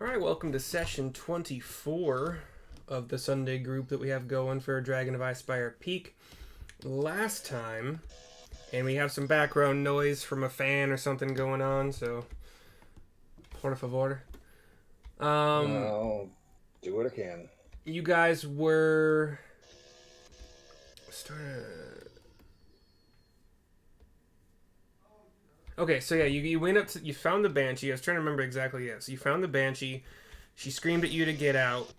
Alright, welcome to session 24 of the Sunday group that we have going for Dragon of Icespire Peak. Last time, and we have some background noise from a fan or something going on, so por favor. I'll do what I can. You guys were Okay, so yeah, you went up to, you found the Banshee. I was trying to remember exactly, yes. You found the Banshee. She screamed at you to get out.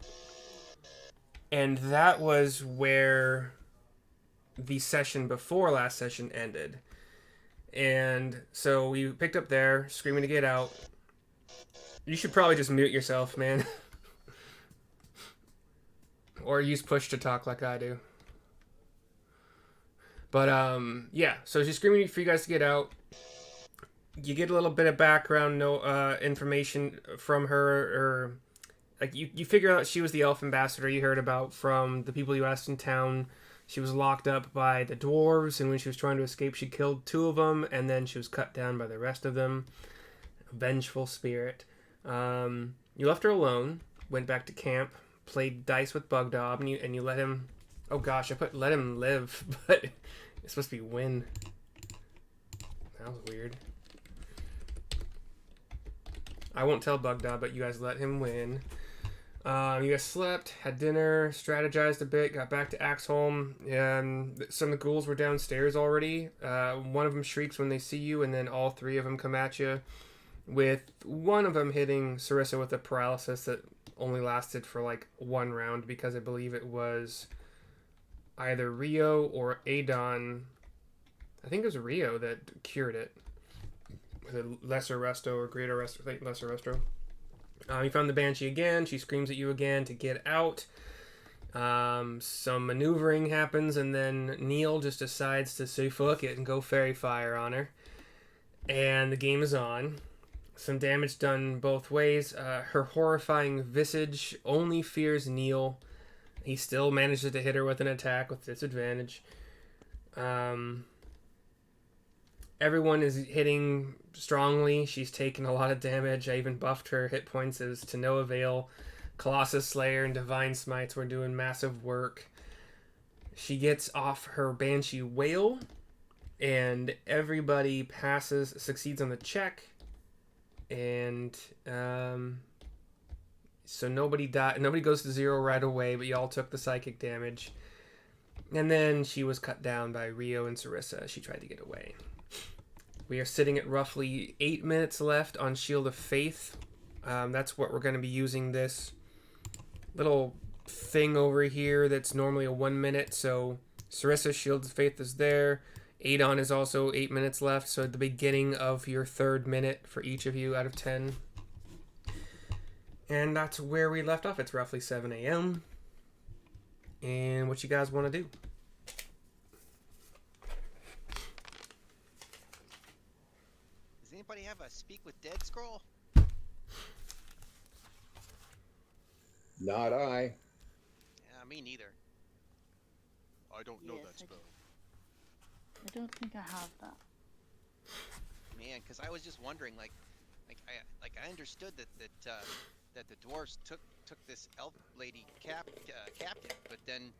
And that was where the session before last session ended. And so we picked up there, screaming to get out. You should probably just mute yourself, man. Or use push to talk like I do. But yeah, so she's screaming for you guys to get out. You get a little bit of background information from her, or like you figure out she was the elf ambassador you heard about from the people you asked in town. She was locked up by the dwarves, and when she was trying to escape, she killed 2 of them, and then she was cut down by the rest of them. A vengeful spirit. You left her alone, went back to camp, played dice with Bugdob, and you let him... Oh gosh, I put let him live, but it's supposed to be win. That was weird. I won't tell Bugdob, but you guys let him win. You guys slept, had dinner, strategized a bit, got back to Axeholm, and some of the ghouls were downstairs already. One of them shrieks when they see you, and then all 3 of them come at you, with one of them hitting Sarissa with a paralysis that only lasted for like 1 round, because I believe it was either Rio or Adon. I think it was Rio that cured it. With a lesser resto or greater resto, lesser resto. You found the Banshee again. She screams at you again to get out. Some maneuvering happens, and then Neil just decides to say fuck it and go fairy fire on her. And the game is on. Some damage done both ways. Her horrifying visage only fears Neil. He still manages to hit her with an attack with disadvantage. Everyone is hitting strongly. She's taken a lot of damage. I even buffed her hit points as to no avail. Colossus Slayer and Divine Smites were doing massive work. She gets off her Banshee Wail, and everybody succeeds on the check. And so nobody died. Nobody goes to 0 right away, but you all took the psychic damage. And then she was cut down by Rio and Sarissa. She tried to get away. We are sitting at roughly 8 minutes left on Shield of Faith. That's what we're going to be using this little thing over here that's normally a 1 minute. So Sarissa's Shield of Faith is there. Adon is also 8 minutes left. So at the beginning of your 3rd minute for each of you out of 10. And that's where we left off. It's roughly 7 a.m. And what you guys want to do? Anybody have a Speak with Dead scroll? Not I. Yeah, me neither. I don't know that spell. I don't think I have that. Man, because I was just wondering, I understood that the dwarves took this elf lady captive, but then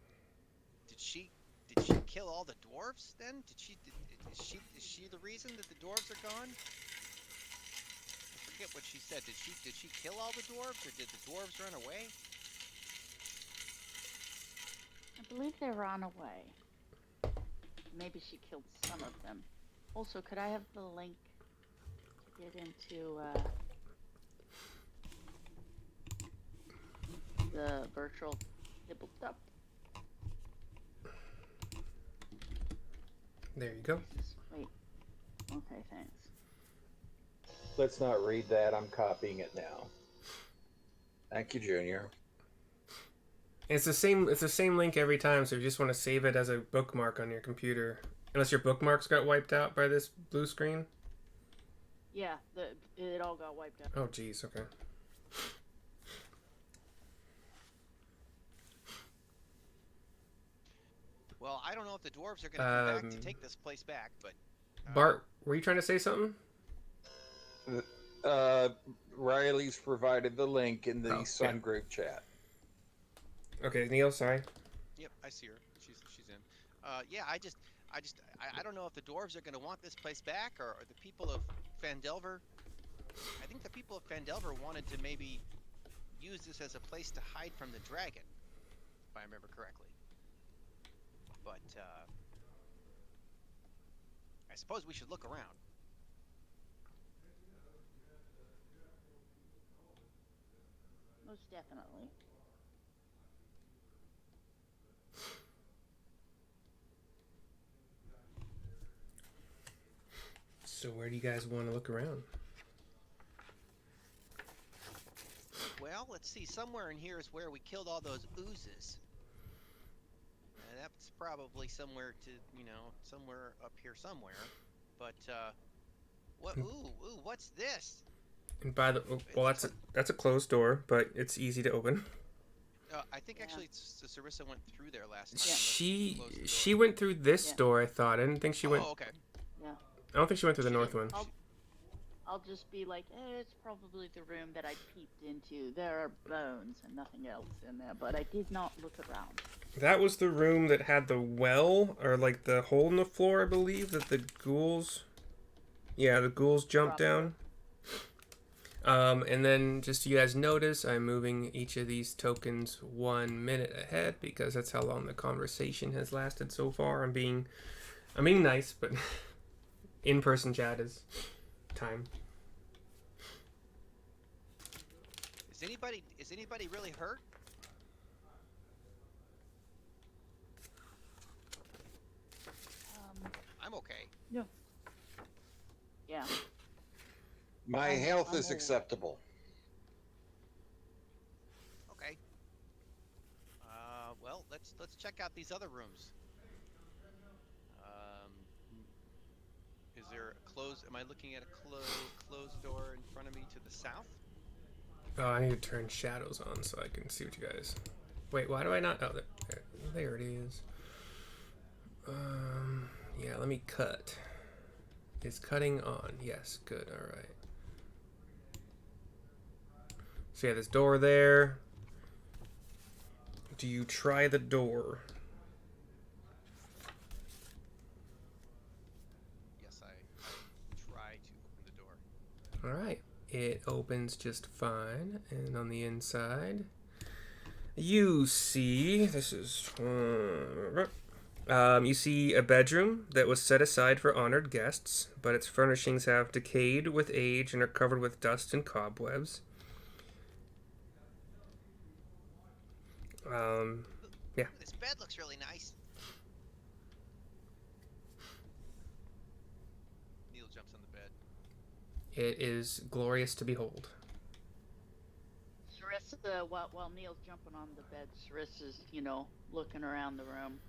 did she kill all the dwarves? Then is she the reason that the dwarves are gone? I forget what she said. Did she kill all the dwarves, or did the dwarves run away? I believe they ran away. Maybe she killed some of them. Also, could I have the link to get into the virtual tabletop? There you go. Wait. Okay, thanks. Let's not read that. I'm copying it now. Thank you, Junior. It's the same link every time, so if you just want to save it as a bookmark on your computer. Unless your bookmarks got wiped out by this blue screen. Yeah, it all got wiped out. Oh, geez, okay. Well, I don't know if the dwarves are going to come back to take this place back, but... Bart, were you trying to say something? Riley's provided the link in the Oh, Sun yeah. group chat. Okay, Neil, sorry. Yep, I see her. She's in. Yeah, I don't know if the dwarves are going to want this place back, or the people of Fandelver. I think the people of Fandelver wanted to maybe use this as a place to hide from the dragon, if I remember correctly. But I suppose we should look around. Most definitely. So where do you guys want to look around? Well, let's see. Somewhere in here is where we killed all those oozes. And that's probably somewhere somewhere up here somewhere. But what? Ooh, what's this? And by the well, that's a closed door, but it's easy to open. I think actually Sarissa went through there last time. She went through this door. I thought. I didn't think she went. Oh, okay. Yeah. I don't think she went through the north one. I'll just be like, it's probably the room that I peeped into. There are bones and nothing else in there, but I did not look around. That was the room that had the well, or like the hole in the floor, I believe, that the ghouls... Yeah, the ghouls jumped down. And then, just so you guys notice, I'm moving each of these tokens 1 minute ahead, because that's how long the conversation has lasted so far. I'm being nice, but in-person chat is time. Is anybody really hurt? I'm okay. No. Yeah. My health is acceptable. Okay. Well, let's check out these other rooms. Is there a closed? Am I looking at a closed door in front of me to the south? Oh, I need to turn shadows on so I can see what you guys... Wait, why do I not... Oh, there it is. Yeah, let me cut. Is cutting on? Yes, good, alright. So yeah, this door there. Do you try the door? Yes, I try to open the door. Alright, it opens just fine. And on the inside, you see, this is... you see a bedroom that was set aside for honored guests, but its furnishings have decayed with age and are covered with dust and cobwebs. Yeah. This bed looks really nice. Neil jumps on the bed. It is glorious to behold. Sarissa, while Neil's jumping on the bed, Sarissa's, looking around the room.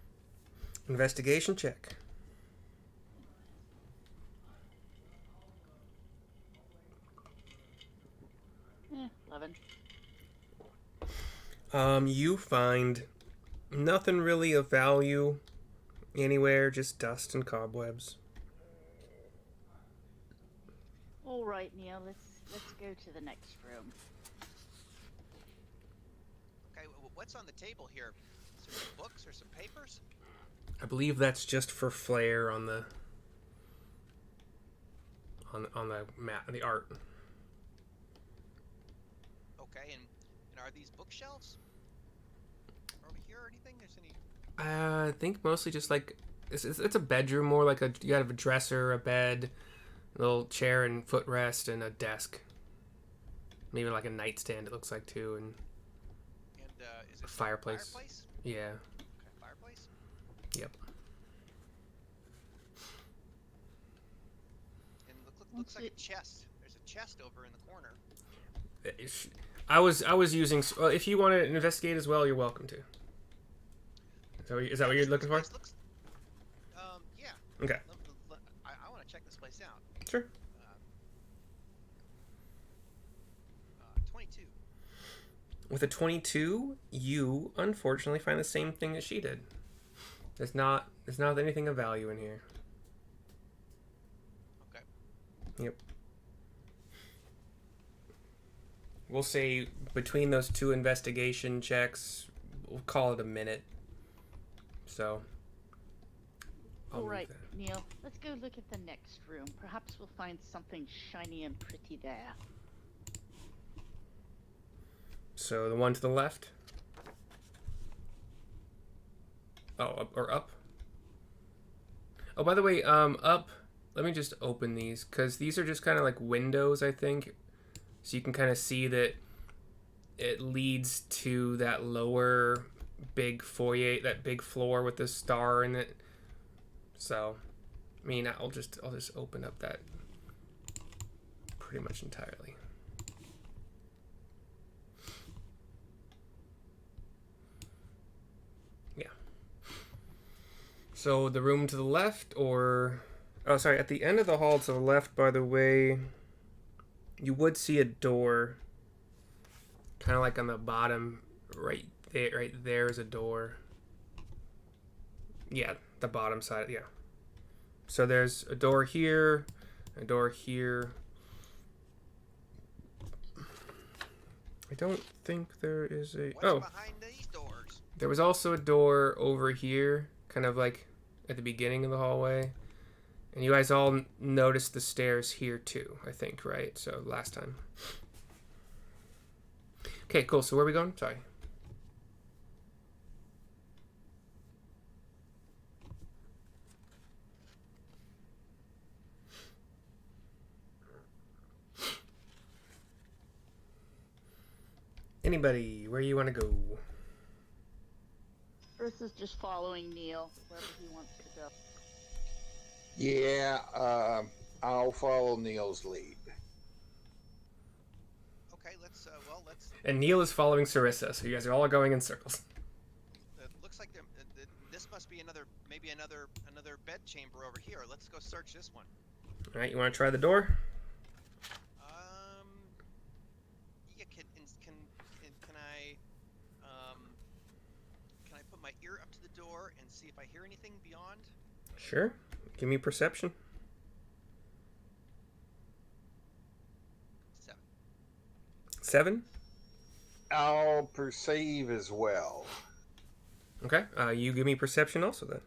Investigation check. Eh, 11. You find nothing really of value anywhere, just dust and cobwebs. All right, Neil, let's go to the next room. Okay, what's on the table here? Is there some books or some papers? I believe that's just for flair on the map, the art. Okay, and are these bookshelves over here or anything? There's any? I think mostly just like it's a bedroom, more like you have a dresser, a bed, a little chair and footrest, and a desk. Maybe like a nightstand. It looks like too, and is it a fireplace. Yeah. Okay, fireplace. Yep. And looks like a chest. There's a chest over in the corner. I was using. If you want to investigate as well, you're welcome to. Is that what you're looking for? Yeah. Okay. I want to check this place out. Sure. 22. With a 22, you unfortunately find the same thing that she did. There's not anything of value in here. Okay. Yep. We'll say between those two investigation checks, we'll call it a minute. So. I'll All move right, that. Neil. Let's go look at the next room. Perhaps we'll find something shiny and pretty there. So the one to the left. Oh, up or up. Oh, by the way, up. Let me just open these because these are just kind of like windows, I think. So you can kind of see that it leads to that lower big foyer, that big floor with the star in it. So, I mean, I'll just open up that pretty much entirely. Yeah. So the room to the left, or oh, sorry, at the end of the hall to the left, by the way, you would see a door. Kind of like on the bottom, right there. Right there is a door. Yeah, the bottom side. Yeah. So there's a door here, a door here. I don't think there is a... What's behind these doors? There was also a door over here, kind of like at the beginning of the hallway. And you guys all noticed the stairs here too, I think, right? So last time. Okay, cool. So where are we going? Sorry. Anybody, where you want to go? Earth is just following Neil wherever he wants to go. Yeah, I'll follow Neil's lead. Okay, let's. And Neil is following Sarissa, so you guys are all going in circles. It looks like this must be maybe another bed chamber over here. Let's go search this one. All right, you want to try the door? Yeah. Can I put my ear up to the door and see if I hear anything beyond? Sure. Give me perception. 7. 7? I'll perceive as well. Okay. You give me perception also then.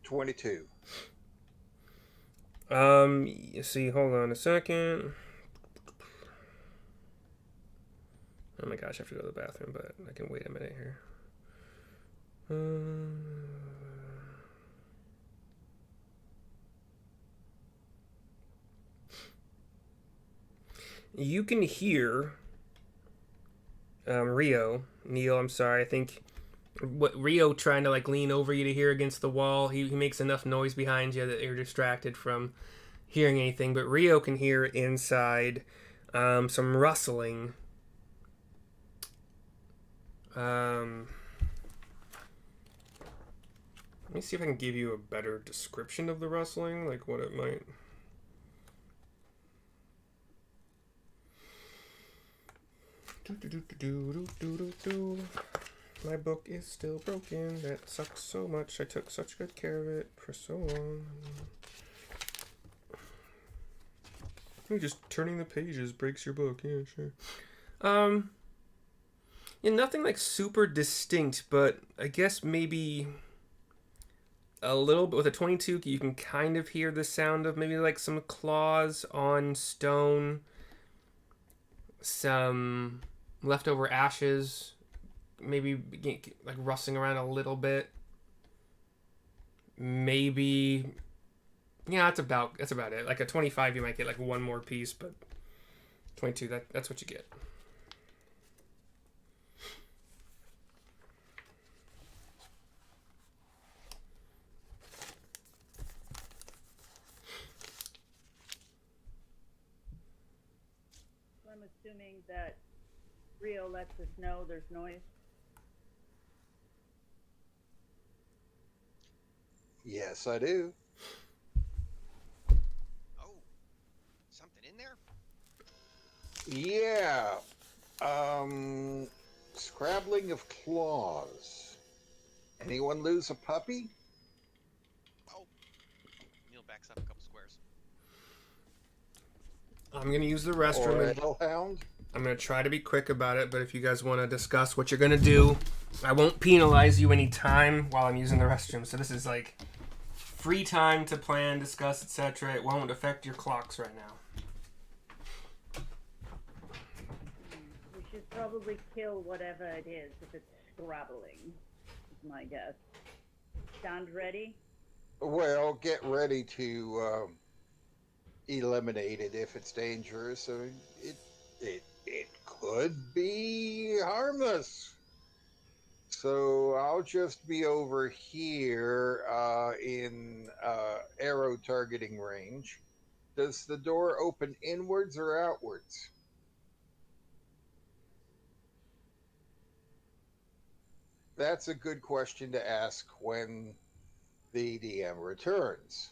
22. You see, hold on a second. Oh my gosh, I have to go to the bathroom, but I can wait a minute here. You can hear Rio. Neil, I'm sorry. I think what Rio trying to like lean over you to hear against the wall. He makes enough noise behind you that you're distracted from hearing anything. But Rio can hear inside some rustling. Let me see if I can give you a better description of the rustling, like what it might. My book is still broken. That sucks so much. I took such good care of it for so long. Just turning the pages breaks your book. Yeah, sure. Yeah, nothing like super distinct, but I guess maybe a little bit with a 22. You can kind of hear the sound of maybe like some claws on stone, some leftover ashes, maybe like rustling around a little bit. Maybe, yeah, that's about it. Like a 25, you might get like one more piece, but 22, that's what you get. I'm assuming that Rio lets us know there's noise. Yes, I do. Oh, something in there? Yeah. Scrabbling of claws. Anyone lose a puppy? Oh. Neil backs up a couple squares. I'm gonna use the Or restroom. a hellhound? I'm gonna try to be quick about it, but if you guys want to discuss what you're gonna do, I won't penalize you any time while I'm using the restroom. So this is like free time to plan, discuss, etc. It won't affect your clocks right now. We should probably kill whatever it is if it's scrabbling, is my guess. Stand ready? Well, get ready to eliminate it if it's dangerous. I mean, it could be harmless. So I'll just be over here in arrow targeting range. Does the door open inwards or outwards? That's a good question to ask when the DM returns.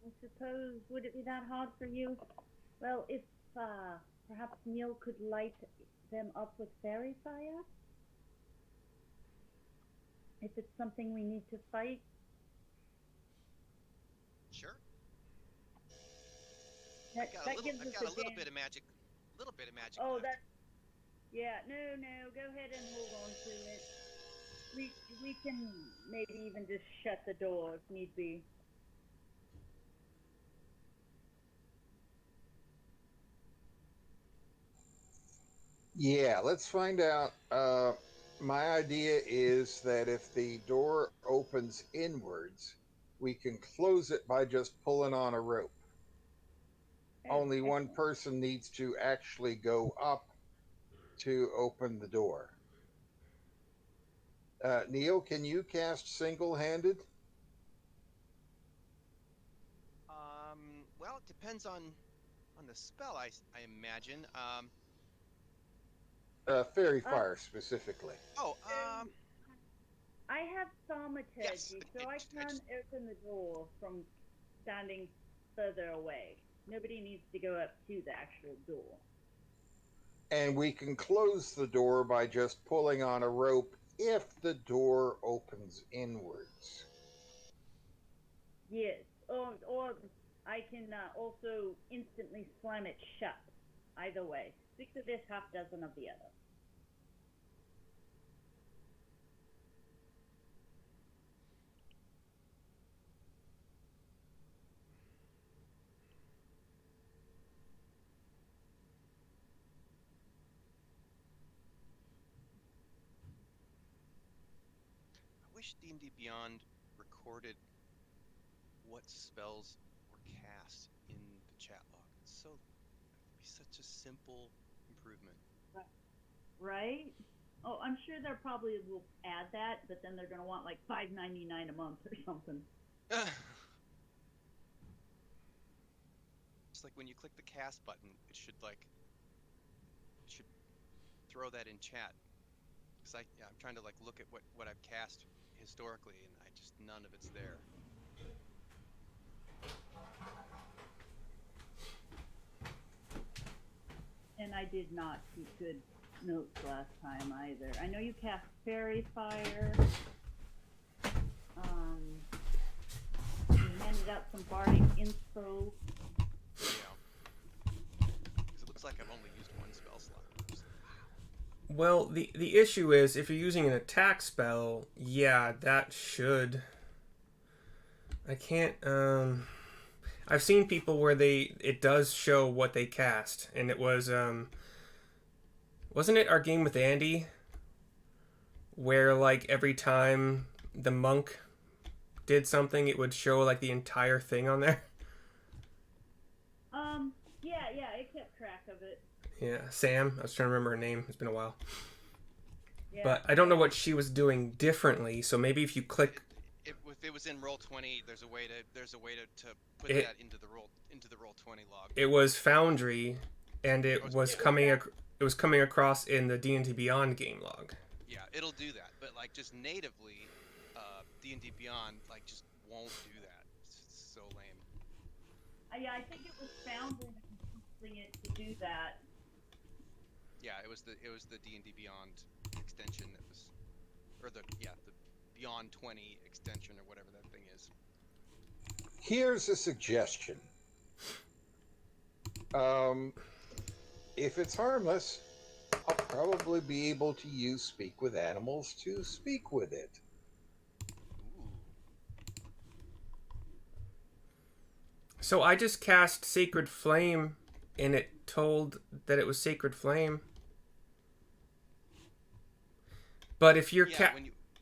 I suppose, would it be that hard for you? Well, if perhaps Neil could light them up with fairy fire? If it's something we need to fight? Sure. That, I've that gives got us a little advantage. bit of magic. Little bit of magic. Oh, left. that. Yeah, no, go ahead and hold on to it. We can maybe even just shut the door if need be. Yeah, let's find out. My idea is that if the door opens inwards, we can close it by just pulling on a rope. Only one Excellent. person needs to actually go up to open the door. Neil, can you cast single-handed? Well, it depends on the spell. I imagine. Fairy fire specifically. I have thaumaturgy, Yes, so I can open the door from standing further away. Nobody needs to go up to the actual door. And we can close the door by just pulling on a rope if the door opens inwards. Yes, or I can also instantly slam it shut. Either way, 6 of this, half dozen of the other. I wish D&D Beyond recorded what spells were cast in the chat log. It'd be such a simple improvement. Right? Oh, I'm sure they probably will add that, but then they're gonna want like $5.99 a month or something. It's like when you click the cast button, it should throw that in chat. Because I'm trying to look at what I've cast historically, and none of it's there. And I did not keep good notes last time either. I know you cast Fairy Fire. You handed out some bardic info. Yeah. Because it looks like I've only used one spell slot. Well, the issue is if you're using an attack spell, yeah, that should. I can't. I've seen people where it does show what they cast, and it was wasn't it our game with Andy, where every time the monk did something, it would show the entire thing on there. Yeah, it kept track of it. Yeah, Sam. I was trying to remember her name. It's been a while. Yeah. But I don't know what she was doing differently. So maybe if you click, If it was in Roll20, there's a way to put that into the Roll20 log. it was Foundry, and it was coming across in the D&D Beyond game log. Yeah, it'll do that, but just natively, D&D Beyond like just won't do that. It's so lame. Yeah, I think it was Foundry that was using it to do that. Yeah, it was the D&D Beyond extension that was, or the Beyond 20 extension or whatever that thing is. Here's a suggestion. If it's harmless, I'll probably be able to use Speak with Animals to speak with it. Ooh. So I just cast Sacred Flame, and it told that it was Sacred Flame. But if you're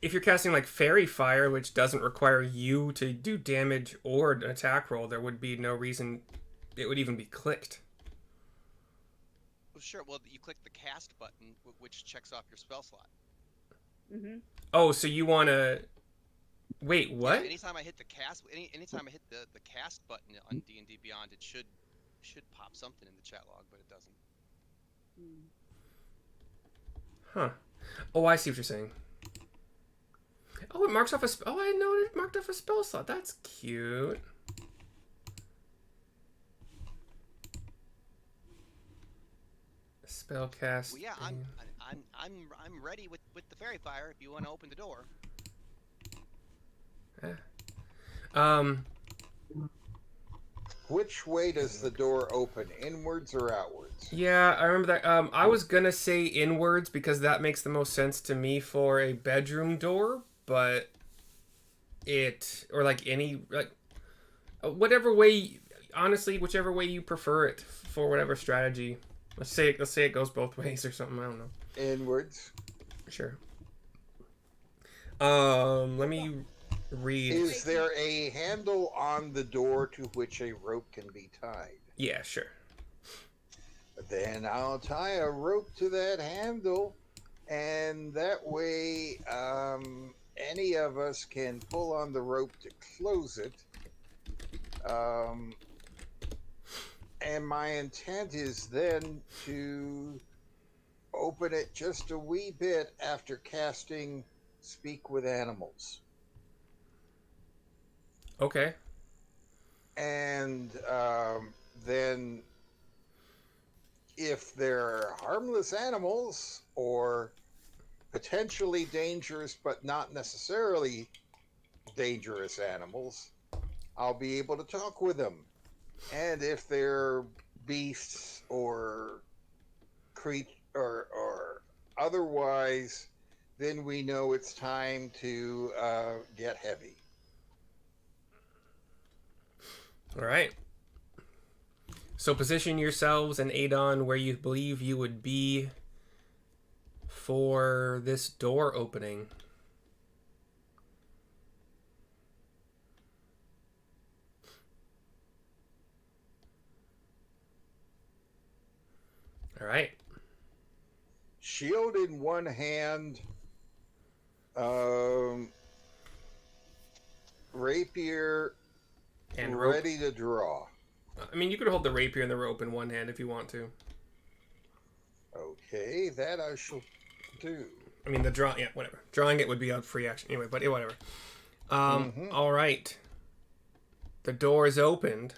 if you're casting like Fairy Fire, which doesn't require you to do damage or an attack roll, there would be no reason it would even be clicked. Well, sure. Well, you click the cast button, which checks off your spell slot. Mm-hmm. Oh, so you want to... Wait, what? Yeah, anytime I hit the cast, anytime I hit the cast button on D&D Beyond, it should pop something in the chat log, but it doesn't. Huh. Oh, I see what you're saying. Oh, it marks off a... Oh, I know it marked off a spell slot. That's cute. Spellcast. Well, yeah, I'm ready with the Fairy Fire if you want to open the door. Which way does the door open, inwards or outwards? Yeah, I remember that. I was gonna say inwards because that makes the most sense to me for a bedroom door, but or like any, like, whatever way, honestly, whichever way you prefer it for whatever strategy. Let's say it goes both ways or something. I don't know. Inwards. Sure. Let me read. Is there a handle on the door to which a rope can be tied? Yeah, sure. Then I'll tie a rope to that handle, and that way any of us can pull on the rope to close it. And my intent is then to open it just a wee bit after casting Speak with Animals. Okay. And then if they're harmless animals or potentially dangerous but not necessarily dangerous animals, I'll be able to talk with them. And if they're beasts or or otherwise, then we know it's time to get heavy. All right. So position yourselves and Adon where you believe you would be for this door opening. All right. Shield in one hand, rapier And rope. ready to draw. I mean, you could hold the rapier and the rope in one hand if you want to. Okay, that I shall do. I mean, yeah, whatever. Drawing it would be a free action anyway, but whatever. All right. The door is opened.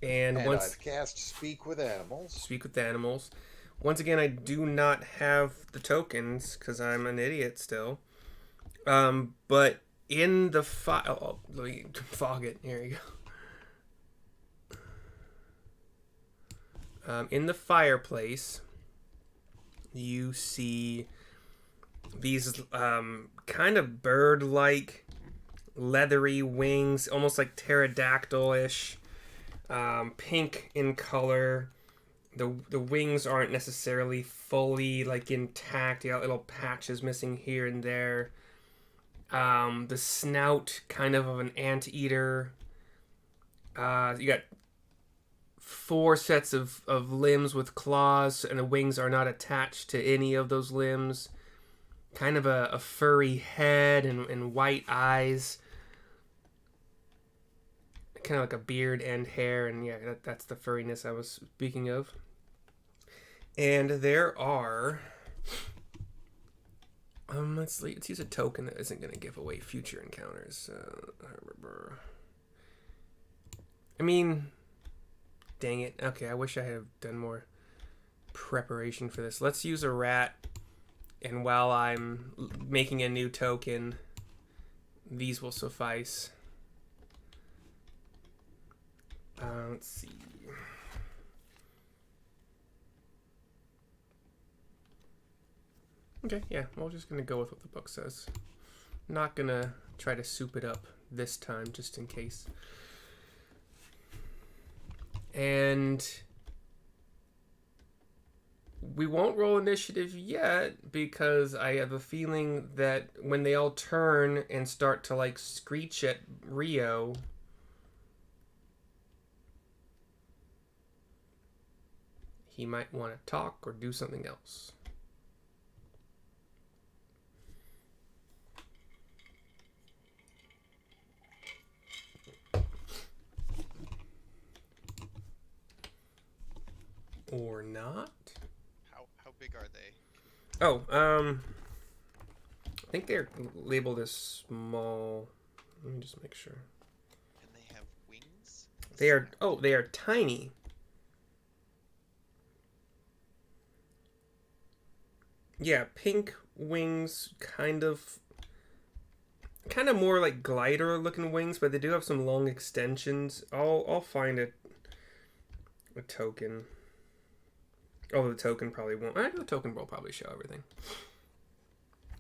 And once I've cast Speak with Animals. Speak with the animals. Once again, I do not have the tokens because I'm an idiot still. But in the let me fog it. Here you go. In the fireplace, you see these kind of bird-like, leathery wings, almost like pterodactyl-ish. Pink in color. The wings aren't necessarily fully like intact. You got little patches missing here and there. The snout kind of an anteater. You got 4 sets of limbs with claws, and the wings are not attached to any of those limbs. Kind of a furry head and white eyes. Kind of like a beard and hair, and yeah, that's the furriness I was speaking of. And there are Let's use a token that isn't going to give away future encounters. I mean, dang it. Okay, I wish I had done more preparation for this. Let's use a rat, and while I'm making a new token, these will suffice. Let's see. Okay, yeah, we're just gonna go with what the book says. Not gonna try to soup it up this time, just in case. And we won't roll initiative yet because I have a feeling that when they all turn and start to like screech at Rio, he might want to talk or do something else. Or not. How big are they? Oh, I think they're labeled as small. Let me just make sure. And they have wings? They are, oh, they are tiny. Yeah, pink wings, kind of more like glider looking wings, but they do have some long extensions. I'll find a token. Oh, the token probably won't. The token will probably show everything.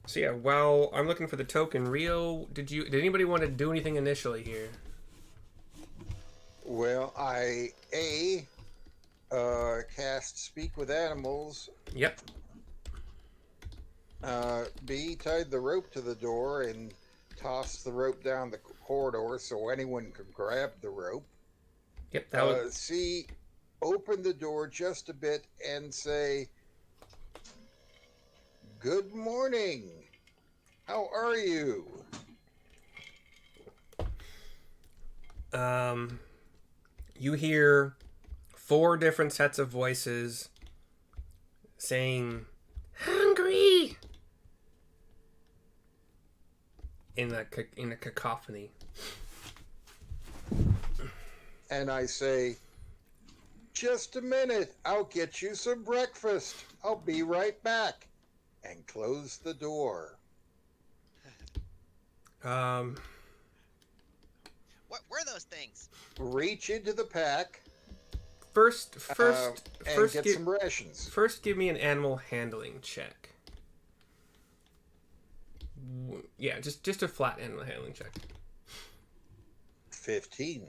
So yeah, while I'm looking for the token, Rio, did anybody want to do anything initially here? Well, I cast Speak with Animals. Yep. B, tied the rope to the door and tossed the rope down the corridor so anyone could grab the rope. Yep, that was... C, open the door just a bit and say, "Good morning. How are you?" You hear 4 different sets of voices saying, "Hungry!" in a cacophony. And I say, "Just a minute. I'll get you some breakfast. I'll be right back." And close the door. What were those things? Reach into the pack. First, and get some rations. First, give me an animal handling check. Yeah, just a flat animal handling check. 15.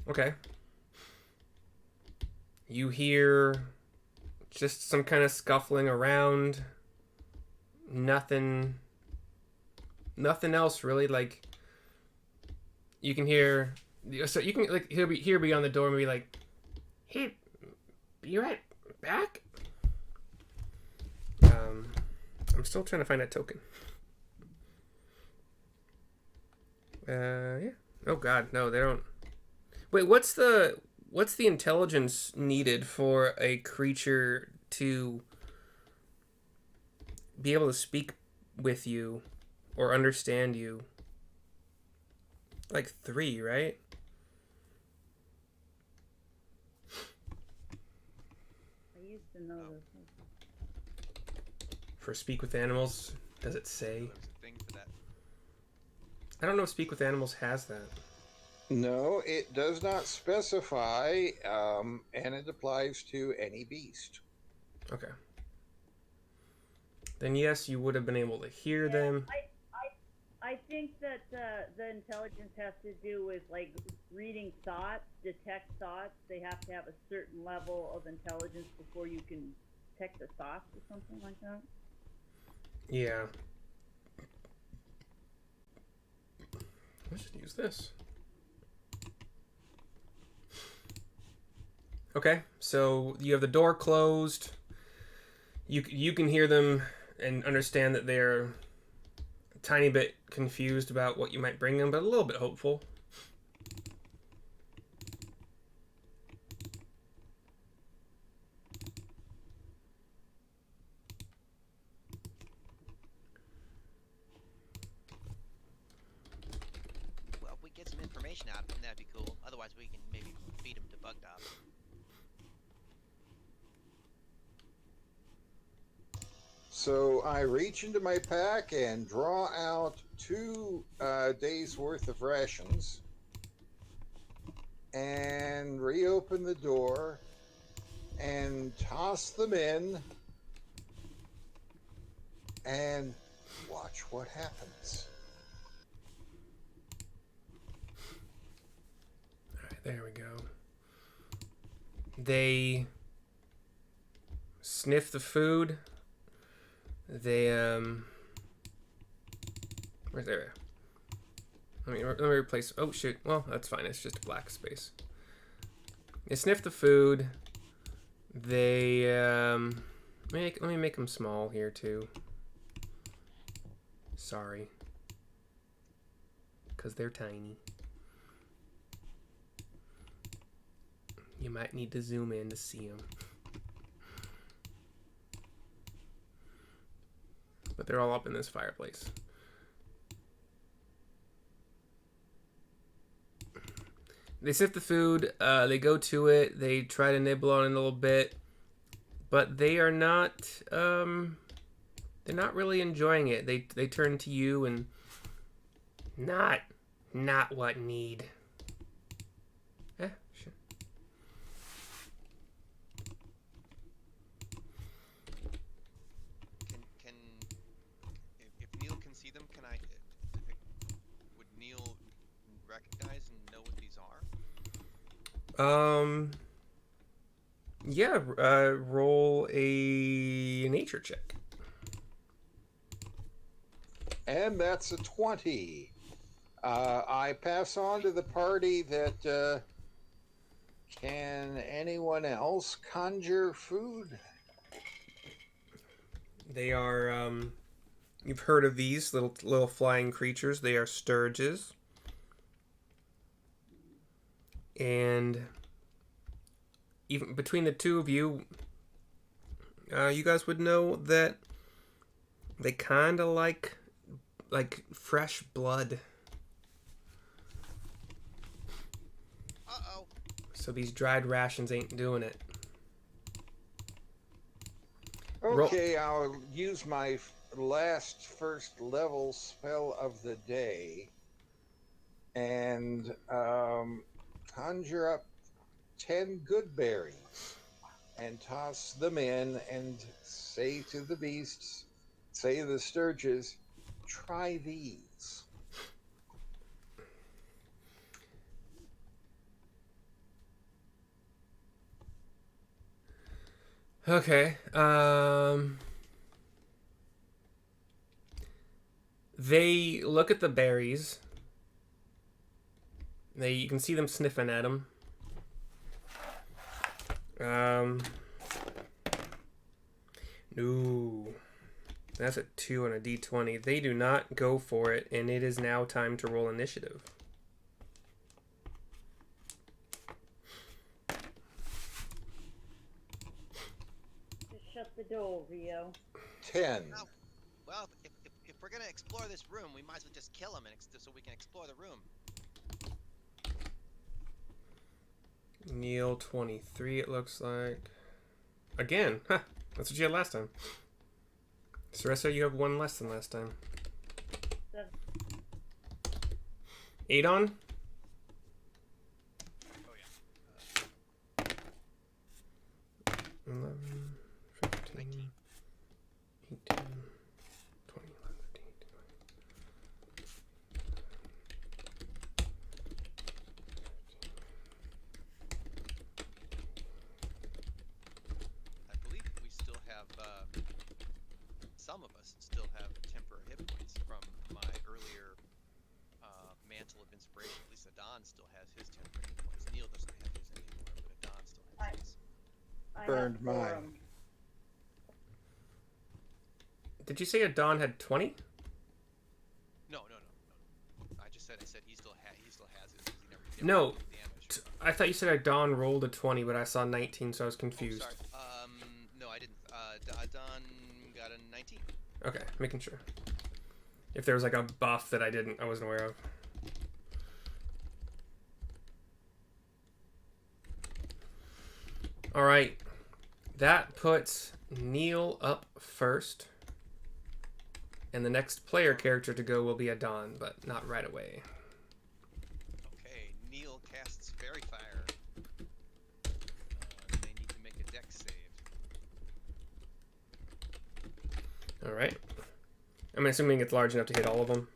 Okay. You hear just some kind of scuffling around. Nothing else really. Like, you can hear, so you can like hear beyond the door and be like, "Hey, be right back." I'm still trying to find that token. Yeah. Oh God, no, they don't. Wait, what's the intelligence needed for a creature to be able to speak with you or understand you? Like 3, right? I used to know this. For speak with animals, does it say? There's a thing for that. I don't know if speak with animals has that. No, it does not specify, and it applies to any beast. Okay. Then yes, you would have been able to hear them. I think that the intelligence has to do with like reading thoughts, detect thoughts. They have to have a certain level of intelligence before you can detect the thoughts or something like that. Yeah. I should use this. Okay, so you have the door closed. You can hear them and understand that they're a tiny bit confused about what you might bring them, but a little bit hopeful. get some information out of him, that'd be cool. Otherwise, we can maybe feed him to Bugdog. So I reach into my pack and draw out 2 days worth of rations and reopen the door and toss them in and watch what happens. All right, there we go. They sniff the food. They where's there? Let me replace. Oh shoot. Well, that's fine. It's just a black space. They sniff the food. They let me make them small here too. Sorry, because they're tiny. You might need to zoom in to see them. But they're all up in this fireplace. They sift the food, they go to it, they try to nibble on it a little bit, but they are not, they're not really enjoying it. They turn to you and not what need. Eh, sure. If Neil can see them, would Neil recognize and know what these are? Yeah, roll a nature check. And that's a 20. I pass on to the party that can anyone else conjure food? They are, you've heard of these little flying creatures. They are Stirges. And even between the two of you, you guys would know that they kind of like fresh blood. Uh-oh. So these dried rations ain't doing it. Okay, I'll use my last first level spell of the day and conjure up 10 good berries and toss them in and say to the beasts, say to the Stirges, try these. Okay. They look at the berries. You can see them sniffing at them. No. That's a 2 on a d20. They do not go for it, and it is now time to roll initiative. Just shut the door, Rio. 10. Well, if we're gonna explore this room, we might as well just kill him so we can explore the room. Neil, 23 it looks like. Again, huh? That's what you had last time. Sarissa, you have 1 less than last time. 7. 8 on? Oh yeah. 11, 15, 19. 18, 20, 11, 15, I believe we still have, some of us still have temporary hit points from my earlier mantle of inspiration. At least Adon still has his temporary hit points. Neil doesn't have his anymore, but Adon still has his. I Burned have 4 mine. of 'em. Did you say a Dawn had 20? No. I said he still has his because he never did No. damage. I thought you said a Dawn rolled a 20, but I saw 19, so I was Oh, confused. sorry. No, I didn't. Adon got a 19. Okay, making sure. If there was like a buff that I wasn't aware of. All right. That puts Neil up first. And the next player character to go will be Adon, but not right away. Okay, Neil casts Fairy Fire. They need to make a dex save. All right. I'm assuming it's large enough to hit all of them.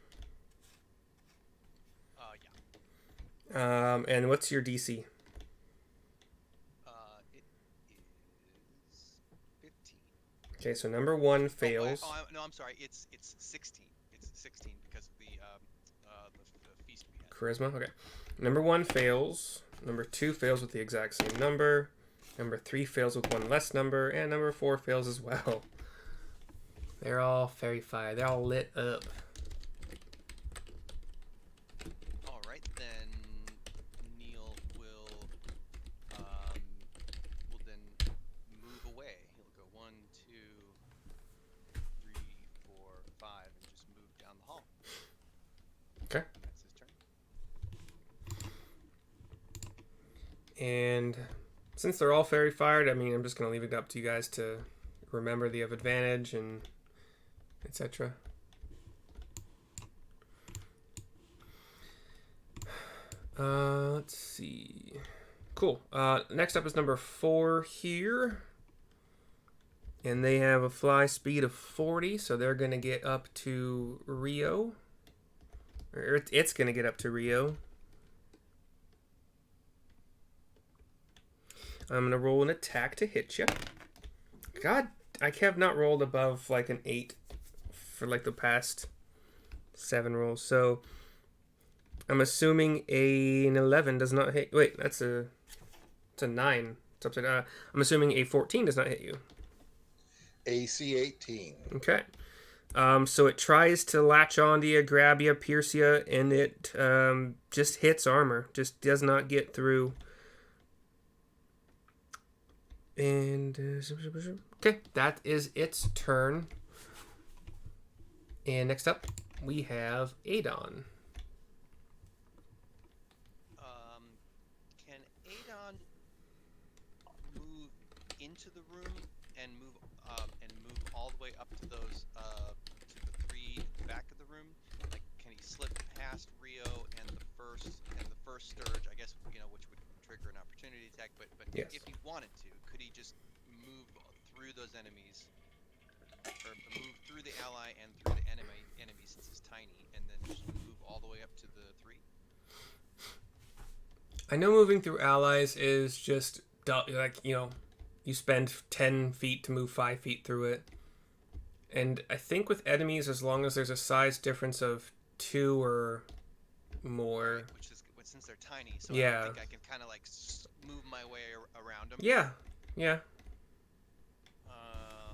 Yeah. And what's your DC? It is 15. Okay, so number 1 fails. No, I'm sorry. It's 16. It's 16 because of the feast we had. Charisma? Okay. Number 1 fails. Number 2 fails with the exact same number. Number 3 fails with one less number. And number 4 fails as well. They're all fairy fire. They're all lit up. All right, then Neil will then move away. He'll go 1, 2, 3, 4, 5, and just move down the hall. Okay. That's his turn. And since they're all fairy fired, I mean, I'm just going to leave it up to you guys to remember they have advantage and etc. Let's see. Cool. Next up is number 4 here. And they have a fly speed of 40, so they're going to get up to Rio. Or it's going to get up to Rio. I'm going to roll an attack to hit you. God, I have not rolled above like an 8 for like the past 7 rolls. So I'm assuming an 11 does not hit. Wait, it's a 9. It's upside down. I'm assuming a 14 does not hit you. AC 18. Okay. So it tries to latch onto you, grab you, pierce you, and it just hits armor. Just does not get through. And okay, that is its turn. And next up, we have Adon. Can Adon move into the room and move all the way up to those to the 3 at the back of the room? Like, can he slip past Rio and the first Stirge? I guess which would trigger an opportunity attack. But Yes. if he wanted to, could he just move through those enemies, or move through the ally and through the enemy since he's tiny, and then just move all the way up to the 3? I know moving through allies is just like, you spend 10 feet to move 5 feet through it. And I think with enemies, as long as there's a size difference of 2 or more. Right, since they're tiny, so Yeah. I think I can kind of like move my way around them. Yeah.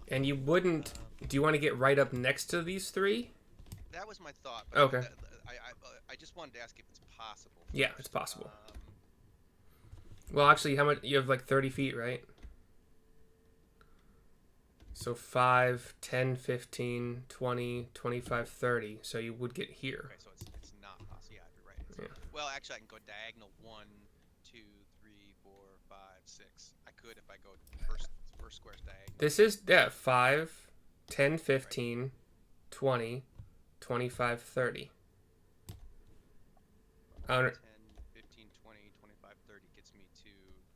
And you wouldn't. Do you want to get right up next to these 3? That was my thought. But Okay. I just wanted to ask if it's possible. Yeah, it's possible. Well, actually, how much? You have like 30 feet, right? So 5, 10, 15, 20, 25, 30. So you would get here. Okay, so it's not possible. Yeah, you're right. Yeah. Well, actually, I can go diagonal 1, 2, 3, 4, 5, 6. I could if I go first square's diagonal. This is 5, 10, 15, 20, 25, 30. 10, 15, 20, 25, 30 gets me to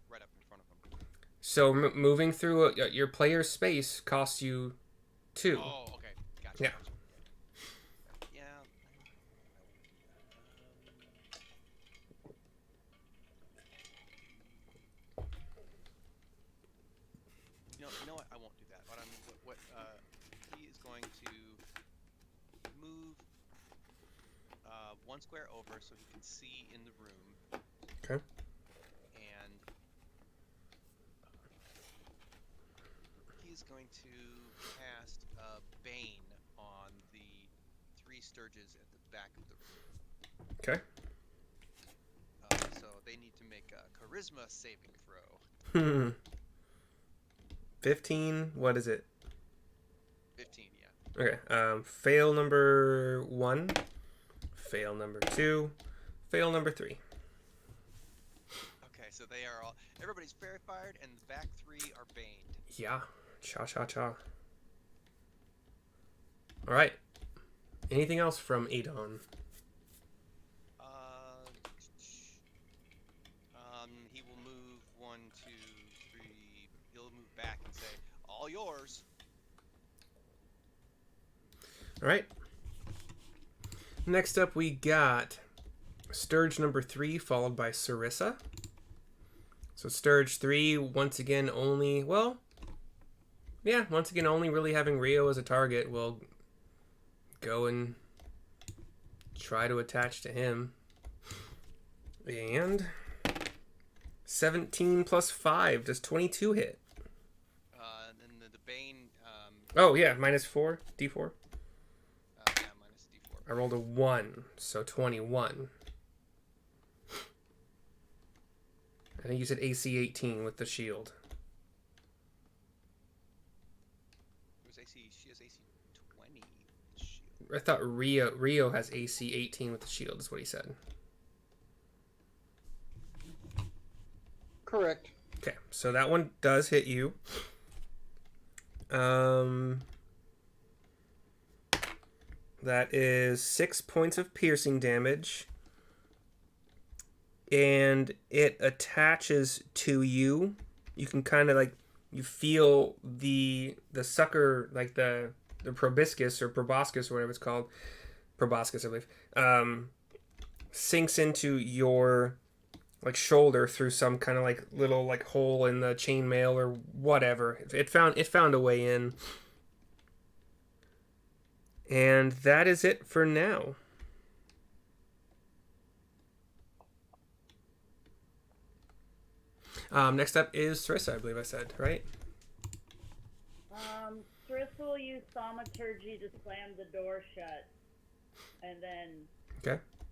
right up in front of him. So moving through your player's space costs you 2. Oh, okay. Gotcha. Yeah. Yeah. You know what? I won't do that. He is going to move 1 square over so he can see in the room. Okay. And he's going to cast Bane on the 3 Stirges at the back of the room. Okay. So they need to make a charisma saving throw. 15. What is it? 15, yeah. Okay. Fail number 1. Fail number 2. Fail number 3. Okay, so they are all. Everybody's fairy fired, and the back 3 are baned. Yeah. Cha cha cha. All right. Anything else from Adon? He will move 1, 2, 3. He'll move back and say, "All yours." All right. Next up, we got Stirge number 3, followed by Sarissa. So Stirge 3, once again, only really having Rio as a target will go and try to attach to him. And 17 plus 5, does 22 hit? Then the Bane. Oh, yeah, minus 4, d4. Yeah, minus D4. I rolled a 1, so 21. I think you said AC 18 with the shield. It was AC. She has AC 20 with the shield. I thought Rio has AC 18 with the shield, is what he said. Correct. Okay, so that one does hit you. That is 6 points of piercing damage. And it attaches to you. You can kind of you feel the sucker, like the proboscis or whatever it's called. Proboscis, I believe. Sinks into your shoulder through some kind of little hole in the chainmail or whatever. It found a way in. And that is it for now. Next up is Sarissa, I believe I said, right? Sarissa will use thaumaturgy to slam the door shut, and then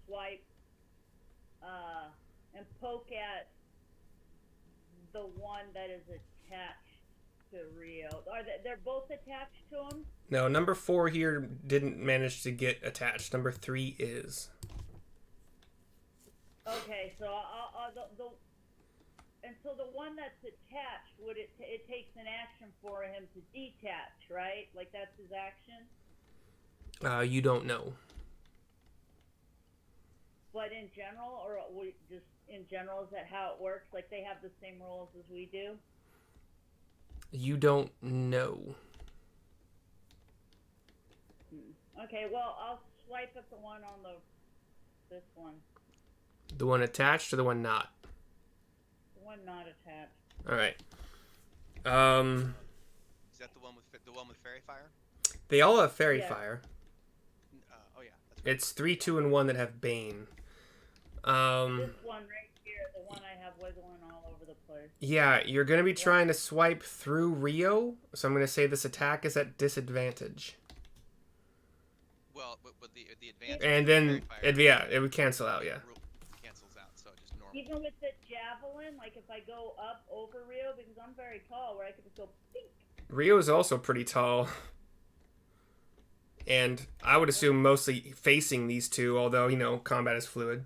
swipe, and poke at the one that is attached to Rio. They're both attached to him? No, number 4 here didn't manage to get attached. Number 3 is. Okay, so so the one that's attached, it takes an action for him to detach, right? Like that's his action? You don't know. But in general, or just in general, is that how it works? Like they have the same rules as we do? You don't know. Okay, well, I'll swipe at the one on this one. The one attached or the one not? The one not attached. All right. Is that the one with fairy fire? They all have fairy fire. Oh yeah. That's right. It's 3, 2, and 1 that have Bane. This one right here, the one I have wiggling all over the place. Yeah, you're going to be trying to swipe through Rio, so I'm going to say this attack is at disadvantage. Well, with the advantage. And then, it would cancel out, yeah. Cancels out, so just normal. Even with the javelin, like if I go up over Rio, because I'm very tall, where I could just go pink. Rio is also pretty tall. And I would assume mostly facing these two, although, combat is fluid.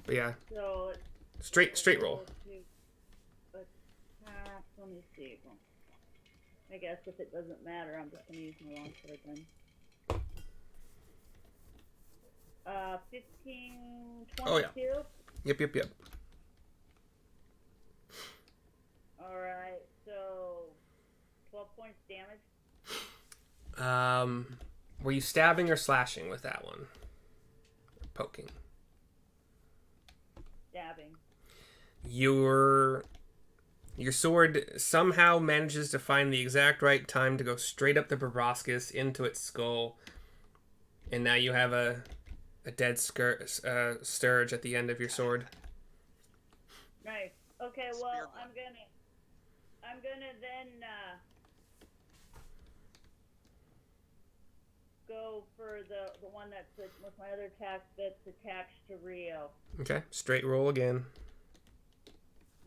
But yeah. So straight roll. Let me see. I guess if it doesn't matter, I'm just going to use my long sword then. 15, 22. Oh, yeah. Yep. Alright, so 12 points damage. Were you stabbing or slashing with that one? Or poking? Stabbing. Your sword somehow manages to find the exact right time to go straight up the proboscis into its skull. And now you have a dead Stirge at the end of your sword. Nice. Okay, well, I'm gonna then go for the one that's with my other attack that's attached to Rio. Okay, straight roll again.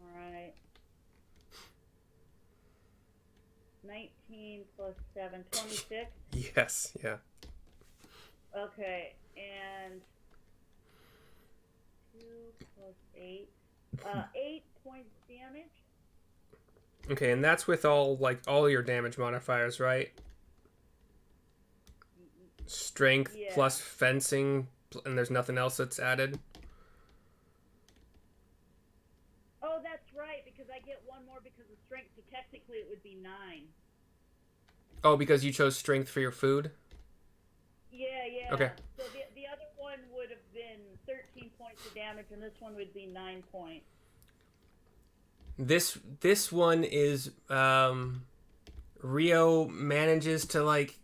Alright. 19 plus 7, 26. Yes, yeah. Okay, and 2 plus 8. 8 points damage. Okay, and that's with all your damage modifiers, right? Strength Yeah. plus fencing, and there's nothing else that's added. Oh, that's right, because I get one more because of strength, so technically it would be 9. Oh, because you chose strength for your food? Yeah. Okay. So the other one would have been 13 points of damage, and this one would be 9 points. This one is Rio manages to like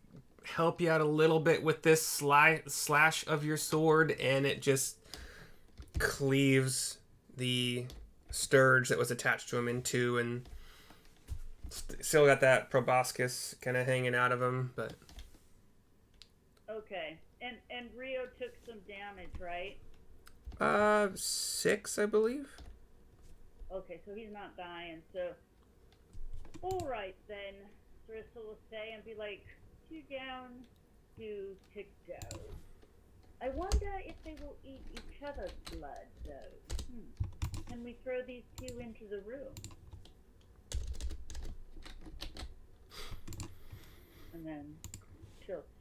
help you out a little bit with this slash of your sword, and it just cleaves the Stirge that was attached to him in two, and still got that proboscis kind of hanging out of him, but Okay. And Rio took some damage, right? 6, I believe. Okay, so he's not dying, so... Alright then, Sarissa will say and be like, 2 down, 2 tick down. I wonder if they will eat each other's blood, though. Can we throw these 2 into the room? And then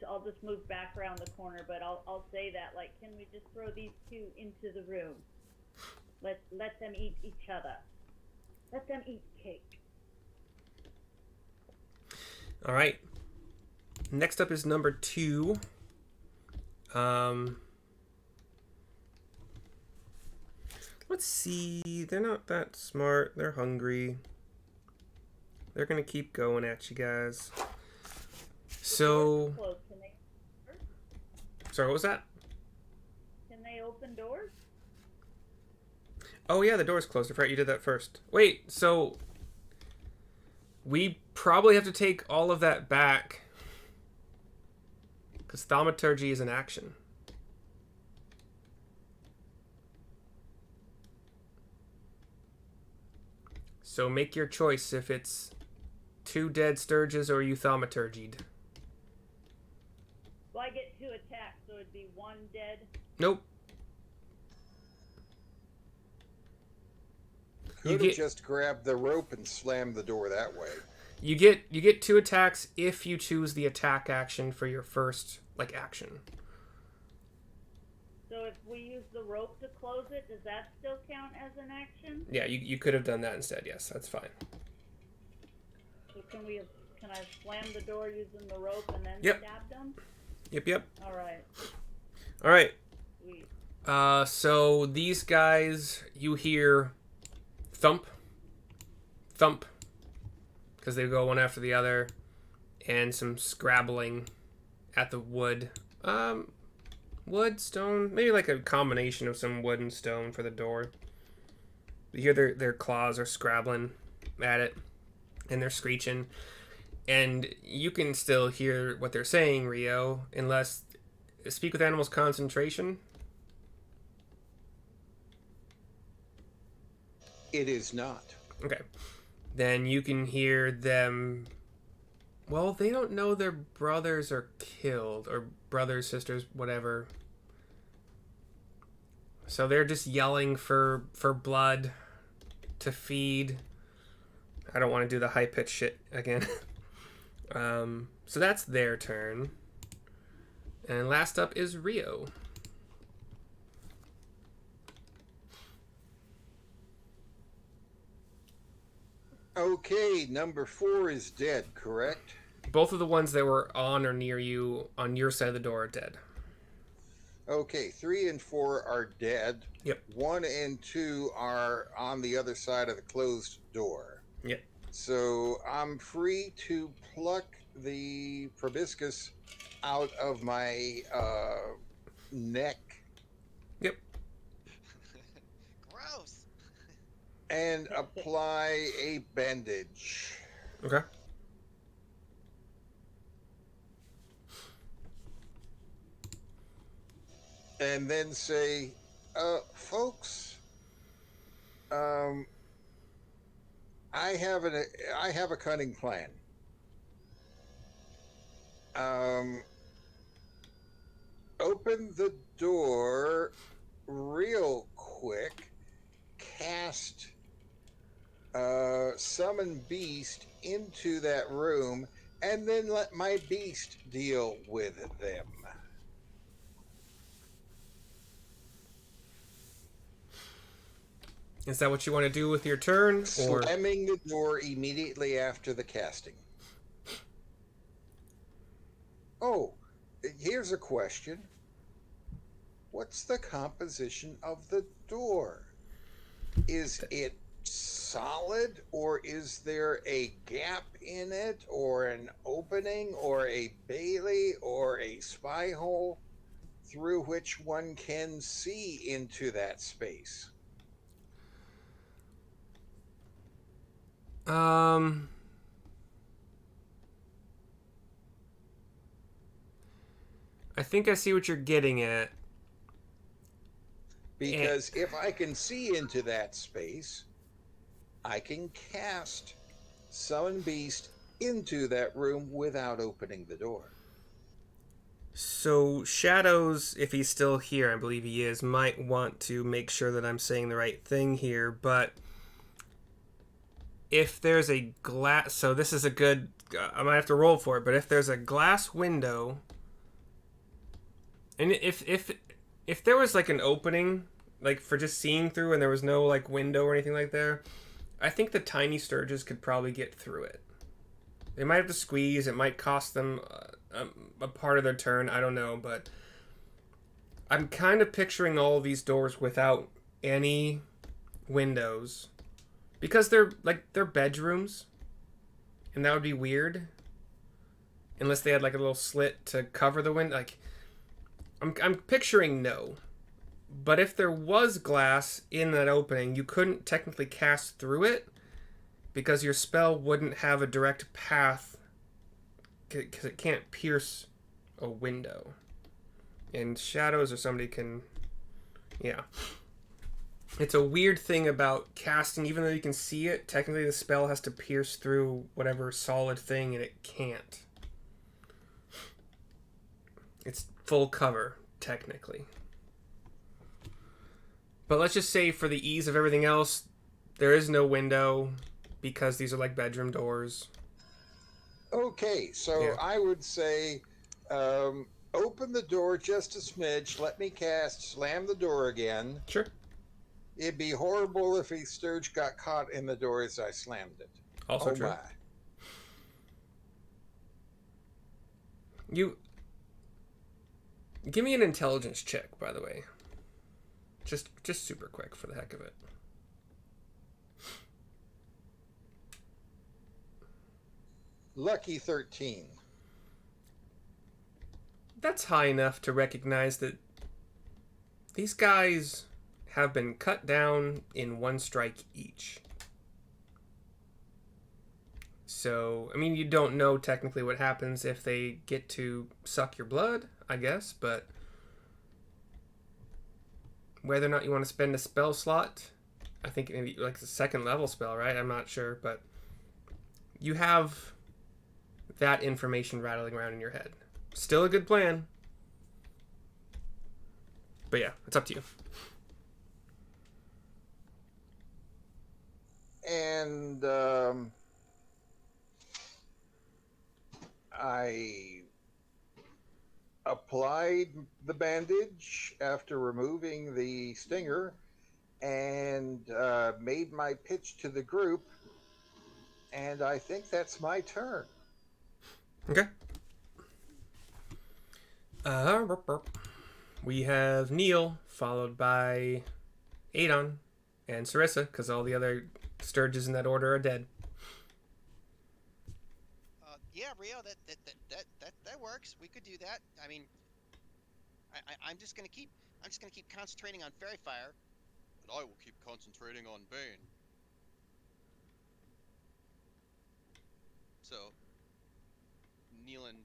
I'll just move back around the corner, but I'll say that, like, can we just throw these 2 into the room? Let them eat each other. Let them eat cake. All right. Next up is number 2. Let's see. They're not that smart. They're hungry. They're gonna keep going at you guys. So, Close. Can they? sorry, what was that? Can they open doors? Oh yeah, the door's closed. I forgot you did that first. Wait, so we probably have to take all of that back because thaumaturgy is an action. So make your choice if it's 2 dead Stirges or you thaumaturgied. Well, I get 2 attacks, so it'd be 1 dead. Nope. Could have just grabbed the rope and slammed the door that way. You get 2 attacks if you choose the attack action for your first action. So if we use the rope to close it, does that still count as an action? Yeah, you could have done that instead. Yes, that's fine. So can I slam the door using the rope and then Yep. stab them? Yep. All right. Sweet. So these guys, you hear thump, thump, because they go one after the other, and some scrabbling at the wood. Wood, stone, maybe like a combination of some wood and stone for the door. You hear their claws are scrabbling at it, and they're screeching. And you can still hear what they're saying, Rio, unless... Speak with animals concentration. It is not. Okay. Then you can hear them... Well, they don't know their brothers are killed, or brothers, sisters, whatever. So they're just yelling for blood to feed. I don't want to do the high-pitched shit again. So that's their turn. And last up is Rio. Okay, number 4 is dead, correct? Both of the ones that were on or near you on your side of the door are dead. Okay, 3 and 4 are dead. Yep. 1 and 2 are on the other side of the closed door. Yep. So I'm free to pluck the proboscis out of my neck Yep. Gross. and apply a bandage. Okay. And then say, folks, I have a cunning plan. Open the door real quick, cast summon beast into that room and then let my beast deal with them. Is that what you want to do with your turn? Or Slamming the door immediately after the casting. Oh, here's a question. What's the composition of the door? Is it solid, or is there a gap in it, or an opening, or a bailey, or a spy hole through which one can see into that space? I think I see what you're getting at. Because if I can see into that space, I can cast Summon Beast into that room without opening the door. So Shadows, if he's still here, I believe he is, might want to make sure that I'm saying the right thing here, but if there's a glass... So this is a good... I might have to roll for it, but if there's a glass window... And if there was like an opening, like for just seeing through, and there was no like window or anything like there, I think the tiny Stirges could probably get through it. They might have to squeeze. It might cost them a part of their turn. I don't know, but I'm kind of picturing all of these doors without any windows because they're bedrooms, and that would be weird unless they had like a little slit to cover the window. Like I'm picturing no. But if there was glass in that opening, you couldn't technically cast through it because your spell wouldn't have a direct path because it can't pierce a window. And Shadows or somebody can... Yeah. It's a weird thing about casting. Even though you can see it, technically the spell has to pierce through whatever solid thing, and it can't. It's full cover, technically. But let's just say for the ease of everything else, there is no window because these are like bedroom doors. Okay, so yeah. I would say open the door just a smidge, let me cast, slam the door again. Sure. It'd be horrible if a Stirge got caught in the door as I slammed it. Also true. My. You... Give me an intelligence check, by the way. Just super quick for the heck of it. Lucky 13. That's high enough to recognize that these guys have been cut down in one strike each. So, I mean, you don't know technically what happens if they get to suck your blood, I guess, but whether or not you want to spend a spell slot, I think maybe like a second level spell, right? I'm not sure, but you have that information rattling around in your head. Still a good plan. But yeah, it's up to you. And I applied the bandage after removing the stinger and made my pitch to the group, and I think that's my turn. Okay. We have Neil, followed by Adon and Sarissa, because all the other Stirges in that order are dead. Yeah, Rio, that works. We could do that. I mean, I'm just gonna keep concentrating on Fairy Fire, and I will keep concentrating on Bane. So Neil and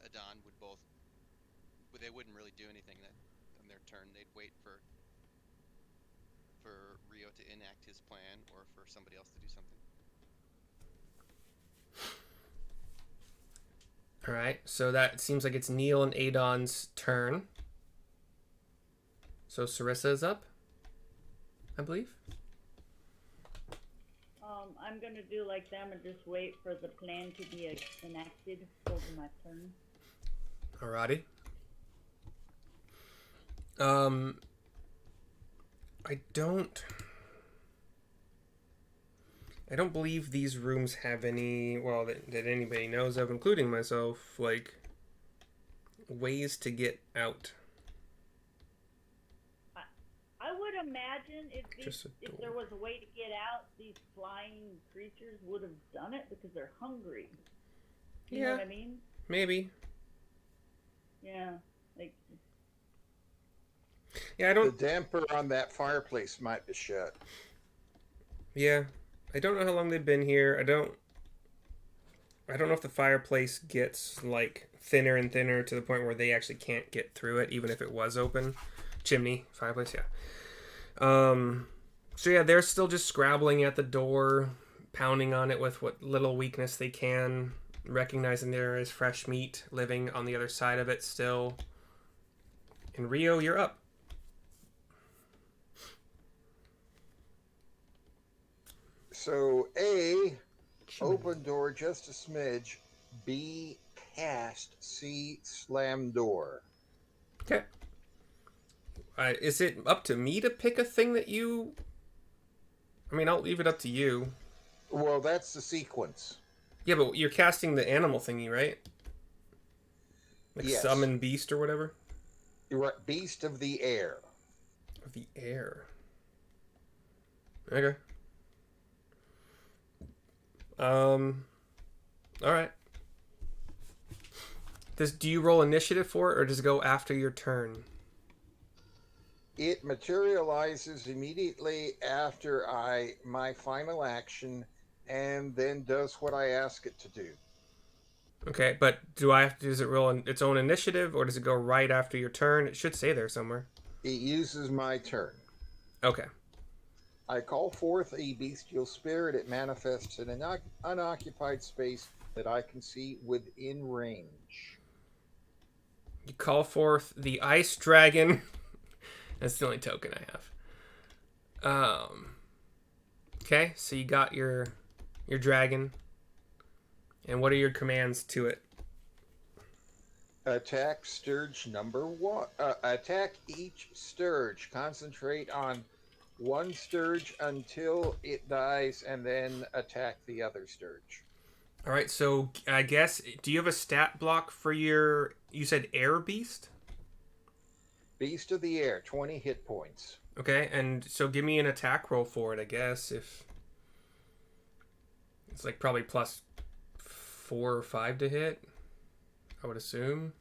Adon would both, they wouldn't really do anything on their turn. They'd wait for Rio to enact his plan, or for somebody else to do something. All right, so that seems like it's Neil and Adon's turn. So Sarissa is up, I believe. I'm gonna do like them and just wait for the plan to be enacted over my turn. Alrighty. I don't believe these rooms have any, well, that anybody knows of, including myself, like, ways to get out. I would imagine if there door. was a way to get out, these flying creatures would have done it because they're hungry. You know what I mean? Maybe. Yeah, like. Yeah, I don't. The damper on that fireplace might be shut. Yeah, I don't know how long they've been here. I don't know if the fireplace gets like thinner and thinner to the point where they actually can't get through it, even if it was open. Chimney, fireplace, yeah. So yeah, they're still just scrabbling at the door, pounding on it with what little weakness they can, recognizing there is fresh meat living on the other side of it still. And Rio, you're up. So A, open door just a smidge. B, cast. C, slam door. Okay. Is it up to me to pick a thing that you... I mean, I'll leave it up to you. Well, that's the sequence. Yeah, but you're casting the animal thingy, right? Like Yes. summon beast or whatever? You're right. Beast of the air. Of the air. Okay. Alright. Do you roll initiative for it, or does it go after your turn? It materializes immediately after my final action, and then does what I ask it to do. Okay, but does it roll its own initiative, or does it go right after your turn? It should say there somewhere. It uses my turn. Okay. I call forth a bestial spirit. It manifests in an unoccupied space that I can see within range. You call forth the ice dragon. That's the only token I have. Okay, so you got your dragon. And what are your commands to it? Attack Stirge number 1. Attack each Stirge. Concentrate on one Stirge until it dies, and then attack the other Stirge. All right, so I guess, do you have a stat block for your, you said air beast? Beast of the air, 20 hit points. Okay, and so give me an attack roll for it, I guess, if it's like probably plus 4 or 5 to hit, I would assume.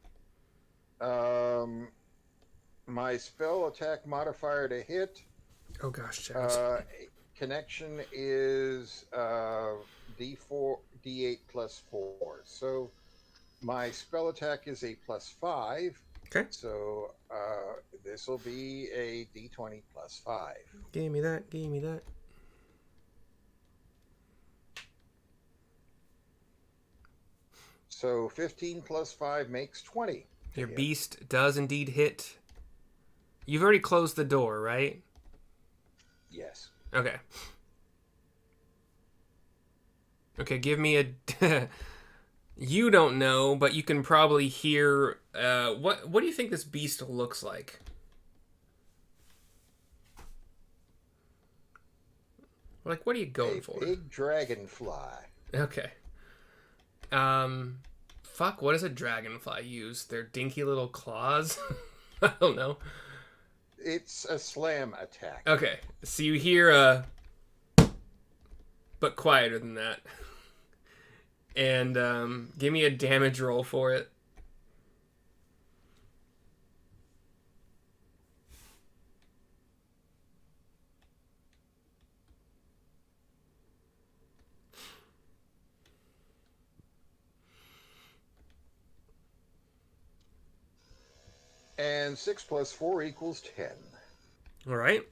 My spell attack modifier to hit. Oh gosh, Chaz. Connection is D4, D8 plus 4. So my spell attack is a plus 5. Okay. So this will be a D20 plus 5. Give me that. Give me that. So 15 plus 5 makes 20. Your beast does indeed hit. You've already closed the door, right? Yes. Okay. Okay, give me a... You don't know, but you can probably hear... What do you think this beast looks like? Like, what are you going for? A big dragonfly. Okay. Fuck, what does a dragonfly use? Their dinky little claws? I don't know. It's a slam attack. Okay, so you hear a... But quieter than that. And give me a damage roll for it. And 6 plus 4 equals 10. All right.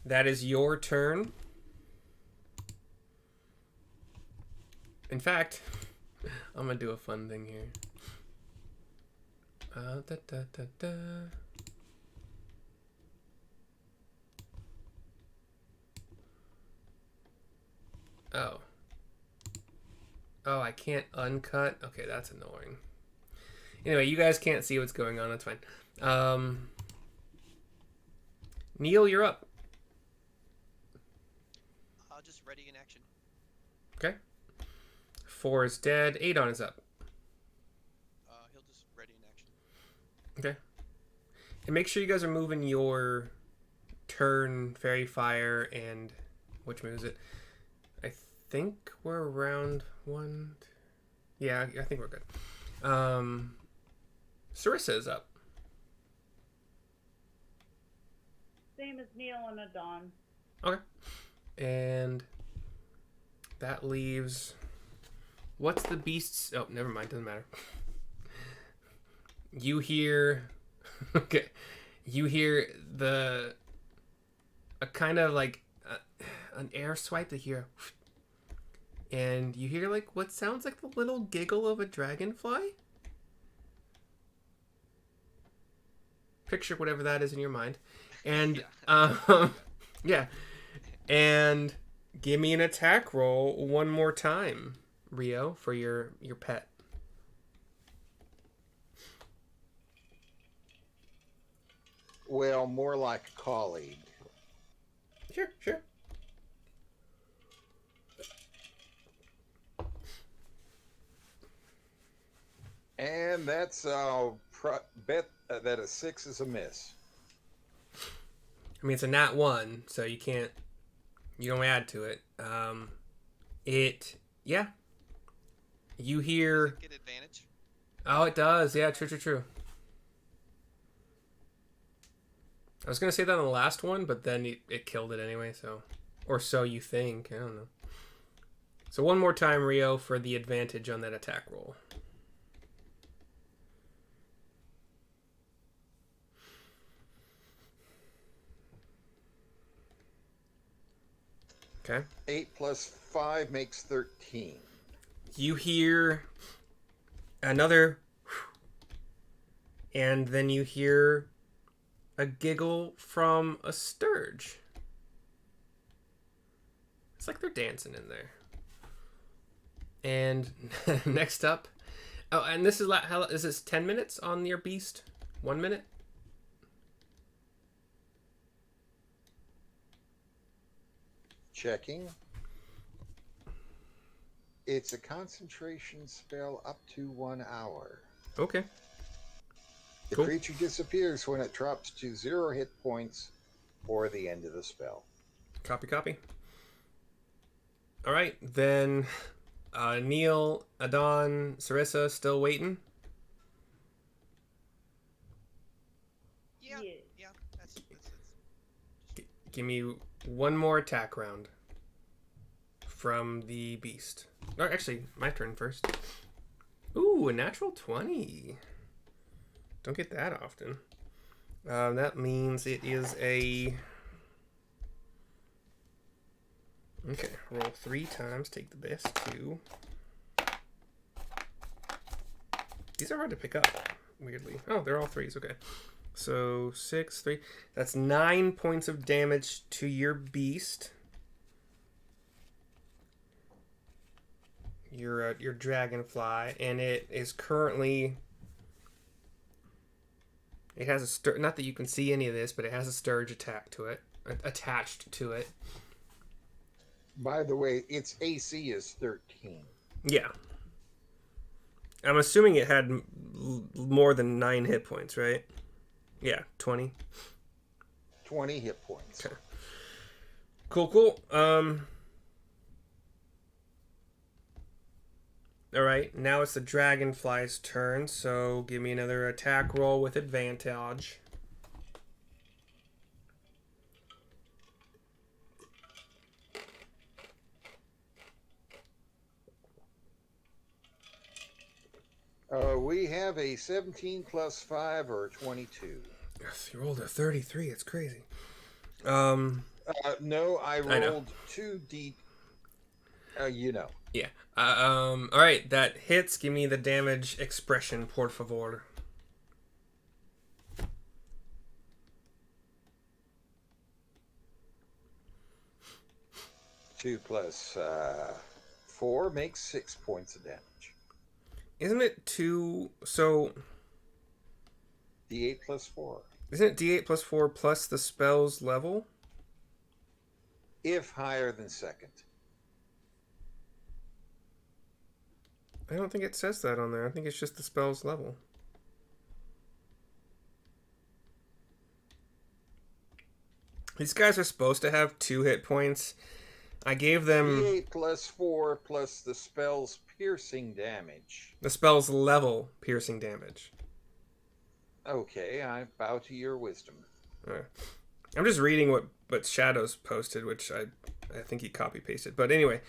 That is your turn. In fact, I'm going to do a fun thing here. Oh. Oh, I can't uncut? Okay, that's annoying. Anyway, you guys can't see what's going on. That's fine. Neil, you're up. I'll just ready in action. Okay. 4 is dead. Adon is up. He'll just ready in action. Okay. And make sure you guys are moving your turn, fairy fire, and which move is it? I think we're around 1. Yeah, I think we're good. Sarissa is up. Same as Neil and Adon. Okay. And that leaves... What's the beast's... Oh, never mind. Doesn't matter. You hear... Okay. You hear the... A kind of like... an air swipe to hear... And you hear like what sounds like the little giggle of a dragonfly. Picture whatever that is in your mind. And, yeah. And give me an attack roll one more time, Rio, for your pet. Well, more like a colleague. Sure. And that's bet that a 6 is a miss. I mean, it's a nat 1, so you don't add to it. Yeah. You hear... Does it get advantage? Oh, it does. Yeah, true. I was going to say that on the last one, but then it killed it anyway, so... Or so you think. I don't know. So one more time, Rio, for the advantage on that attack roll. Okay. 8 plus 5 makes 13. You hear another... And then you hear a giggle from a Stirge. It's like they're dancing in there. And next up... Oh, and this is this 10 minutes on your beast? 1 minute? Checking. It's a concentration spell up to 1 hour. Okay. The Cool. creature disappears when it drops to 0 hit points or the end of the spell. Copy. All right, then Neil, Adon, Sarissa still waiting? Yeah. That's Give me one more attack round from the beast. Or actually, my turn first. Ooh, a natural 20. Don't get that often. That means it is a... Okay, roll 3 times, take the best 2. These are hard to pick up, weirdly. Oh, they're all 3s, okay. So 6, 3. That's 9 points of damage to your beast. Your dragonfly, and it is currently... It has a Stirge. Not that you can see any of this, but it has a Stirge attached to it. By the way, its AC is 13. Yeah. I'm assuming it had more than 9 hit points, right? Yeah, 20. 20 hit points. Okay. Cool. Alright, now it's the dragonfly's turn, so give me another attack roll with advantage. We have a 17 plus 5 or 22. Yes, you rolled a 33, it's crazy. No, I I know. rolled 2 deep. Yeah. Alright, that hits. Give me the damage expression, por favor. 2 plus 4 makes 6 points of damage. Isn't it 2? So D8 plus 4. isn't it D8 plus 4 plus the spell's level? If higher than second. I don't think it says that on there. I think it's just the spell's level. These guys are supposed to have 2 hit points. I gave them D8 plus 4 plus the spell's piercing damage. the spell's level piercing damage. Okay, I bow to your wisdom. I'm just reading what Shadows posted, which I think he copy pasted. But anyway,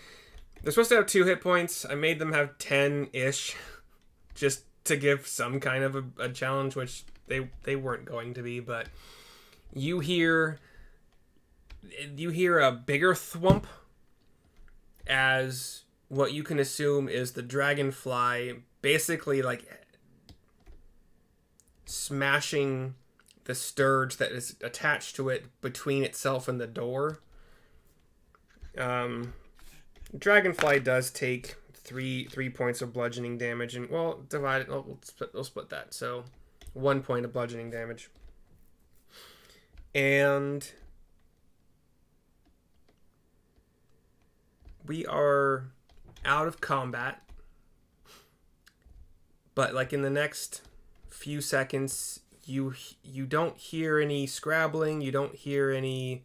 they're supposed to have 2 hit points. I made them have 10-ish, just to give some kind of a challenge, which they weren't going to be. But you hear a bigger thwump as what you can assume is the dragonfly basically like smashing the Stirge that is attached to it between itself and the door. Dragonfly does take three points of bludgeoning damage, and well, divide it. We'll split that. So 1 point of bludgeoning damage, and we are out of combat. But like in the next few seconds, you don't hear any scrabbling. You don't hear any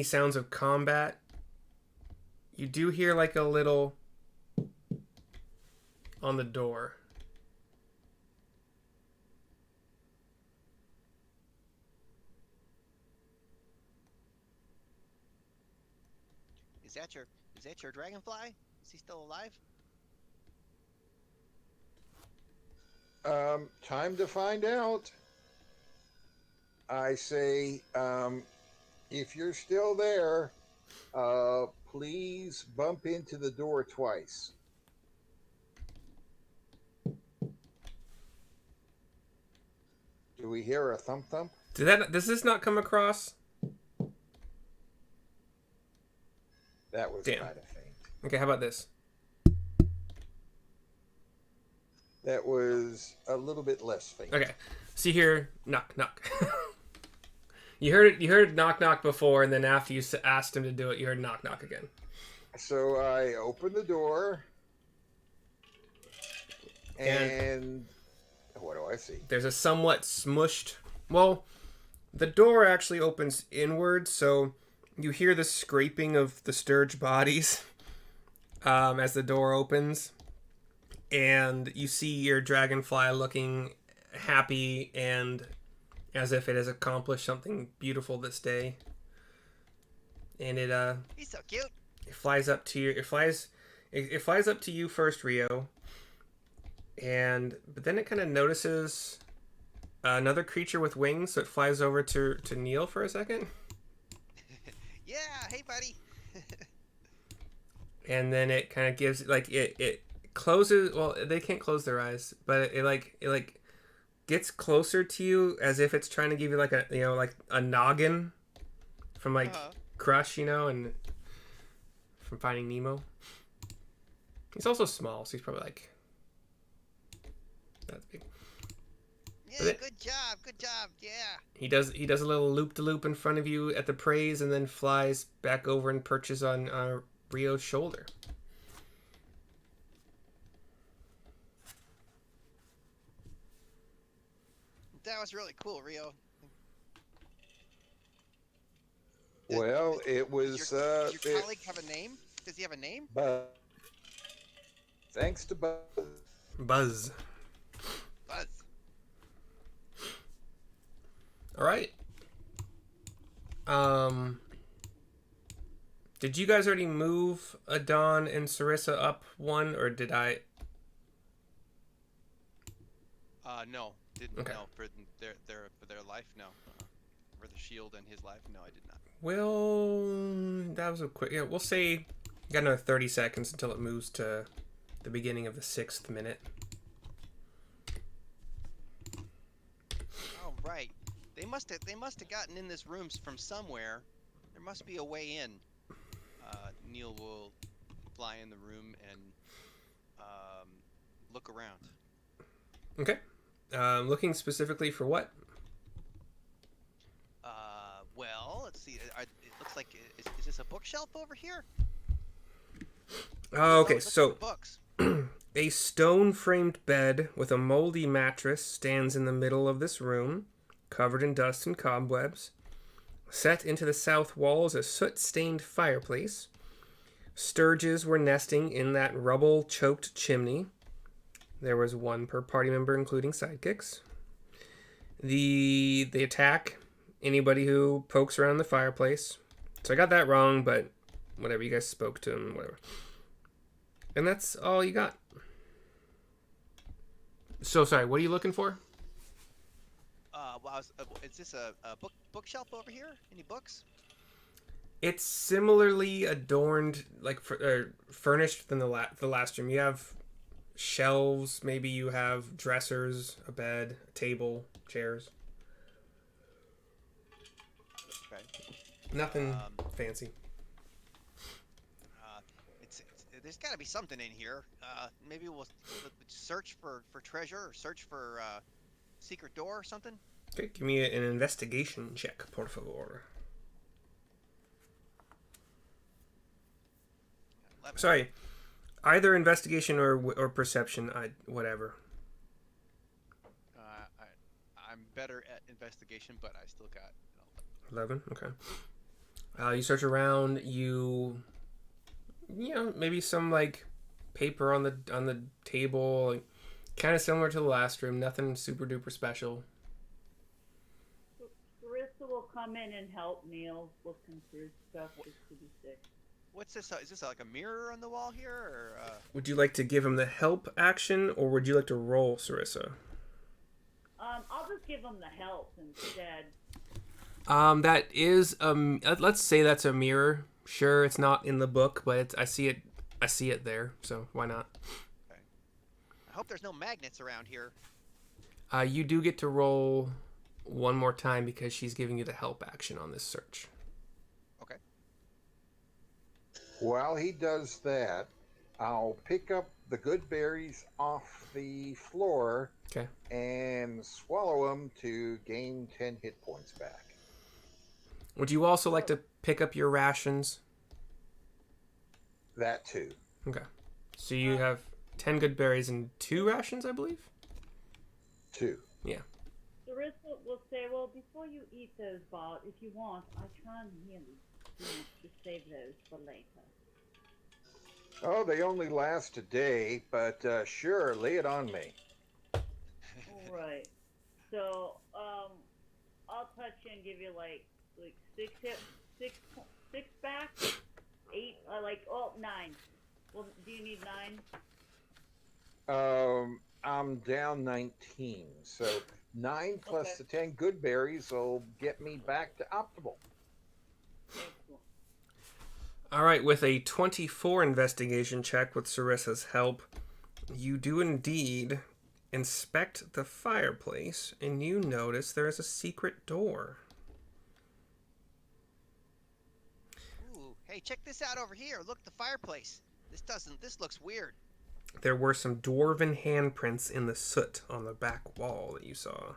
sounds of combat. You do hear like a little on the door. Is that your dragonfly? Is he still alive? Time to find out. I say, if you're still there, please bump into the door twice. Do we hear a thump thump? Does this not come across? That was Damn. kind of faint. Okay, how about this? That was a little bit less faint. Okay, so you hear knock knock. You heard knock knock before, and then after you asked him to do it, you heard knock knock again. So I open the door, and what do I see? There's a somewhat smushed. Well, the door actually opens inward, so you hear the scraping of the Stirge bodies as the door opens, and you see your dragonfly looking happy and as if it has accomplished something beautiful this day. And He's so cute. it flies up to you. It flies up to you first, Rio. But then it kind of notices another creature with wings, so it flies over to Neil for a second. Yeah, hey buddy. And then it kind of gives it closes. Well, they can't close their eyes, but it gets closer to you as if it's trying to give you like a noggin from Crush, and from Finding Nemo. He's also small, so he's probably like that big. Yeah, good job. Yeah. He does a little loop-de-loop in front of you at the praise, and then flies back over and perches on Rio's shoulder. That was really cool, Rio. Well, it was. Does your colleague have a name? Does he have a name? Buzz. Thanks to Buzz. Buzz. Buzz. All right. Did you guys already move Adon and Sarissa up one, or did I? No. Didn't. Okay. No, for their life, no. For the shield and his life, no, I did not. Well, that was a quick. Yeah, we'll say you got another 30 seconds until it moves to the beginning of the 6th minute. Oh right. They must have gotten in this room from somewhere, There must be a way in. Neil will fly in the room and look around. Okay. Looking specifically for what? Well, let's see. It looks like is this a bookshelf over here? Oh, okay, Always looking so for books. a stone-framed bed with a moldy mattress stands in the middle of this room, covered in dust and cobwebs. Set into the south wall is a soot-stained fireplace. Stirges were nesting in that rubble-choked chimney. There was one per party member, including sidekicks. They attack anybody who pokes around the fireplace. So I got that wrong, but whatever. You guys spoke to him, whatever. And that's all you got. So sorry, what are you looking for? Well, is this a bookshelf over here? Any books? It's similarly adorned, like furnished than the last room. You have shelves, maybe you have dressers, a bed, a table, chairs. Okay. Nothing fancy. There's got to be something in here. Maybe we'll search for treasure or search for secret door or something. Okay, give me an investigation check, por favor. 11. Sorry, either investigation or perception. Whatever. I'm better at investigation, but I still got 11. Okay. You search around. You know, maybe some like paper on the table, like, kind of similar to the last room. Nothing super duper special. Carissa will come in and help Neil looking through stuff just to be sick. What's this? Is this like a mirror on the wall here, or? Would you like to give him the help action, or would you like to roll, Sarissa? I'll just give him the help instead. That is let's say that's a mirror. Sure, it's not in the book, but I see it there, so why not? Okay. I hope there's no magnets around here. You do get to roll one more time because she's giving you the help action on this search. Okay. While he does that, I'll pick up the good berries off the floor Okay. and swallow them to gain 10 hit points back. Would you also like to pick up your rations? That too. Okay. So you have 10 good berries and 2 rations, I believe? 2. Yeah. Carissa will say, well, before you eat those balls, if you want, I can really to save those for later. Oh, they only last a day, but sure, lay it on me. All right. So, I'll touch you and give you like 6 back, 8, 9. Well, do you need 9? I'm down 19, so 9 plus Okay. the 10 good berries will get me back to optimal. Excellent. All right, with a 24 investigation check with Sarissa's help, you do indeed inspect the fireplace, and you notice there is a secret door. Ooh, hey, check this out over here. Look, the fireplace. This looks weird. There were some dwarven handprints in the soot on the back wall that you saw.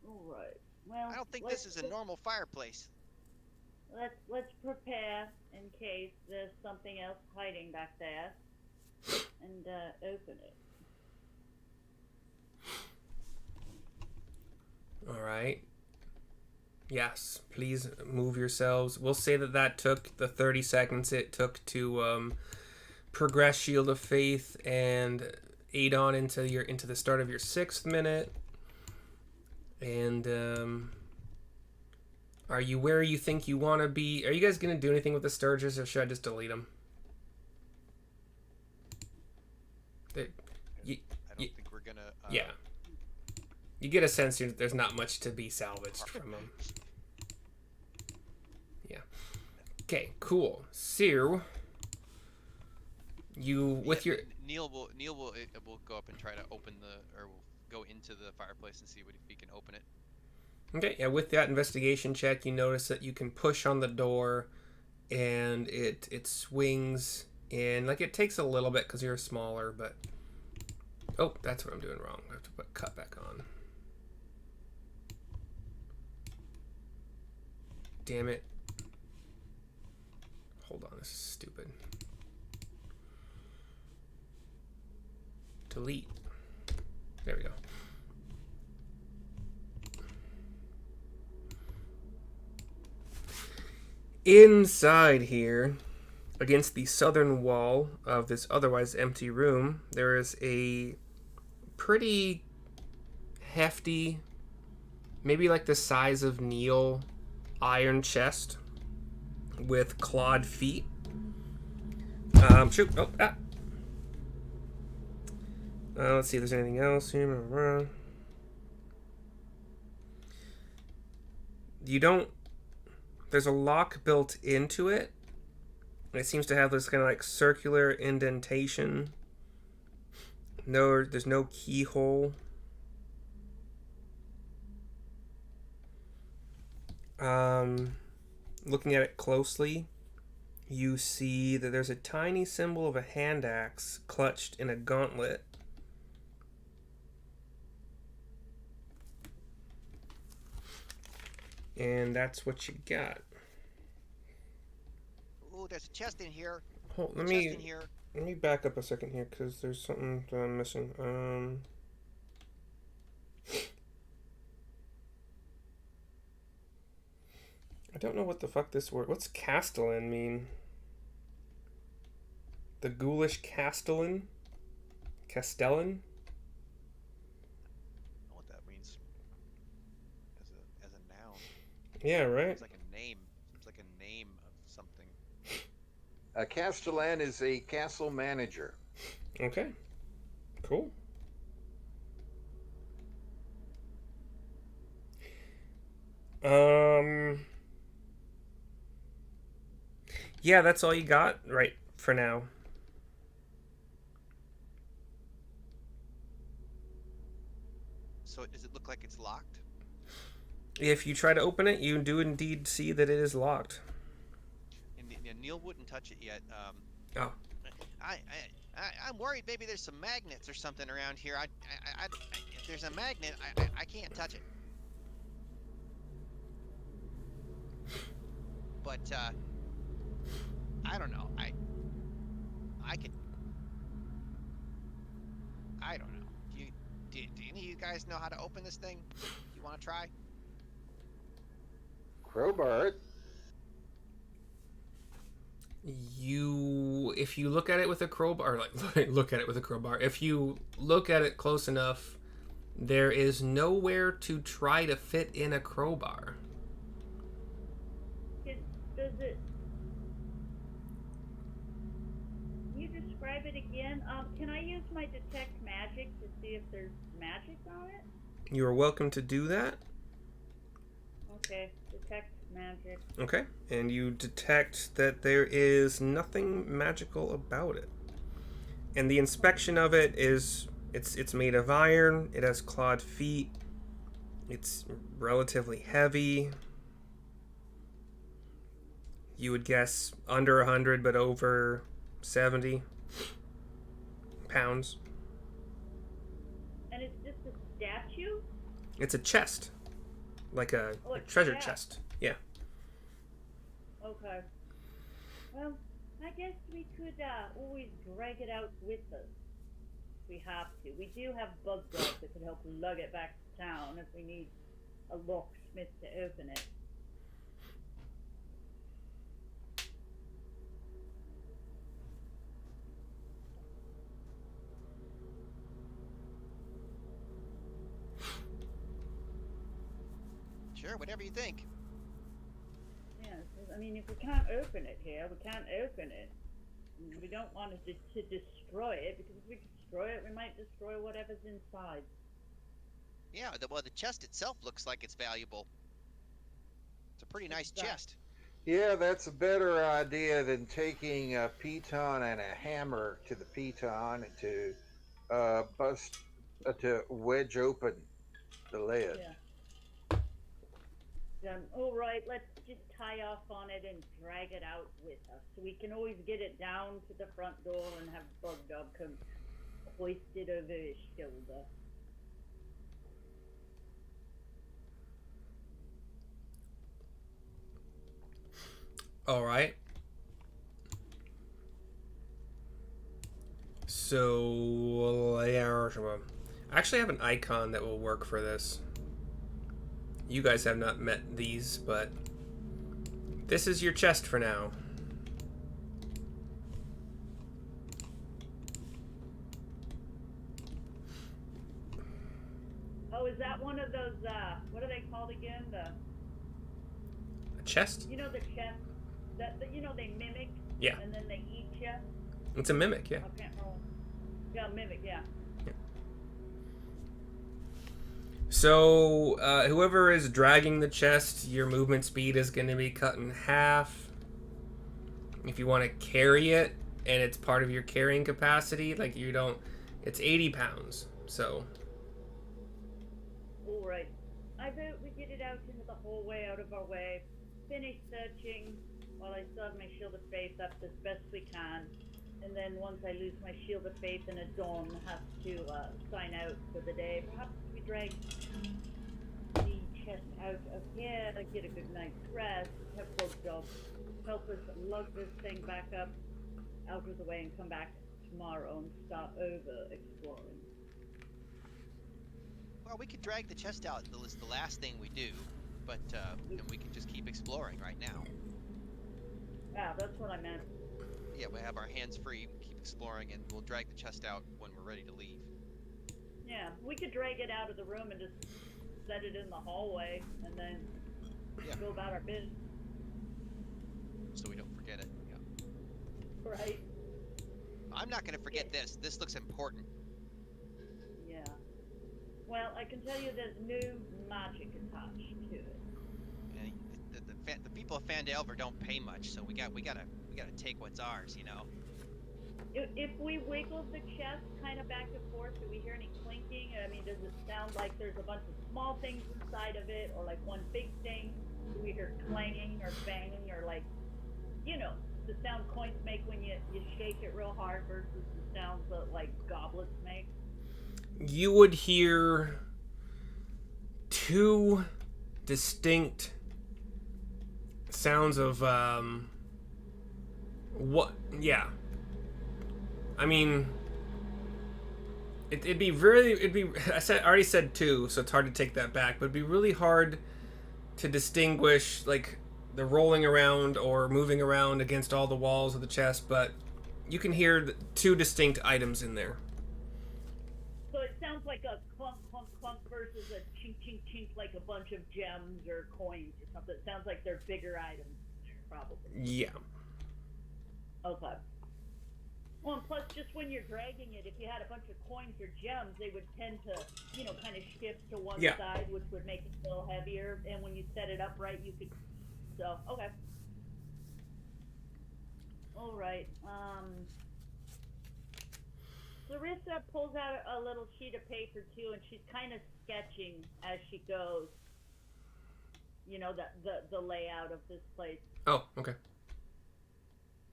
All right. Well, I don't think this is a normal fireplace. Let's prepare in case there's something else hiding back there, and open it. All right. Yes, please move yourselves. We'll say that took the 30 seconds it took to progress Shield of Faith and aid on into the start of your 6th minute. And are you where you think you want to be? Are you guys going to do anything with the Stirges, or should I just delete them? I don't think we're gonna. Yeah. You get a sense there's not much to be salvaged from them. Yeah. Okay, cool. So, Neil will go up and try to open will go into the fireplace and see if he can open it. Okay, yeah, with that investigation check, you notice that you can push on the door and it swings in. Like, it takes a little bit because you're smaller, but... Oh, that's what I'm doing wrong. I have to put cut back on. Damn it. Hold on, this is stupid. Delete. There we go. Inside here, against the southern wall of this otherwise empty room, there is a pretty hefty, maybe like the size of Neil, iron chest with clawed feet. Shoot. Oh, ah. Let's see if there's anything else here. You don't... There's a lock built into it. It seems to have this kind of like circular indentation. No, there's no keyhole. Looking at it closely, you see that there's a tiny symbol of a hand axe clutched in a gauntlet. And that's what you got. Ooh, there's a chest in here. Hold, let me back up a second here because there's something that I'm missing. I don't know what the fuck this word... What's Castellan mean? The ghoulish Castellan? Castellan? I don't know what that means. As a noun. Yeah, right? It's like a name. Seems like a name of something. A castellan is a castle manager. Okay. Cool. Yeah, that's all you got right for now. So does it look like it's locked? If you try to open it, you do indeed see that it is locked. And Neil wouldn't touch it yet. Oh. I'm worried maybe there's some magnets or something around here. If there's a magnet, I can't touch it. But I don't know. I don't know. Do any of you guys know how to open this thing? You want to try? Crowbar it. If you look at it with a crowbar, like look at it with a crowbar. If you look at it close enough, there is nowhere to try to fit in a crowbar. Does it? Can you describe it again? Can I use my detect magic to see if there's magic on it? You are welcome to do that. Okay, detect magic. Okay, and you detect that there is nothing magical about it. And the inspection of it is it's made of iron, it has clawed feet, it's relatively heavy. You would guess under 100 but over 70 pounds. And it's just a statue? It's a chest. Like a treasure chest. Yeah. Okay. Well, I guess we could always drag it out with us. If we have to. We do have bug dogs that could help lug it back to town if we need a locksmith to open it. Sure, whatever you think. Yeah, I mean, if we can't open it here, we can't open it. We don't want to destroy it, because if we destroy it, we might destroy whatever's inside. Yeah, the chest itself looks like it's valuable. It's a pretty nice chest. Yeah, that's a better idea than taking a piton and a hammer to the piton to to wedge open the lid. Yeah. All right, let's just tie off on it and drag it out with us. So we can always get it down to the front door and have Bug Dog come hoist it over his shoulder. All right. So, yeah, I actually have an icon that will work for this. You guys have not met these, but this is your chest for now. Oh, is that one of those, what are they called again? A chest? You know the chest that you know they mimic? Yeah. And then they eat you? It's a mimic, yeah. I can't remember. Yeah, mimic, yeah. So, whoever is dragging the chest, your movement speed is going to be cut in half. If you want to carry it, and it's part of your carrying capacity, like you don't, it's 80 pounds, so. Alright. I vote we get it out into the hallway, out of our way. Finish searching while I still have my shield of faith up as best we can. And then once I lose my shield of faith and Dawn has to sign out for the day, perhaps we drag the chest out of here, get a good night's rest, have Bug Dog help us lug this thing back up out of the way and come back tomorrow and start over exploring. Well, we could drag the chest out. It's the last thing we do, but then we can just keep exploring right now. Yeah, that's what I meant. Yeah, we have our hands free, keep exploring, and we'll drag the chest out when we're ready to leave. Yeah, we could drag it out of the room and just set it in the hallway and then go about our business. So we don't forget it. Yeah. Right. I'm not going to forget this. This looks important. Yeah. Well, I can tell you there's new magic attached to it. Yeah, the people of Fandelver don't pay much, so we gotta take what's ours, you know. If we wiggle the chest kind of back and forth, do we hear any clinking? I mean, does it sound like there's a bunch of small things inside of it, or like one big thing? Do we hear clanging or banging, or like, you know, the sound coins make when you shake it real hard versus the sounds that like goblets make? You would hear two distinct sounds of what? Yeah. I mean, it'd be I already said two, so it's hard to take that back. But it'd be really hard to distinguish like the rolling around or moving around against all the walls of the chest. But you can hear two distinct items in there. So it sounds like a clunk, clunk, clunk versus a chink, chink, chink, like a bunch of gems or coins or something. It sounds like they're bigger items, probably. Yeah. Okay. Well, and plus, just when you're dragging it, if you had a bunch of coins or gems, they would tend to, you know, kind of shift to one side, which would make it a little heavier. And when you set it up right, you could. So, okay. All right. Larissa pulls out a little sheet of paper too, and she's kind of sketching as she goes. You know, the layout of this place. Oh, okay.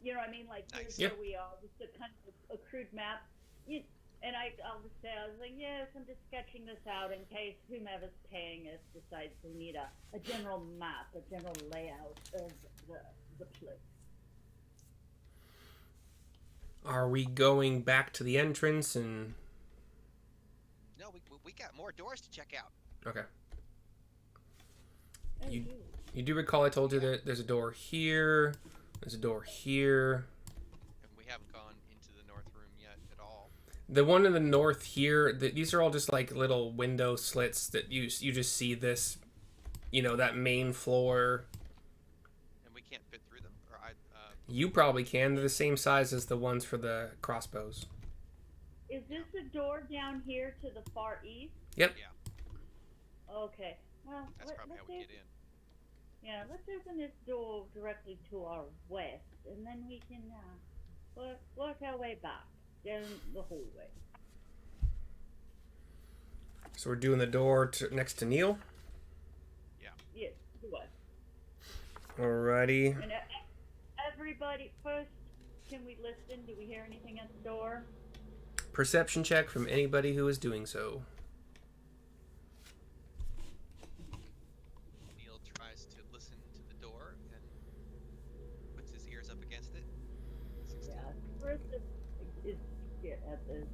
You know what I mean? Like, Nice. here's where we are. Just a kind of a crude map. And I'll just say, I was like, yes, I'm just sketching this out in case whomever's paying us decides we need a general map, a general layout of the place. Are we going back to the entrance and? No, we got more doors to check out. Okay. Oh, You do recall I told you that there's a door here. There's a door here. And we haven't gone into the north room yet at all. The one in the north here, these are all just like little window slits that you just see this, you know, that main floor. And we can't fit through them. You probably can. They're the same size as the ones for the crossbows. Is this the door down here to the far east? Yep. Yeah, Okay. Well, that's probably how we get in. Yeah, let's open this door directly to our west, and then we can work our way back down the hallway. So we're doing the door next to Neil. Yes, to us. Alrighty. And everybody, first, can we listen? Do we hear anything at the door? Perception check from anybody who is doing so. Neil tries to listen to the door and puts his ears up against it. 16. Yeah, first is at the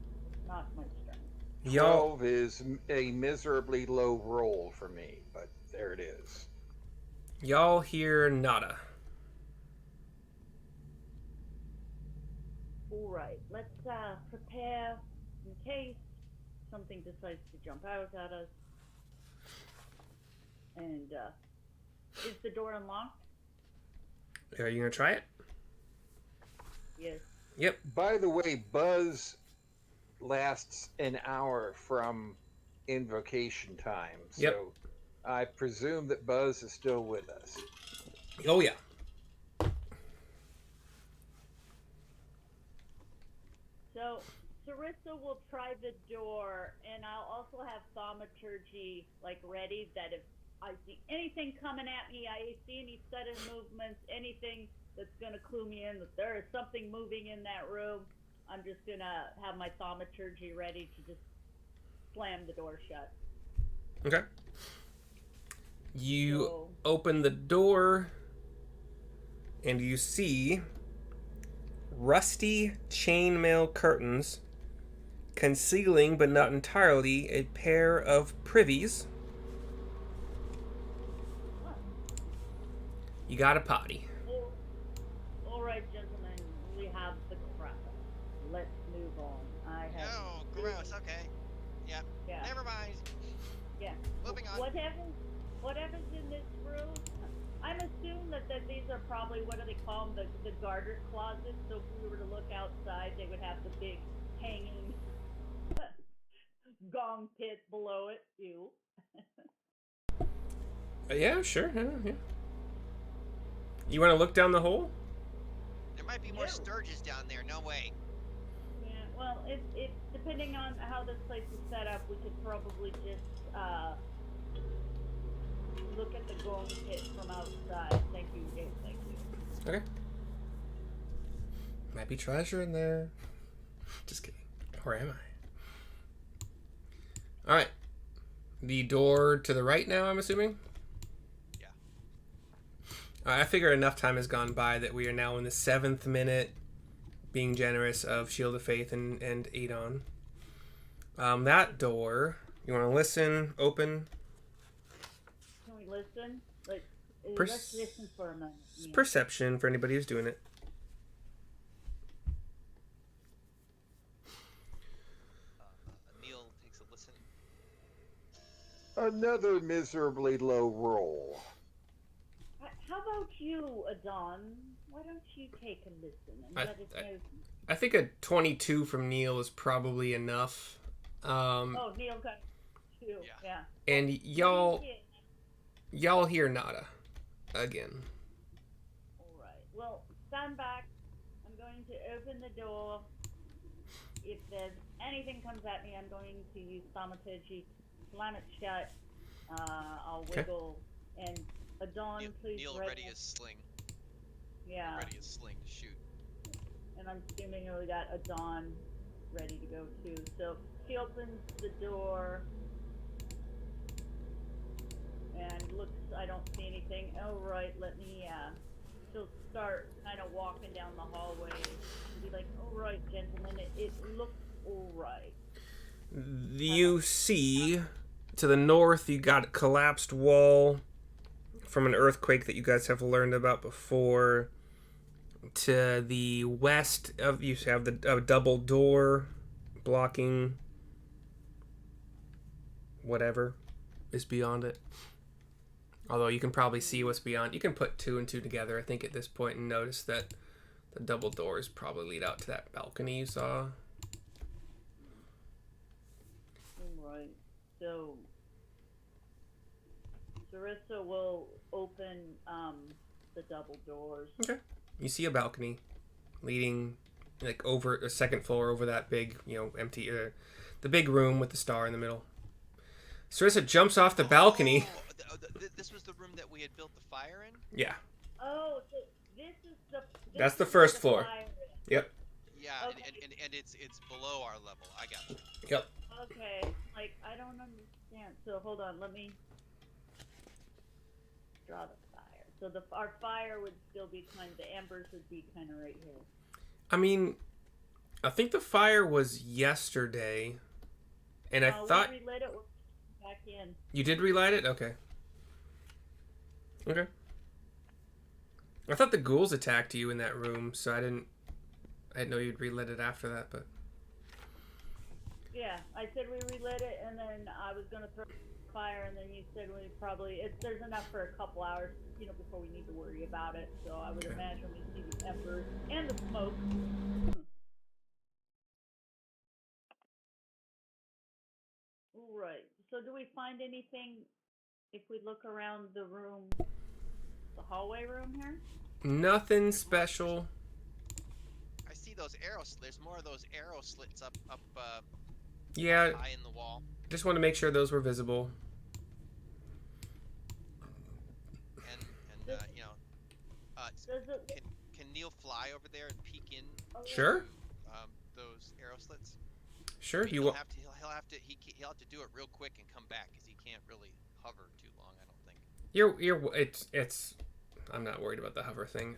not my strength. Y'all, 12 is a miserably low roll for me, but there it is. y'all hear nada. All right, let's prepare in case something decides to jump out at us. And is the door unlocked? Are you gonna try it? Yes. Yep. By the way, Buzz lasts an hour from invocation time, so Yep. I presume that Buzz is still with us. Oh yeah. So Sarissa will try the door, and I'll also have thaumaturgy like ready. That if I see anything coming at me, I see any sudden movements, anything that's gonna clue me in that there is something moving in that room, I'm just gonna have my thaumaturgy ready to just slam the door shut. Okay. You So, open the door and you see rusty chainmail curtains concealing but not entirely a pair of privies. You got a potty. all right, gentlemen, we have the crap. Let's move on. I have. Oh, gross. Okay. Yeah. Yeah. Never mind. Yeah. Moving on. Whatever's in this room, I'm assuming that these are probably, what do they call them, the garter closets. So if we were to look outside, they would have the big hanging gong pit below it. Ew. Yeah, sure. Yeah. You want to look down the hole? There might be more No. Stirges down there. No way. Yeah. Well, it depending on how this place is set up, we could probably just look at the gong pit from outside. Thank you, Dave. Thank you. Okay. Might be treasure in there. Just kidding. Or am I? Alright. The door to the right now, I'm assuming? Yeah. I figure enough time has gone by that we are now in the 7th minute, being generous, of Shield of Faith and Adon. That door, you want to listen, open? Can we listen? Like, Pers- let's listen for a moment. Yeah. Perception for anybody who's doing it. Neil takes a listen. Another miserably low roll. How about you, Adon? Why don't you take a listen and let us know? I think a 22 from Neil is probably enough. Oh, Neil got 2. Yeah. Yeah. And y'all hear nada again. All right. Well, stand back. I'm going to open the door. If there's anything comes at me, I'm going to use thaumaturgy, slam it shut. I'll Okay. wiggle. And Adon, please. Neil ready his sling. Yeah. Ready his sling to shoot. And I'm assuming we got Adon ready to go too. So she opens the door and looks. I don't see anything. All right, let me. She'll start kind of walking down the hallway and be like, "All right, gentlemen, it looks all right." You see to the north, you got a collapsed wall from an earthquake that you guys have learned about before. To the west of you have a double door blocking whatever is beyond it. Although you can probably see what's beyond. You can put 2 and 2 together, I think, at this point, and notice that the double doors probably lead out to that balcony you saw. All right. So Sarissa will open the double doors. Okay. You see a balcony leading like over a second floor over that big, empty, the big room with the star in the middle. Sarissa jumps off the balcony. Oh, this was the room that we had built the fire in? Yeah. Oh, so this is the. This That's the is where first floor. fire is. Yep. Yeah, Okay. and it's below our level. I got you. Yep. Okay, like I don't understand. So hold on, let me draw the fire. So our fire would still be the embers would be kind of right here. I mean, I think the fire was yesterday, and I thought we relit it. We're back in. you did relight it. Okay. Okay. I thought the ghouls attacked you in that room, so I didn't know you'd relit it after that, but. Yeah, I said we relit it, and then I was gonna throw fire, and then you said we probably there's enough for a couple hours, before we need to worry about it. So I would imagine we see the embers and the smoke. Right. So do we find anything if we look around the room, the hallway room here? Nothing special. I see those arrows. There's more of those arrow slits up Yeah, high in the wall. just want to make sure those were visible. And Does it? can Neil fly over there and peek in? Sure. Those arrow slits. Sure. I mean, You he'll will. have to do it real quick and come back because he can't really hover too long. I don't think. It's. I'm not worried about the hover thing.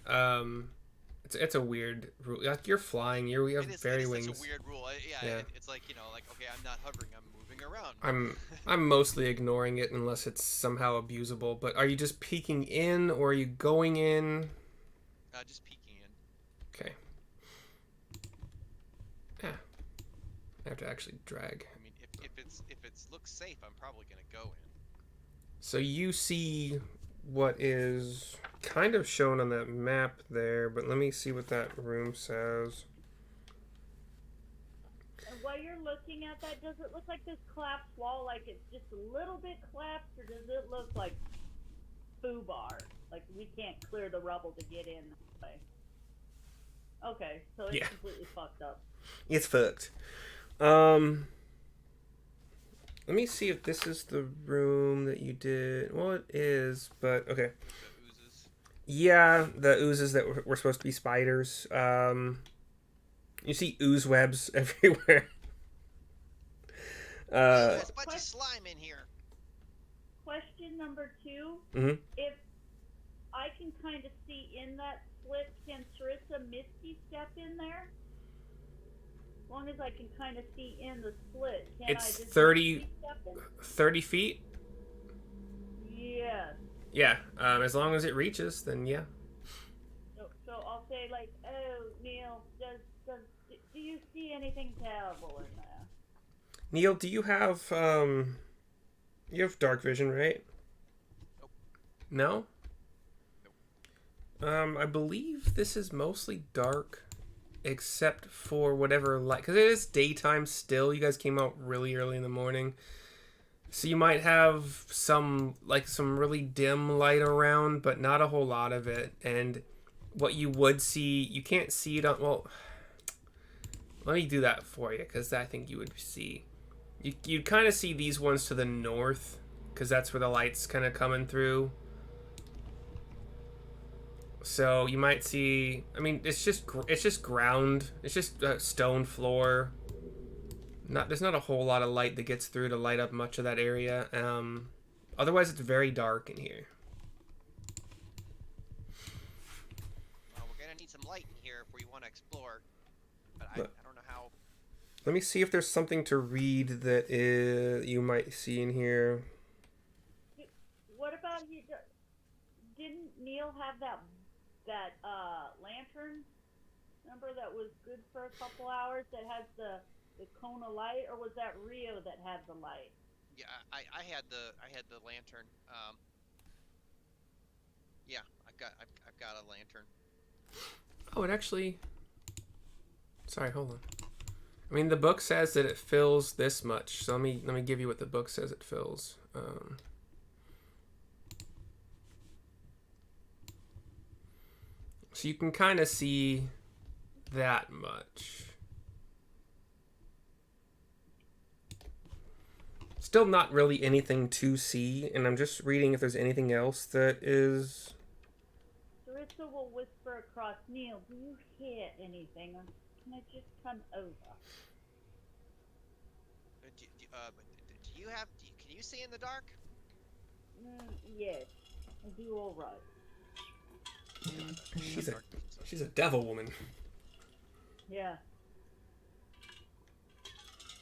It's a weird rule. Like you're flying. We have fairy wings. It's such a weird rule. Yeah. It's like okay, I'm not hovering. I'm moving around. I'm mostly ignoring it unless it's somehow abusable. But are you just peeking in or are you going in? Just peeking in. Okay. Yeah. I have to actually drag. I mean, if it looks safe, I'm probably gonna go in. So you see what is kind of shown on that map there, but let me see what that room says. And while you're looking at that, does it look like this collapsed wall, like it's just a little bit collapsed, or does it look like foobar? Like we can't clear the rubble to get in that way? Okay, so it's completely fucked up. It's fucked. Let me see if this is the room that you did. Well, it is, but okay. The oozes. Yeah, the oozes that were supposed to be spiders. You see ooze webs everywhere. There's a bunch of slime in here. Question number 2. Mhm. If I can kind of see in that slit, can Sarissa Misty step in there? As long as I can kind of see in the slit, can It's I just 30 Misty step in? 30 feet? Yes. Yeah, as long as it reaches, then yeah. So I'll say like, oh, Neil, do you see anything terrible in there? Neil, do you have dark vision, right? Nope. No? I believe this is mostly dark, except for whatever light, because it is daytime still. You guys came out really early in the morning, so you might have some really dim light around, but not a whole lot of it. And what you would see, you can't see it on. Well, let me do that for you, because I think you would see. You'd kind of see these ones to the north, because that's where the light's kind of coming through. So you might see. I mean, it's just ground. It's just a stone floor. There's not a whole lot of light that gets through to light up much of that area. Otherwise, it's very dark in here. Well, we're gonna need some light in here if we want to explore. But I don't know how. Let me see if there's something to read that you might see in here. What about you? Didn't Neil have that lantern? Remember that was good for a couple hours that has the cone of light, or was that Rio that had the light? Yeah, I had the lantern. Yeah, I've got a lantern. Oh, it actually. Sorry, hold on. I mean, the book says that it fills this much, so let me give you what the book says it fills. So you can kind of see that much. Still not really anything to see, and I'm just reading if there's anything else that is. Sarissa will whisper across, Neil, do you hear anything? Or can I just come over? Can you see in the dark? Yes, I do all right. She's a devil woman. Yeah.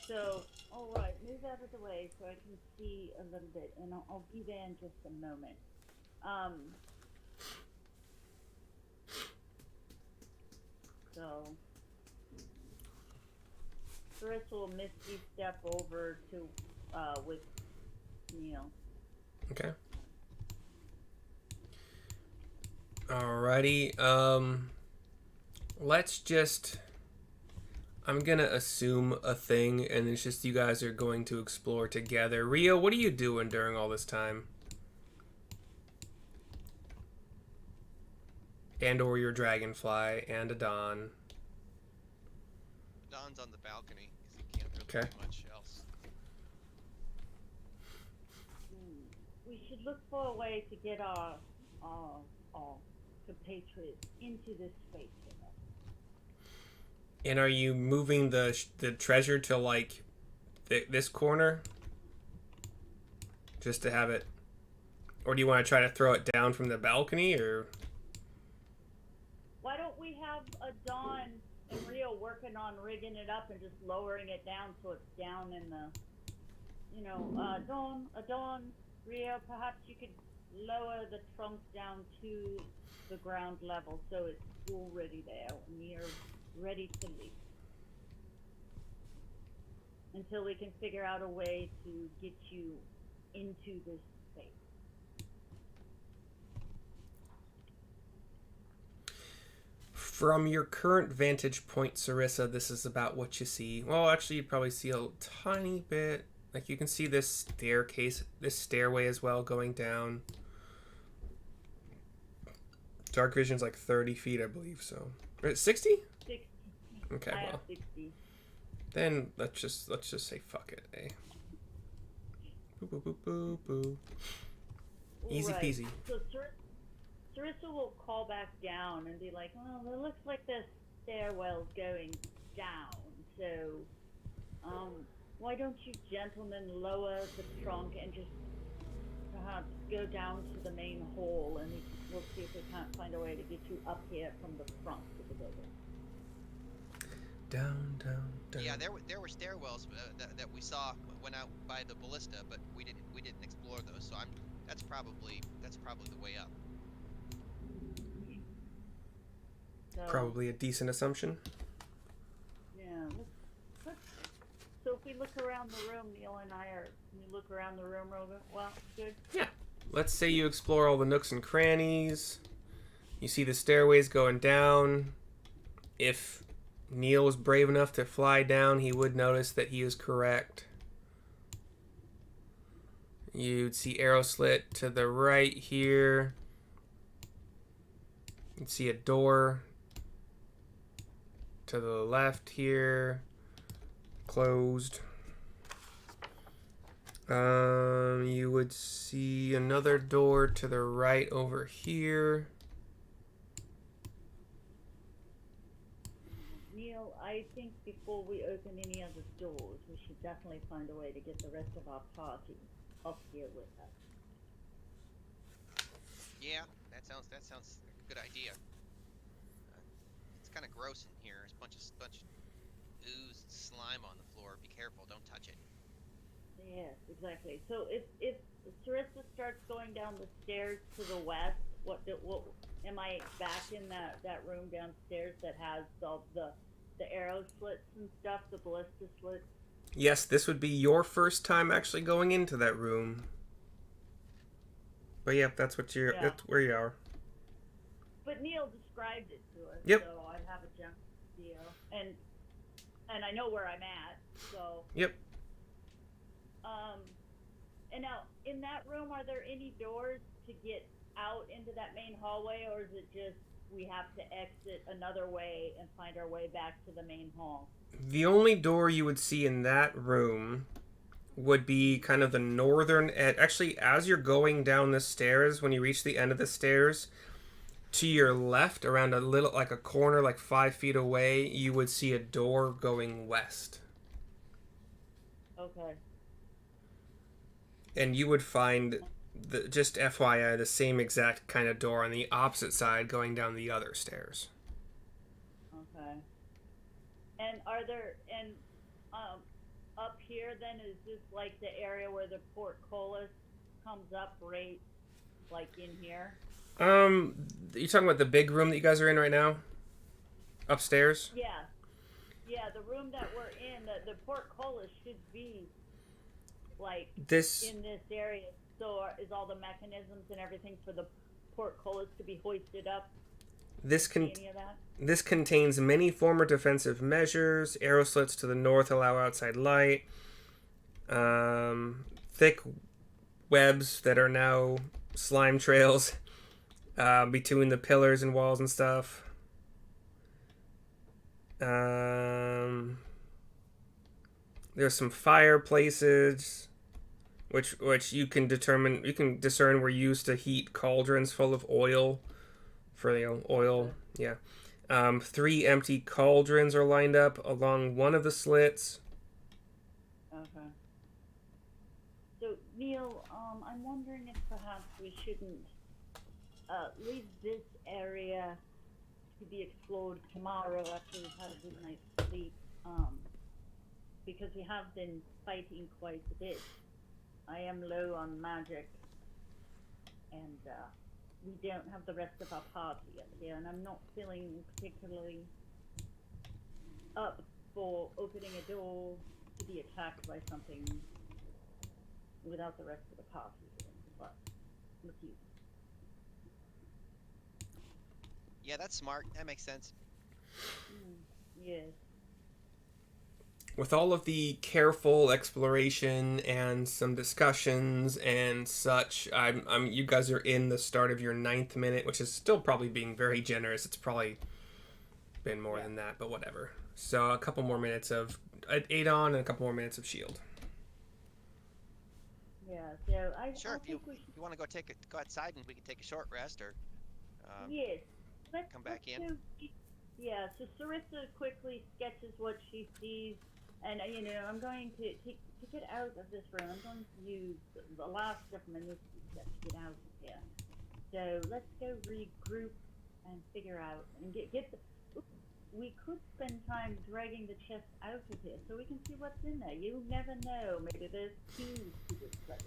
So, all right, move out of the way so I can see a little bit, and I'll be there in just a moment. So, Sarissa will misty step over to with Neil. Okay. Alrighty. Let's just. I'm gonna assume a thing, and it's just you guys are going to explore together. Rio, what are you doing during all this time? And or your dragonfly and Adon. Don's on the balcony because he can't really do much else. We should look for a way to get our compatriots into this space with us. And are you moving the treasure to like this corner, just to have it, or do you want to try to throw it down from the balcony, or? Why don't we have Adon and Rio working on rigging it up and just lowering it down so it's down in the, Adon, Rio, perhaps you could lower the trunk down to the ground level so it's already there and you're ready to leave. Until we can figure out a way to get you into this space. From your current vantage point, Sarissa, this is about what you see. Well, actually, you probably see a tiny bit. Like, you can see this staircase, this stairway as well going down. Dark vision's like 30 feet, I believe, so. 60? 60. Okay, I well. have 60. Then let's just say fuck it, eh? Boo, boo, boo, boo, boo. Easy Right. peasy. So Sarissa will call back down and be like, well, it looks like the stairwell's going down, so why don't you gentlemen lower the trunk and just perhaps go down to the main hall, and we'll see if we can't find a way to get you up here from the front of the building. Down, down, down. Yeah, there were stairwells that we saw went out by the ballista, but we didn't explore those. So that's probably the way up. So, Probably a decent assumption. yeah. So if we look around the room, Neil and I can you look around the room real good? Well, good. Yeah. Let's say you explore all the nooks and crannies. You see the stairways going down. If Neil was brave enough to fly down, he would notice that he is correct. You'd see arrow slit to the right here. You'd see a door to the left here. Closed. You would see another door to the right over here. Neil, I think before we open any other doors, we should definitely find a way to get the rest of our party up here with us. Yeah, that sounds like a good idea. It's kind of gross in here. There's a bunch of ooze and slime on the floor. Be careful, don't touch it. Yes, exactly. So if Sarissa starts going down the stairs to the west, what am I back in that room downstairs that has all the arrow slits and stuff, the ballista slits? Yes, this would be your first time actually going into that room. But yep, that's where you are. But Neil described it to us, Yep. so I have a general idea, and I know where I'm at. So Yep. And now in that room, are there any doors to get out into that main hallway, or is it just we have to exit another way and find our way back to the main hall? The only door you would see in that room would be kind of the northern edge. Actually, as you're going down the stairs, when you reach the end of the stairs, to your left, around a little, like a corner, like 5 feet away, you would see a door going west. Okay. And you would find, just FYI, the same exact kind of door on the opposite side going down the other stairs. Okay. And are there up here then, is this like the area where the portcullis comes up right like in here? You talking about the big room that you guys are in right now? Upstairs? Yeah. Yeah, the room that we're in, the portcullis should be like This in this area. So is all the mechanisms and everything for the portcullis to be hoisted up? this Any of that? This contains many former defensive measures. Arrow slits to the north allow outside light. Thick webs that are now slime trails between the pillars and walls and stuff. There's some fireplaces, which you can discern were used to heat cauldrons full of oil. For oil, yeah. 3 empty cauldrons are lined up along one of the slits. Okay. So Neil, I'm wondering if perhaps we shouldn't leave this area to be explored tomorrow after we've had a good night's sleep, because we have been fighting quite a bit. I am low on magic, and we don't have the rest of our party up here, and I'm not feeling particularly up for opening a door to be attacked by something without the rest of the party. But with you. Yeah, that's smart. That makes sense. Yes. With all of the careful exploration and some discussions and such, you guys are in the start of your 9th minute, which is still probably being very generous. It's probably been more than that, but whatever. So a couple more minutes of Adon and a couple more minutes of shield. Yeah. So I Sure, think if you want to go outside and we can take a short rest, or yes. Let's come back in. Yeah. So Sarissa quickly sketches what she sees. And, I'm going to get out of this room. I'm going to use the last of my mystery steps to get out of here. So let's go regroup and figure out and get the. We could spend time dragging the chest out of here so we can see what's in there. You never know. Maybe there's keys to this place.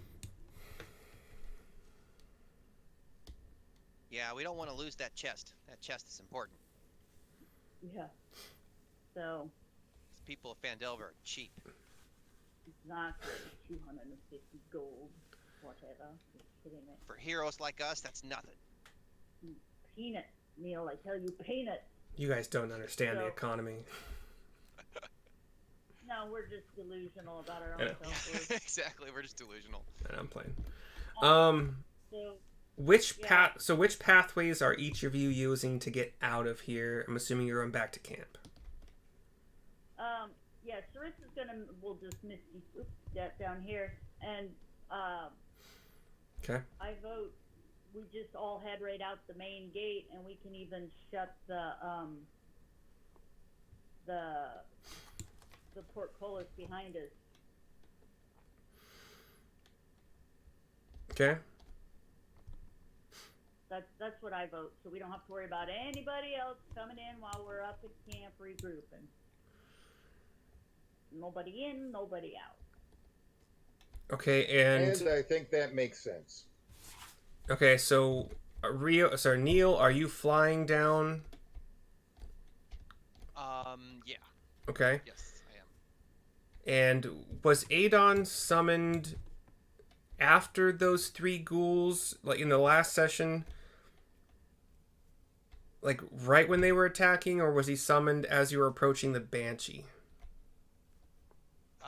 Yeah, we don't want to lose that chest. That chest is important. Yeah. So. People of Phandelver are cheap. Exactly. 250 gold, whatever. Just kidding it. For heroes like us, that's nothing. Peanuts, Neil. I tell you, peanuts. You guys don't understand the economy. No, we're just delusional about our own self-worth. Exactly, we're just delusional. And I'm playing. So which pathways are each of you using to get out of here? I'm assuming you're going back to camp. Yeah, Sarissa's we'll just misty step down here, and okay. I vote we just all head right out the main gate, and we can even shut the portcullis behind us. Okay. That's what I vote, so we don't have to worry about anybody else coming in while we're up at camp regrouping. Nobody in, nobody out. Okay, and I think that makes sense. Okay, so Neil, are you flying down? Yeah. Okay. Yes, I am. And was Adon summoned after those 3 ghouls, like in the last session? Like right when they were attacking, or was he summoned as you were approaching the Banshee?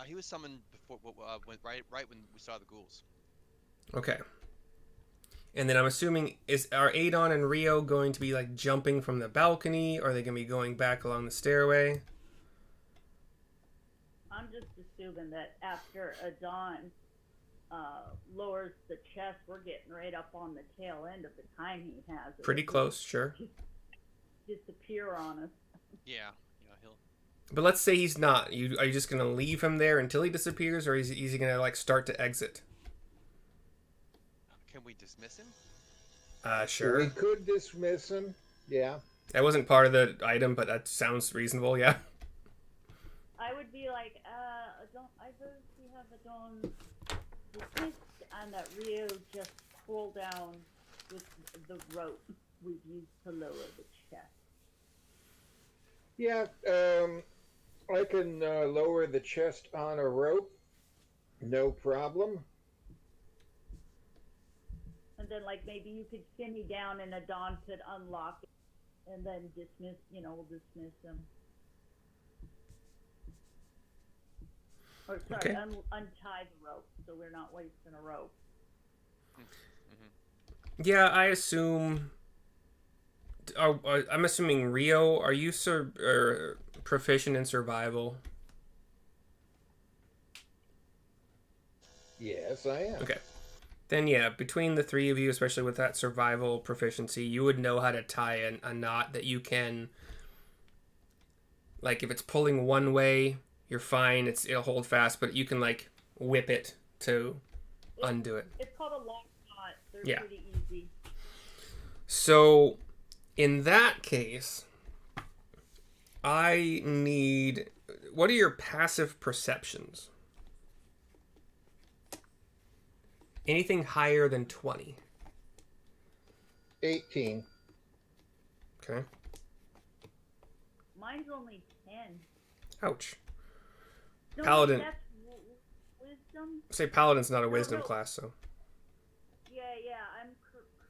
He was summoned before, right when we saw the ghouls. Okay. And then I'm assuming, are Adon and Rio going to be like jumping from the balcony? Or are they going to be going back along the stairway? I'm just assuming that after Adon lowers the chest, we're getting right up on the tail end of the time he has. Pretty close, sure. Disappear on us. Yeah, he'll. But let's say he's not. Are you just gonna leave him there until he disappears, or is he gonna like start to exit? Can we dismiss him? Sure. We could dismiss him. Yeah. That wasn't part of the item, but that sounds reasonable. Yeah. I would be like, I heard we have a Don dismissed, and that Rio just pull down with the rope we've used to lower the chest. Yeah, I can lower the chest on a rope. No problem. And then, like, maybe you could pin me down and a Don could unlock it and then dismiss, we'll dismiss him. Or, sorry, Okay. Untie the rope so we're not wasting a rope. Yeah, I assume. I'm assuming Rio. Are you proficient in survival? Yes, I am. Okay. Then yeah, between the three of you, especially with that survival proficiency, you would know how to tie a knot that you can. Like if it's pulling one way, you're fine. It'll hold fast, but you can like whip it to undo it. It's called a lock knot. They're Yeah. pretty easy. So, in that case, I need. What are your passive perceptions? Anything higher than 20. 18. Okay. Mine's only 10. Ouch. No, Paladin. That's wisdom? Say Paladin's not a wisdom no. class, so. Yeah, I'm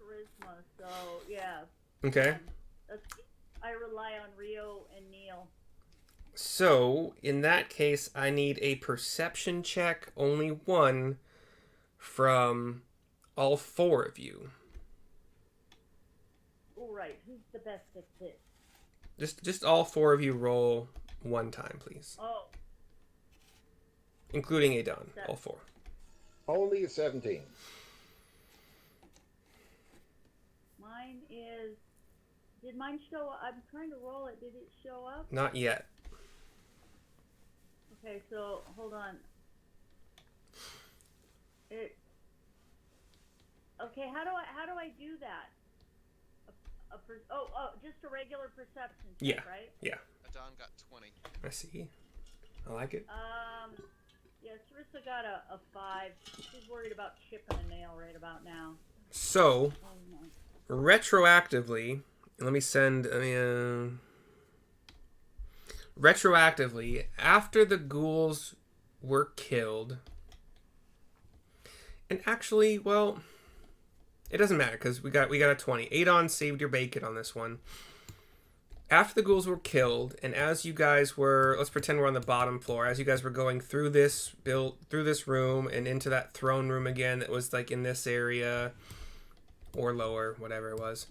charisma, so yeah. Okay. I rely on Rio and Neil. So, in that case, I need a perception check, only one, from all four of you. All right, who's the best at this? Just all four of you roll one time, please. Oh, Including Adon, all four. Only a 17. mine is. Did mine show up? I'm trying to roll it. Did it show up? Not yet. Okay, so hold on. Okay, how do I do that? Just a regular perception check, Yeah. right? Yeah. Adon got 20. I see. I like it. Yeah, Sarissa got a 5. She's worried about chipping a nail right about now. So, Oh my. retroactively, let me send. Retroactively, after the ghouls were killed, and actually, well, it doesn't matter because we got a 20. Adon saved your bacon on this one. After the ghouls were killed, and as you guys were, let's pretend we're on the bottom floor. As you guys were going through this room and into that throne room again, that was like in this area or lower, whatever it was.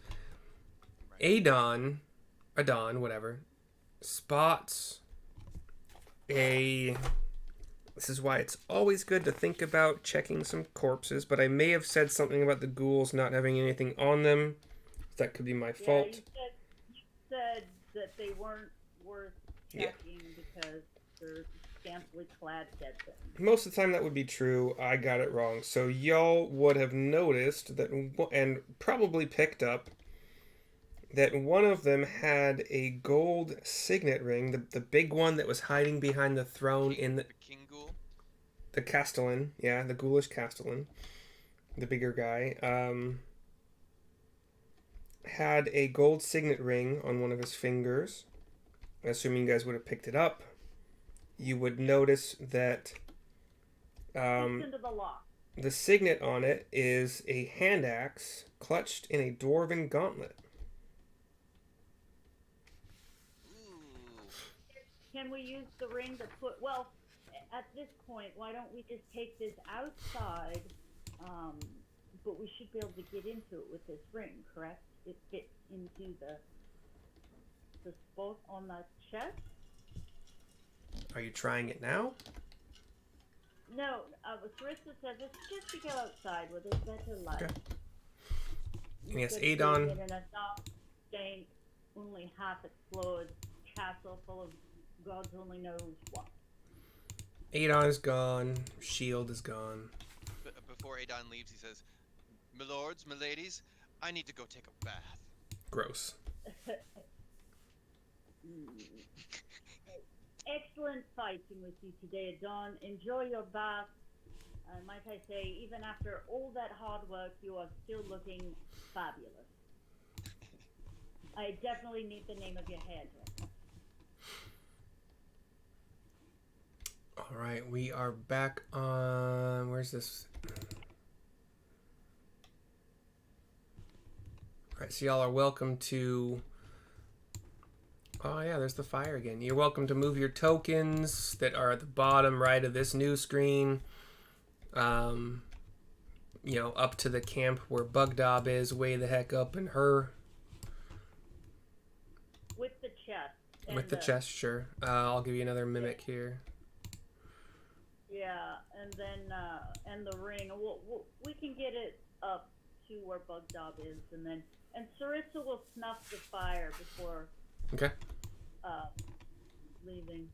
Adon, whatever, spots a. This is why it's always good to think about checking some corpses, but I may have said something about the ghouls not having anything on them. That could be my fault. You said that they weren't worth checking because they're scantily clad dead things. Most of the time that would be true. I got it wrong. So y'all would have noticed that, and probably picked up, that one of them had a gold signet ring, the big one that was hiding behind the throne in the King Ghoul? The Castellan, yeah, the ghoulish Castellan, the bigger guy, had a gold signet ring on one of his fingers. Assuming you guys would have picked it up, you would notice that Into the lock. the signet on it is a hand axe clutched in a dwarven gauntlet. Ooh. Can we use the ring to put? Well, at this point, why don't we just take this outside? But we should be able to get into it with this ring, correct? It fits into the spot on the chest. Are you trying it now? No, Sarissa says it's just to go outside where there's better light. Okay. And yes, Instead of Adon. being in a dark, dank, only half explored castle full of God only knows what. Adon is gone. Shield is gone. Before Adon leaves, he says, "My lords, my ladies, I need to go take a bath." Gross. Excellent fighting with you today, Dawn. Enjoy your bath. Might I say, even after all that hard work, you are still looking fabulous. I definitely need the name of your hairdresser. All right, we are back on. Where's this? All right, so y'all are welcome to. Oh yeah, there's the fire again. You're welcome to move your tokens that are at the bottom right of this new screen. You know, up to the camp where Bugdob is, way the heck up in her. With the chest. With the chest, sure. I'll give you another mimic here. Yeah, and then and the ring. We can get it up to where Bugdob is, and Sarissa will snuff the fire before Okay. leaving.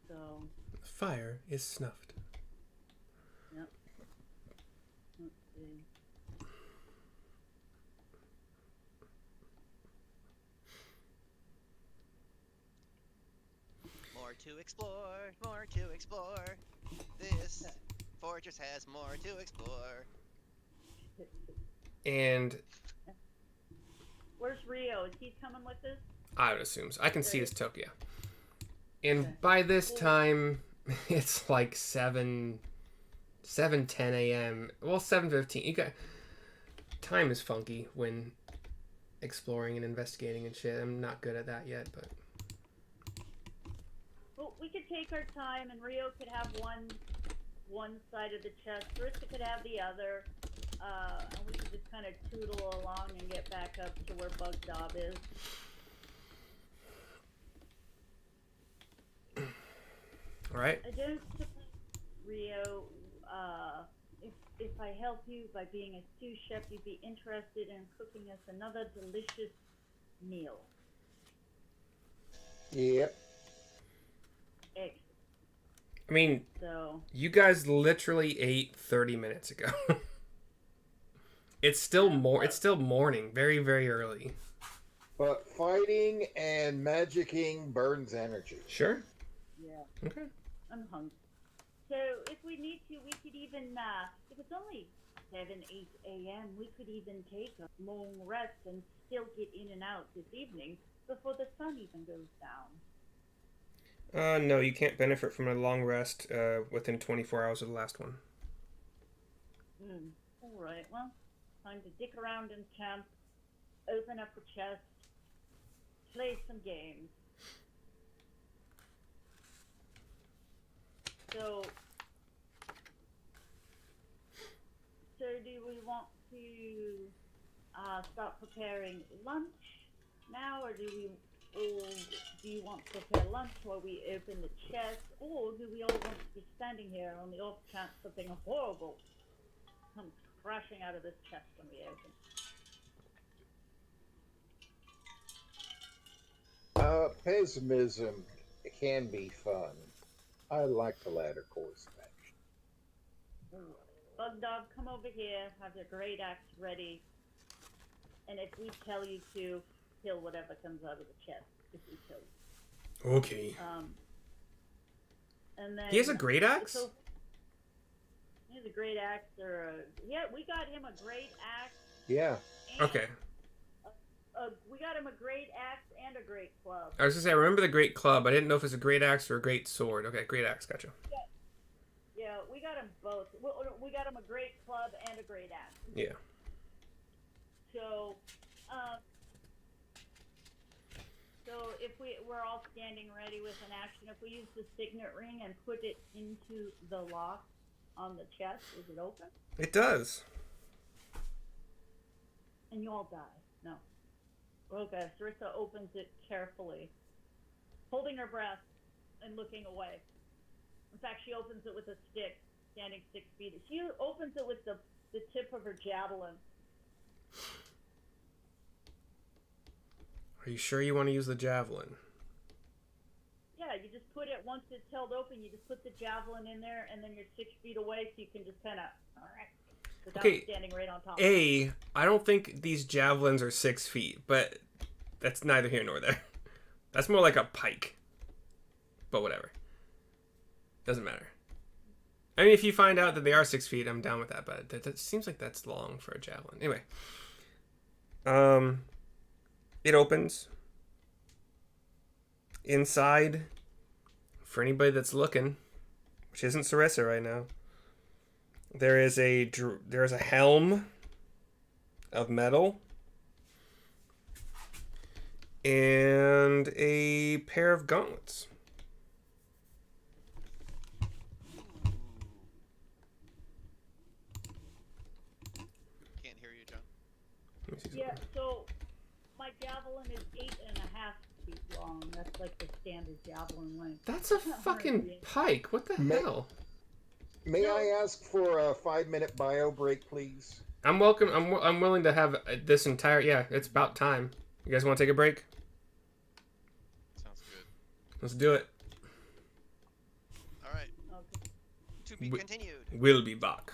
So. The fire is snuffed. Yep. Let's see. More to explore, more to explore. This fortress has more to explore. And Where's Rio? Is he coming with us? I would assume so. I can see his token, yeah. And Okay. by this time, it's like 10 a.m. Well, 7:15. You got time is funky when exploring and investigating and shit. I'm not good at that yet, but Well, we could take our time, and Rio could have one side of the chest. Sarissa could have the other. And we could just kind of tootle along and get back up to where Bugdob is. all right. I don't suppose, Rio, if I help you by being a sous chef, you'd be interested in cooking us another delicious meal. Yep. Excellent. I mean, So, you guys literally ate 30 minutes ago. It's still morning, very very early. But fighting and magicking burns energy. Sure. yeah, Okay. I'm hungry. So, if we need to, we could even, if it's only 7, 8 a.m., we could even take a long rest and still get in and out this evening before the sun even goes down. No, you can't benefit from a long rest within 24 hours of the last one. All right, well, time to dick around in camp, open up the chest, play some games. So do we want to start preparing lunch now, or do you want to prepare lunch while we open the chest, or do we all want to be standing here on the off chance something horrible comes crashing out of this chest when we open? Pessimism can be fun. I like the latter course of action. Bugdog, come over here, have your great axe ready, and if we tell you to, kill whatever comes out of the chest, if we kill you. Okay. And then He has a great axe? So, he has a great axe, yeah, we got him a great axe. Yeah. Okay. We got him a great axe and a great club. I was gonna say, I remember the great club. I didn't know if it was a great axe or a great sword. Okay, great axe, gotcha. Yeah, we got him both. We got him a great club and a great axe. Yeah. So if we're all standing ready with an action, if we use the signet ring and put it into the lock on the chest, is it open? It does. And you all die. No. Okay, Sarissa opens it carefully, holding her breath. and looking away. In fact, she opens it with a stick, standing 6 feet. She opens it with the tip of her javelin. Are you sure you want to use the javelin? Yeah, you just put it, once it's held open, you just put the javelin in there, and then you're 6 feet away, so you can just kind of, without standing right on top. I don't think these javelins are 6 feet, but that's neither here nor there. That's more like a pike. But whatever. Doesn't matter. I mean, if you find out that they are 6 feet, I'm down with that, but that seems like that's long for a javelin. Anyway. It opens. Inside, for anybody that's looking, which isn't Sarissa right now, there's a helm of metal and a pair of gauntlets. Can't hear you, John. Yeah, so my javelin is 8.5 feet long. That's like the standard javelin length. That's a fucking pike. What the hell? May I ask for a 5-minute bio break, please? I'm welcome. I'm willing to have this entire. Yeah, it's about time. You guys want to take a break? Sounds good. Let's do it. All right. Okay. To be continued. We'll be back.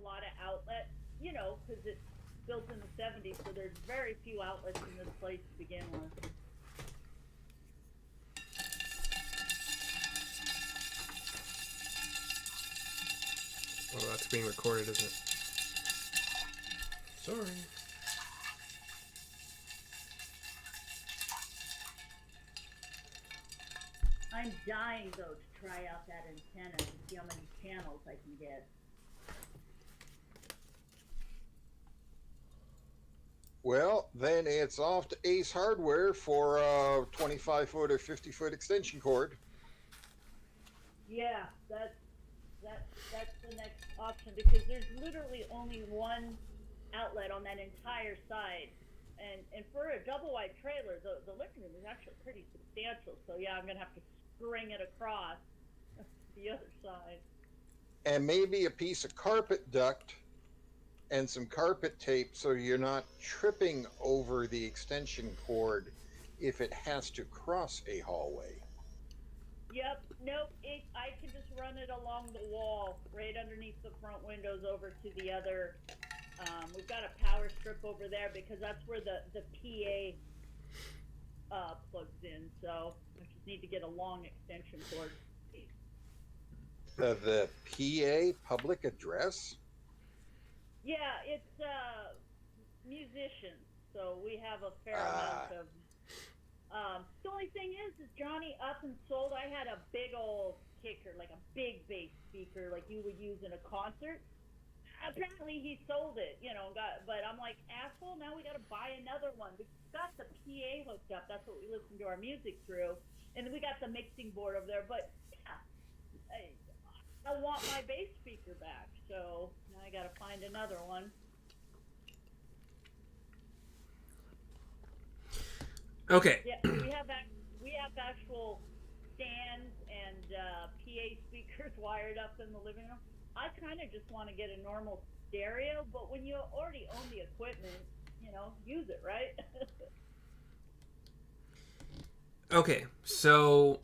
a lot of outlets, you know, because it's built in the 70s, so there's very few outlets in this place to begin with. Oh, that's being recorded, isn't it? Sorry. I'm dying, though, to try out that antenna and see how many channels I can get. Well, then it's off to Ace Hardware for a 25-foot or 50-foot extension cord. Yeah, that's the next option, because there's literally only one outlet on that entire side. And for a double wide trailer, the living room is actually pretty substantial. So yeah, I'm gonna have to string it across the other side. And maybe a piece of carpet duct and some carpet tape so you're not tripping over the extension cord if it has to cross a hallway. Yep, nope, I can just run it along the wall, right underneath the front windows over to the other. We've got a power strip over there because that's where the PA plugs in, so I just need to get a long extension cord. The PA public address? Yeah, it's musicians, so we have a fair amount of. The only thing is Johnny up and sold. I had a big old kicker, like a big bass speaker, like you would use in a concert. Apparently he sold it, you know. But I'm like, asshole. Now we got to buy another one. We got the PA hooked up. That's what we listen to our music through, and we got the mixing board over there. But yeah, I want my bass speaker back, so now I got to find another one. Okay. Yeah, we have actual stands and PA speakers wired up in the living room. I kind of just want to get a normal stereo, but when you already own the equipment, you know, use it, right? Okay, so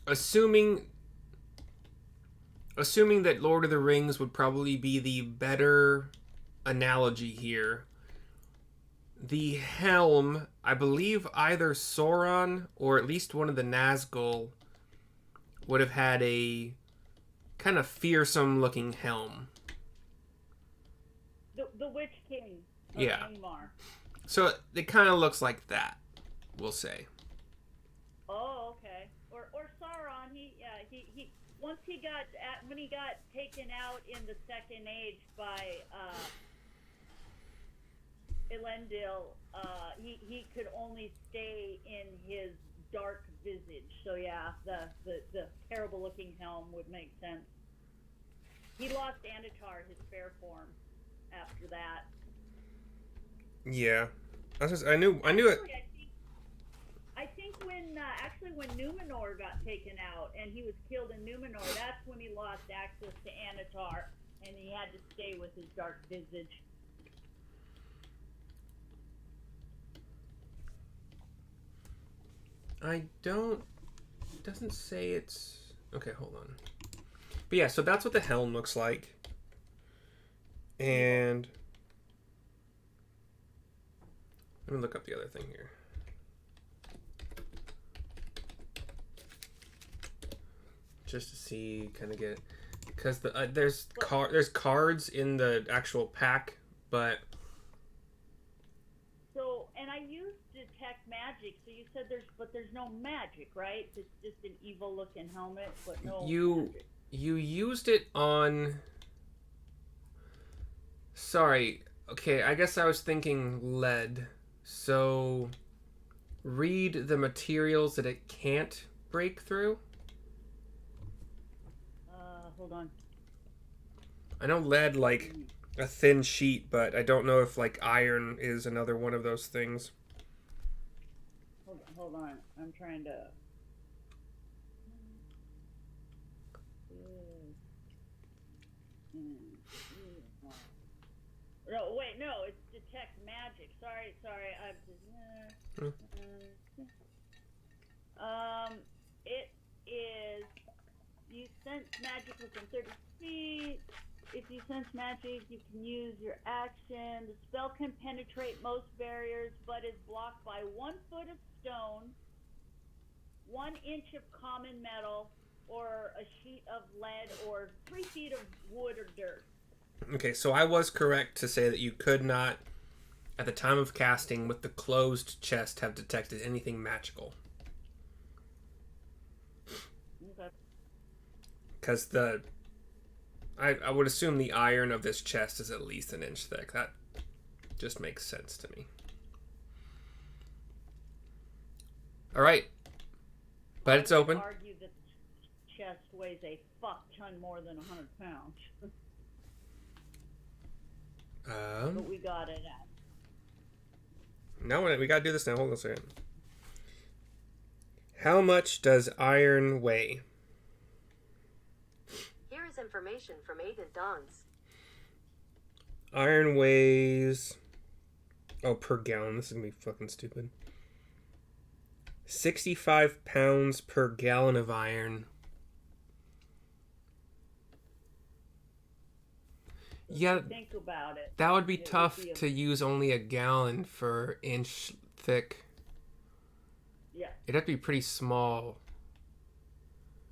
assuming that Lord of the Rings would probably be the better analogy here, the helm, I believe either Sauron or at least one of the Nazgul would have had a kind of fearsome looking helm. The Witch King of Angmar. So it kind of looks like that, we'll say. Oh, okay. Or Sauron, he once when he got taken out in the Second Age by Elendil, he could only stay in his dark visage. So yeah, the terrible looking helm would make sense. He lost Anatar, his fair form, after that. Yeah, I knew it. I think when Numenor got taken out and he was killed in Numenor, that's when he lost access to Anatar and he had to stay with his dark visage. It doesn't say it's... Okay, hold on. But yeah, so that's what the helm looks like. And... let me look up the other thing here. Just to see, kind of get... Because there's cards in the actual pack, but... So, and I used Detect Magic, so you said there's no magic, right? It's just an evil looking helmet, but no magic. You used it on... Sorry. Okay, I guess I was thinking lead. So, read the materials that it can't break through. Hold on. I know lead, like, a thin sheet, but I don't know if, like, iron is another one of those things. Hold on. I'm trying to... No, wait, no, it's Detect Magic. Sorry, it is... You sense magic within 30 feet. if you sense magic, you can use your action. The spell can penetrate most barriers, but is blocked by 1 foot of stone, 1 inch of common metal, or a sheet of lead, or 3 feet of wood or dirt. Okay, so I was correct to say that you could not, at the time of casting, with the closed chest, have detected anything magical. Okay. Because I would assume the iron of this chest is at least 1 inch thick. That just makes sense to me. All right, but it's open. I would argue that the chest weighs a fuck ton more than 100 pounds. But we got it at. No, we gotta do this now. Hold on a second. How much does iron weigh? Here is information from Agent Dons. Iron weighs... Oh, per gallon. This is gonna be fucking stupid. 65 pounds per gallon of iron. Yeah, Think about it. that would be It tough would be a- to use only a gallon for inch thick. Yeah, It'd have to be pretty small.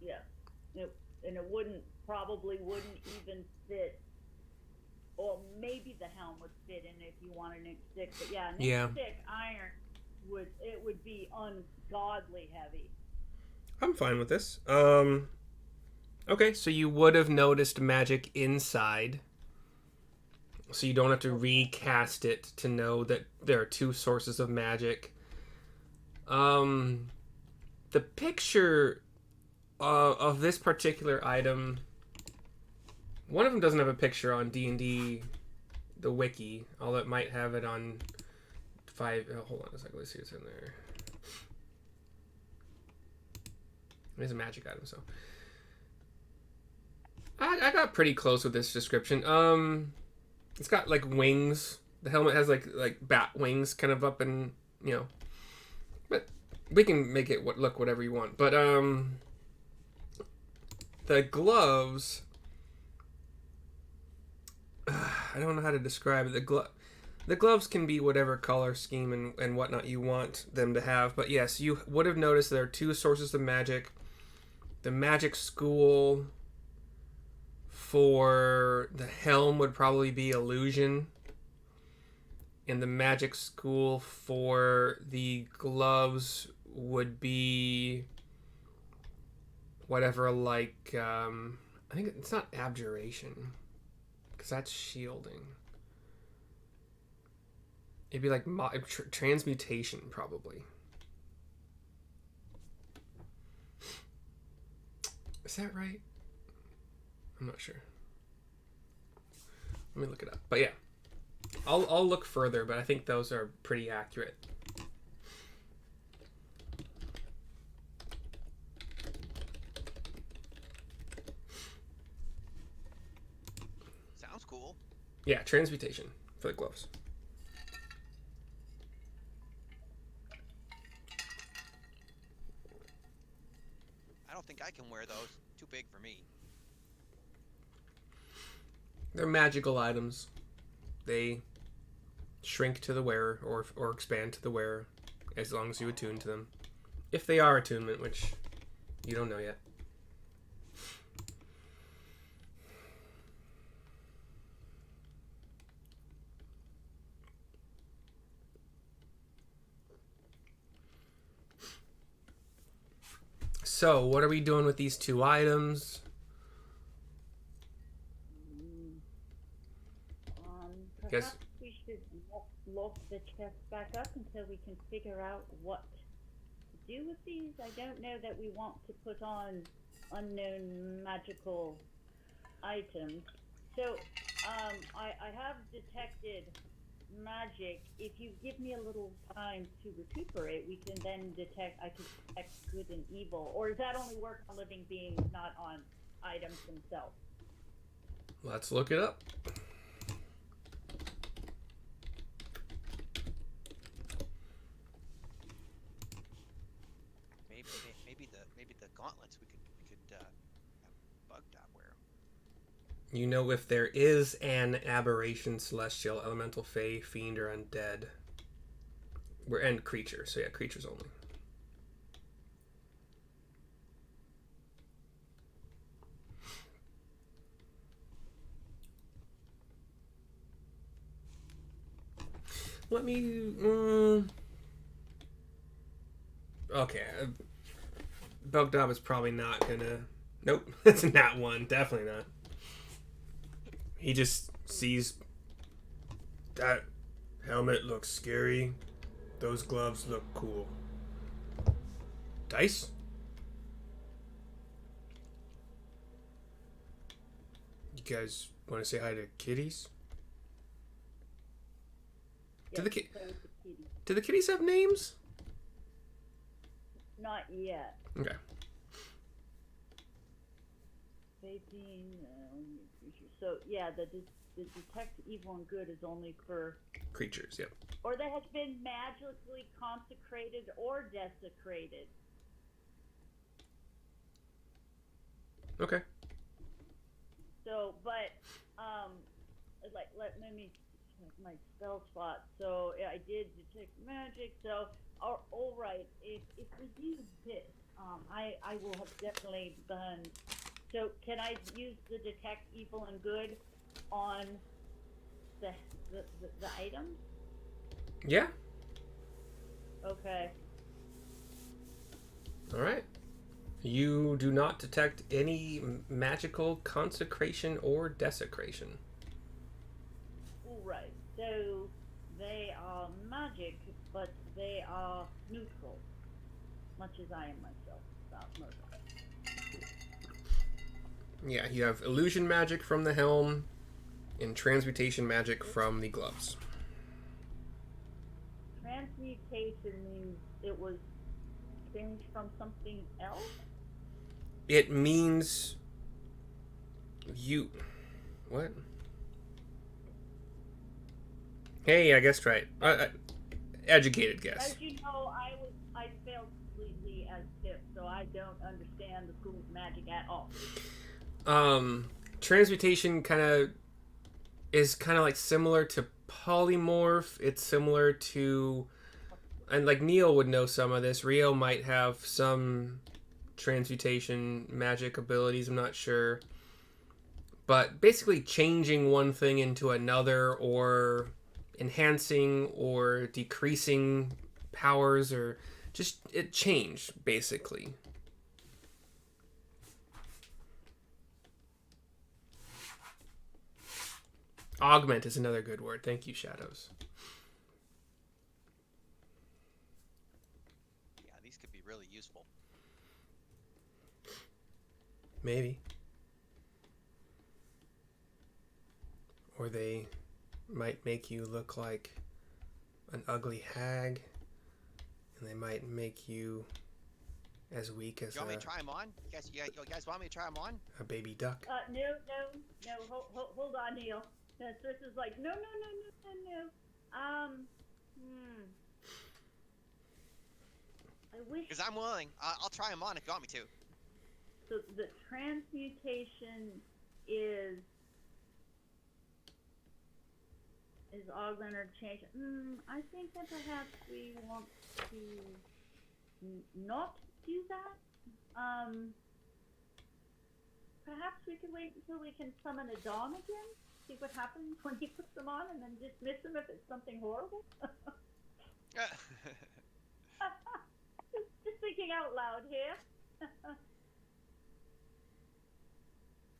yeah. And it probably wouldn't even fit. Or maybe the helm would fit in if you want an inch thick. But yeah, an Yeah. inch thick iron would be ungodly heavy. I'm fine with this. Okay, so you would have noticed magic inside. So you don't have to recast it to know that there are 2 sources of magic. The picture of this particular item, one of them doesn't have a picture on D&D, the wiki, although it might have it on 5. Oh, hold on a second, let's see what's in there. It's a magic item, so I got pretty close with this description. It's got like wings. The helmet has like bat wings kind of up and, you know. But we can make it look whatever you want. But the gloves, I don't know how to describe it. The gloves can be whatever color scheme and whatnot you want them to have. But yes, you would have noticed there are 2 sources of magic. The magic school for the helm would probably be illusion. And the magic school for the gloves would be whatever, like, I think it's not abjuration, because that's shielding. It'd be like transmutation, probably. Is that right? I'm not sure. Let me look it up. But yeah, I'll look further, but I think those are pretty accurate. Sounds cool. Yeah, transmutation for the gloves. I don't think I can wear those. Too big for me. They're magical items. They shrink to the wearer or expand to the wearer as long as you attune to them. If they are attunement, which you don't know yet. So, what are we doing with these 2 items? Guess- Perhaps we should lock the chest back up until we can figure out what to do with these. I don't know that we want to put on unknown magical items. So, I have detected magic. If you give me a little time to recuperate, we can then I can detect good and evil. Or does that only work on living beings, not on items themselves? Let's look it up. Maybe the gauntlets we could have Bug Dot wear. You know if there is an aberration, celestial, elemental, fey, fiend, or undead. And creature. So yeah, creatures only. Let me... okay. Bugdab is probably not gonna... Nope. It's not one. Definitely not. He just sees... That helmet looks scary. Those gloves look cool. Dice? You guys want to say hi to kitties? Yes, Do the so it's a kitty. Do the kitties have names? Not yet. Okay. Facing creature. So yeah, the detect evil and good is only for Creatures, yep. or that has been magically consecrated or desecrated. Okay. So, but let me check my spell slot. So yeah, I did detect magic. So all right, if we do this, I will have definitely burned. So can I use the detect evil and good on the item? Yeah. Okay. All right. You do not detect any magical consecration or desecration. All right. So they are magic, but they are neutral, much as I am myself about murder. Yeah, you have illusion magic from the helm and transmutation magic from the gloves. Transmutation means it was changed from something else? It means you... What? Hey, I guessed right. Educated guess. As you know, I failed completely as Tip, so I don't understand the school's magic at all. Transmutation is kind of like similar to polymorph. It's similar to... And like Neil would know some of this. Rio might have some transmutation magic abilities, I'm not sure. But basically changing one thing into another, or enhancing or decreasing powers, or just it changed basically. Augment is another good word. Thank you, Shadows. Yeah, these could be really useful. Maybe. Or they might make you look like an ugly hag, and they might make you as weak as You want me to try them on? You guys want me to try them on? a baby duck. No, hold on, Neil. This is like, no. I wish. Because I'm willing. I'll try them on if you want me to. So the transmutation is augment or change. I think that perhaps we want to not do that. Perhaps we could wait until we can summon a dawn again. See what happens when he puts them on, and then dismiss them if it's something horrible. just thinking out loud here.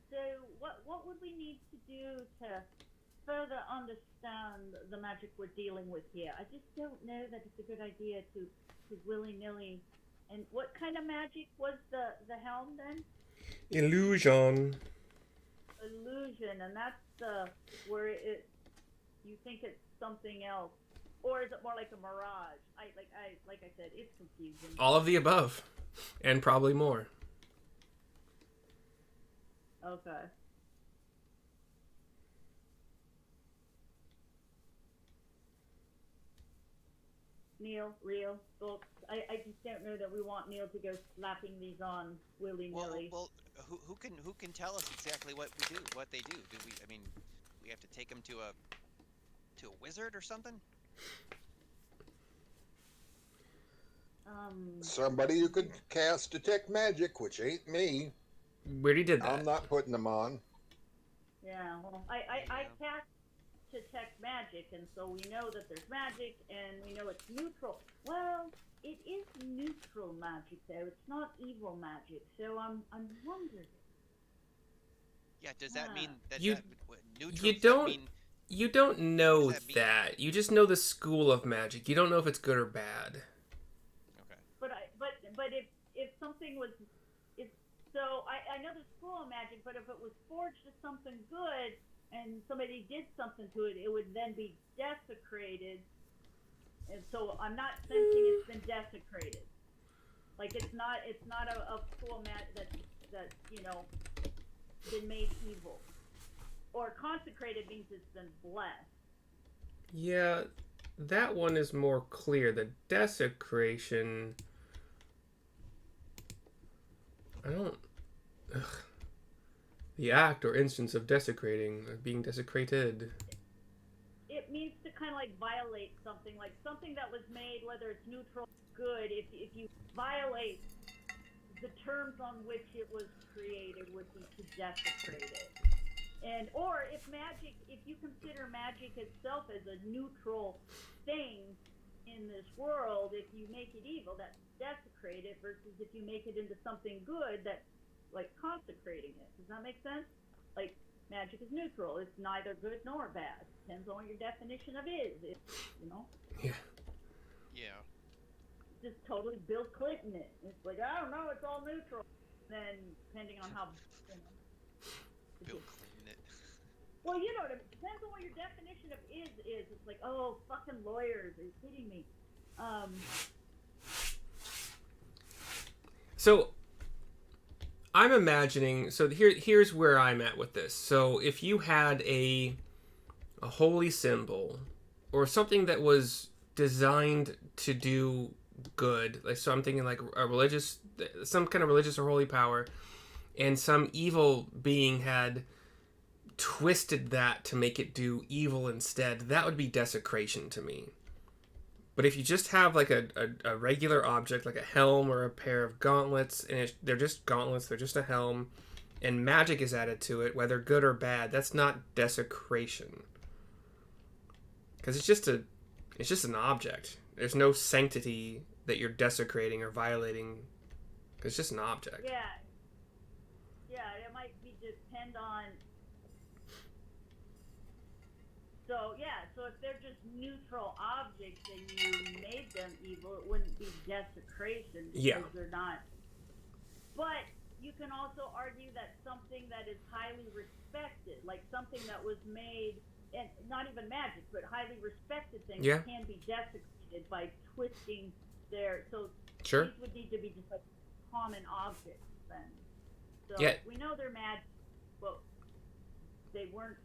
So what would we need to do to further understand the magic we're dealing with here? I just don't know that it's a good idea to willy-nilly. And what kind of magic was the helm then? Illusion. Illusion, and that's where you think it's something else, or is it more like a mirage? Like I said, it's confusing. All of the above, and probably more. Okay. Neil, real, folks. I just don't know that we want Neil to go slapping these on willy-nilly. Well, who can tell us exactly what we do, what they do? Do we? I mean, we have to take them to a wizard or something? Somebody who could cast detect magic, which ain't me. We already did that. I'm not putting them on. Yeah, well, I cast detect magic, and so we know that there's magic, and we know it's neutral. Well, it is neutral magic, though. It's not evil magic, so I'm wondering. Yeah, does that mean that You- neutral? You does that don't. mean- You don't know What does that mean? that. You just know the school of magic. You don't know if it's good or bad. Okay. But if something was, so I know the school of magic, but if it was forged as something good and somebody did something to it, it would then be desecrated. And so I'm not sensing it's been desecrated. Like it's not a school of magic that's been made evil. Or consecrated means it's been blessed. Yeah, that one is more clear. The desecration. I don't. Ugh. The act or instance of desecrating, or being desecrated. It means to kind of like violate something, like something that was made, whether it's neutral, good. If you violate the terms on which it was created, would be to desecrate it. And or if you consider magic itself as a neutral thing in this world, if you make it evil, that's desecrated, versus if you make it into something good, that's like consecrating it. Does that make sense? Like magic is neutral; it's neither good nor bad. Depends on what your definition of is. Yeah. Yeah. Just totally Bill Clinton it. It's like I don't know, it's all neutral. Then depending on how. Bill Clinton it. Well, it depends on what your definition of is. It's like, oh, fucking lawyers, are you kidding me? So I'm imagining. So here's where I'm at with this. So if you had a holy symbol or something that was designed to do good, like so I'm thinking like some kind of religious or holy power, and some evil being had twisted that to make it do evil instead, that would be desecration to me. But if you just have like a regular object, like a helm or a pair of gauntlets, and they're just gauntlets, they're just a helm, and magic is added to it, whether good or bad, that's not desecration. Because it's just an object. There's no sanctity that you're desecrating or violating. It's just an object. Yeah, it might depend on. So if they're just neutral objects and you made them evil, it wouldn't be desecration because they're not. But you can also argue that something that is highly respected, like something that was made, and not even magic, but highly respected things, can be desecrated by twisting their. So these would need to be just like common objects then. So we know they're magic, but they weren't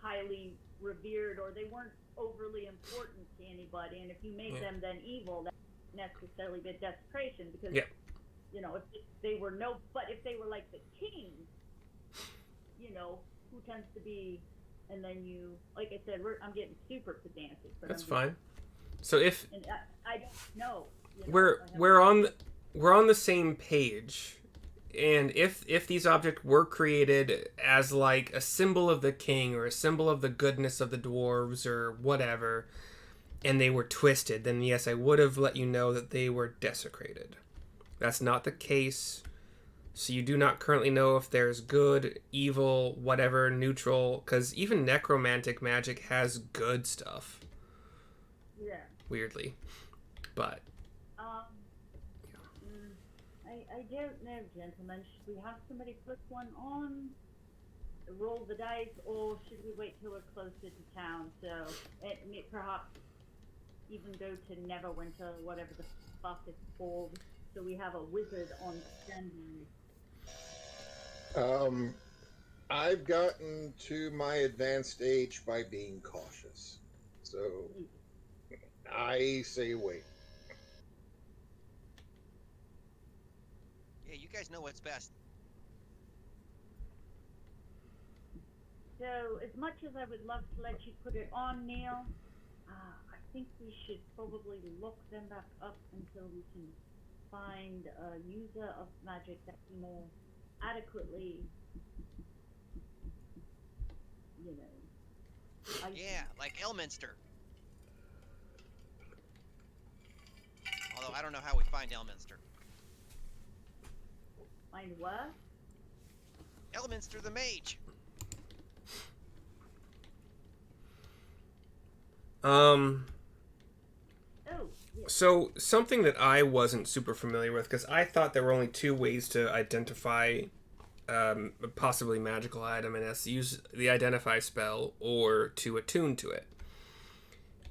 highly revered, or they weren't overly important to anybody, and if you make them then evil, that's necessarily be desecration, because if they were if they were like the king, who tends to be, and then you, like I said, I'm getting super pedantic, but that's fine. So if I don't know, we're on the same page. And if these objects were created as like a symbol of the king or a symbol of the goodness of the dwarves or whatever, and they were twisted, then yes, I would have let you know that they were desecrated. That's not the case. So you do not currently know if there's good, evil, whatever, neutral, because even necromantic magic has good stuff. Yeah. Weirdly. But I don't know, gentlemen. Should we have somebody put one on, roll the dice, or should we wait till we're closer to town? So perhaps even go to Neverwinter, whatever the fuck it's called, so we have a wizard on standby. I've gotten to my advanced age by being cautious, so I say wait. Hey, you guys know what's best. So, as much as I would love to let you put it on, Neil, I think we should probably look them back up until we can find a user of magic that can more adequately, you know. Yeah, like Elminster. Although I don't know how we find Elminster. Find what? Elminster the mage. Oh, yes. So something that I wasn't super familiar with, because I thought there were only two ways to identify a possibly magical item, and that's to use the identify spell or to attune to it.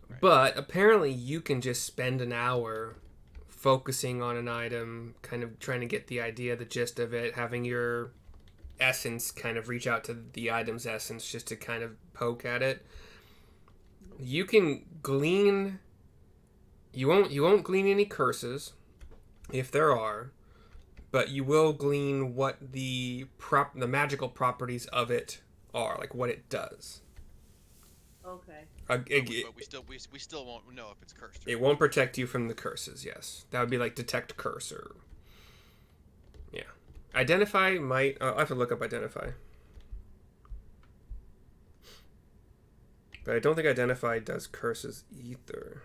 Right. But apparently you can just spend an hour focusing on an item, kind of trying to get the idea, the gist of it, having your essence kind of reach out to the item's essence just to kind of poke at it. You can glean. You won't glean any curses, if there are, but you will glean what the magical properties of it are, like what it does. Okay. But we still won't know if it's cursed. It won't protect you from the curses. Yes, that would be like detect curse or yeah. Identify might. I'll have to look up identify. But I don't think identify does curses either.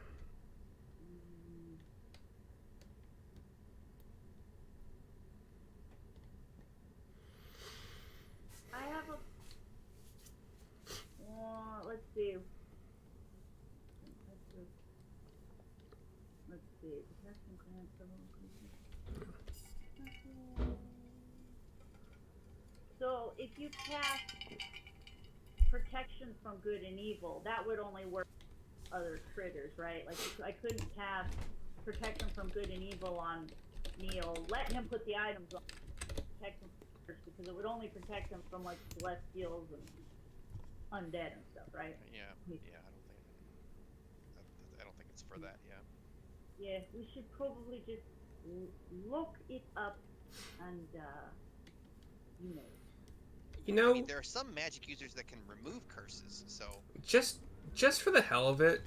I have a. Let's see. Let's see. Protection grant So if you cast protection from good and evil, that would only work for other critters, right? Like I couldn't cast protection from good and evil on Neil, let him put the items on protection because it would only protect him from like celestials and undead and stuff, right? Yeah. I don't think it's for that. Yeah. Yeah, we should probably just look it up and I mean, there are some magic users that can remove curses, so just for the hell of it,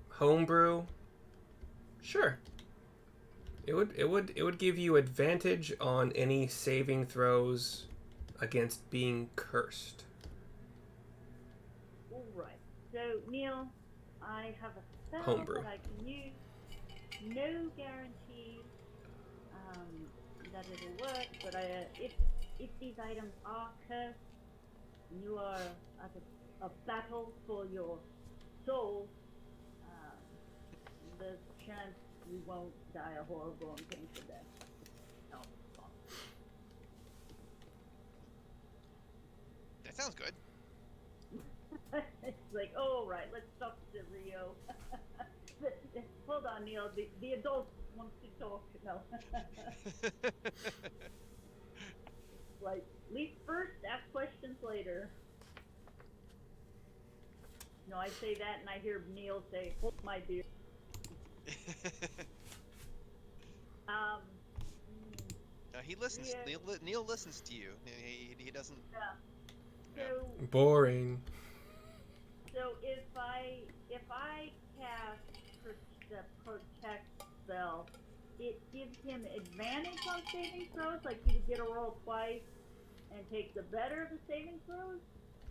homebrew. Sure. It would give you advantage on any saving throws against being cursed. All right. So Neil, I have a spell Homebrew. that I can use. No guarantee that it'll work, but if these items are cursed, and you are at a battle for your soul, there's a chance you won't die a horrible and painful death. No. that sounds good. It's like, oh, right, let's talk to Rio. Hold on, Neil. The adult wants to talk. No. Like, leap first, ask questions later. No, I say that, and I hear Neil say, "Hold my beer." He listens. Yeah. Neil listens to you. He doesn't. Yeah. So, Boring. so if I cast the protect spell, it gives him advantage on saving throws. Like he would get a roll twice and take the better of the saving throws.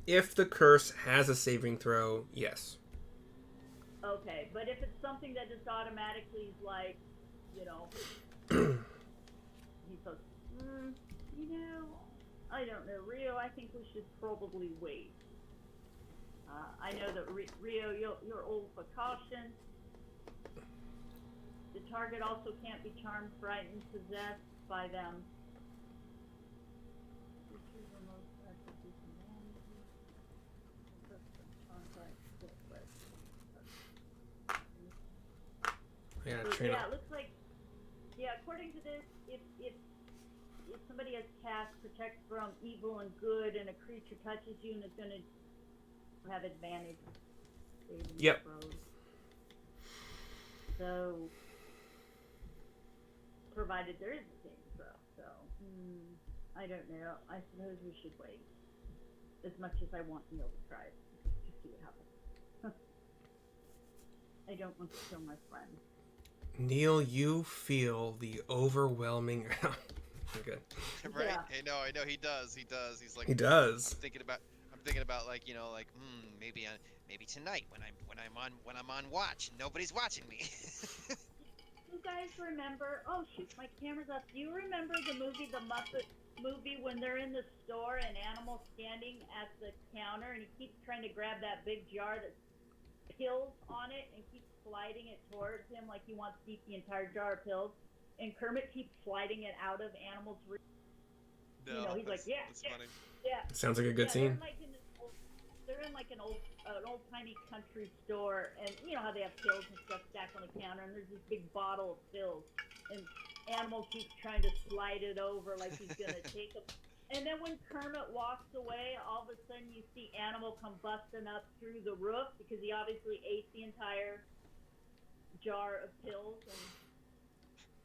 If the curse has a saving throw, yes. Okay, but if it's something that just automatically is like, he goes, I don't know, Rio. I think we should probably wait. I know that Rio, you're old for caution. The target also can't be charmed, frightened, possessed by them. Yeah, So, yeah, it looks like, according to this, if somebody has cast protect from evil and good and a creature touches you and is going to have advantage. Yep. So, provided there is a saving throw. So, I don't know. I suppose we should wait. As much as I want Neil to try it, to see what happens. I don't want to kill my friend. Neil, you feel the overwhelming. You're good. Right? Yeah. I know he does. He's like, He does. I'm thinking about like, maybe tonight when I'm on watch and nobody's watching me. You guys remember? Oh shoot, my camera's up. Do you remember the movie, the Muppet movie, when they're in the store and Animal's standing at the counter and he keeps trying to grab that big jar that's pills on it and keeps sliding it towards him like he wants to eat the entire jar of pills, and Kermit keeps sliding it out of Animal's reach. No, He's like, yeah, that's yeah, funny. yeah. Sounds like a good scene. They're in like an old timey country store, and you know how they have pills and stuff stacked on the counter, and there's this big bottle of pills, and Animal keeps trying to slide it over like he's gonna take them. And then when Kermit walks away, all of a sudden you see Animal come busting up through the roof because he obviously ate the entire jar of pills. And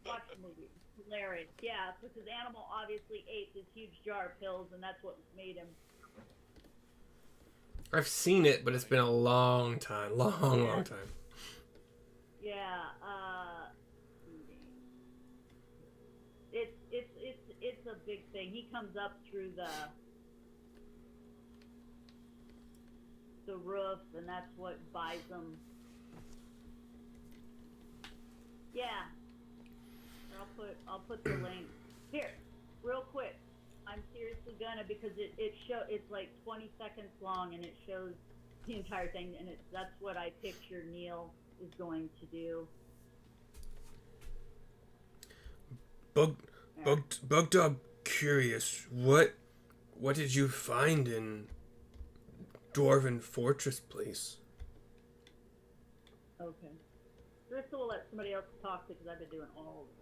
watch the movie, it's hilarious. Yeah, because Animal obviously ate this huge jar of pills, and that's what made him. I've seen it, but it's been a long time. Long time. Yeah, it's a big thing. He comes up through the roof, and that's what buys him. Yeah, I'll put the link here, real quick. I'm seriously gonna, because it's like 20 seconds long and it shows the entire thing, and that's what I picture Neil is going to do. Bug Dog, curious. What did you find in Dwarven Fortress, please? Okay. Drissa will let somebody else talk because I've been doing all of it.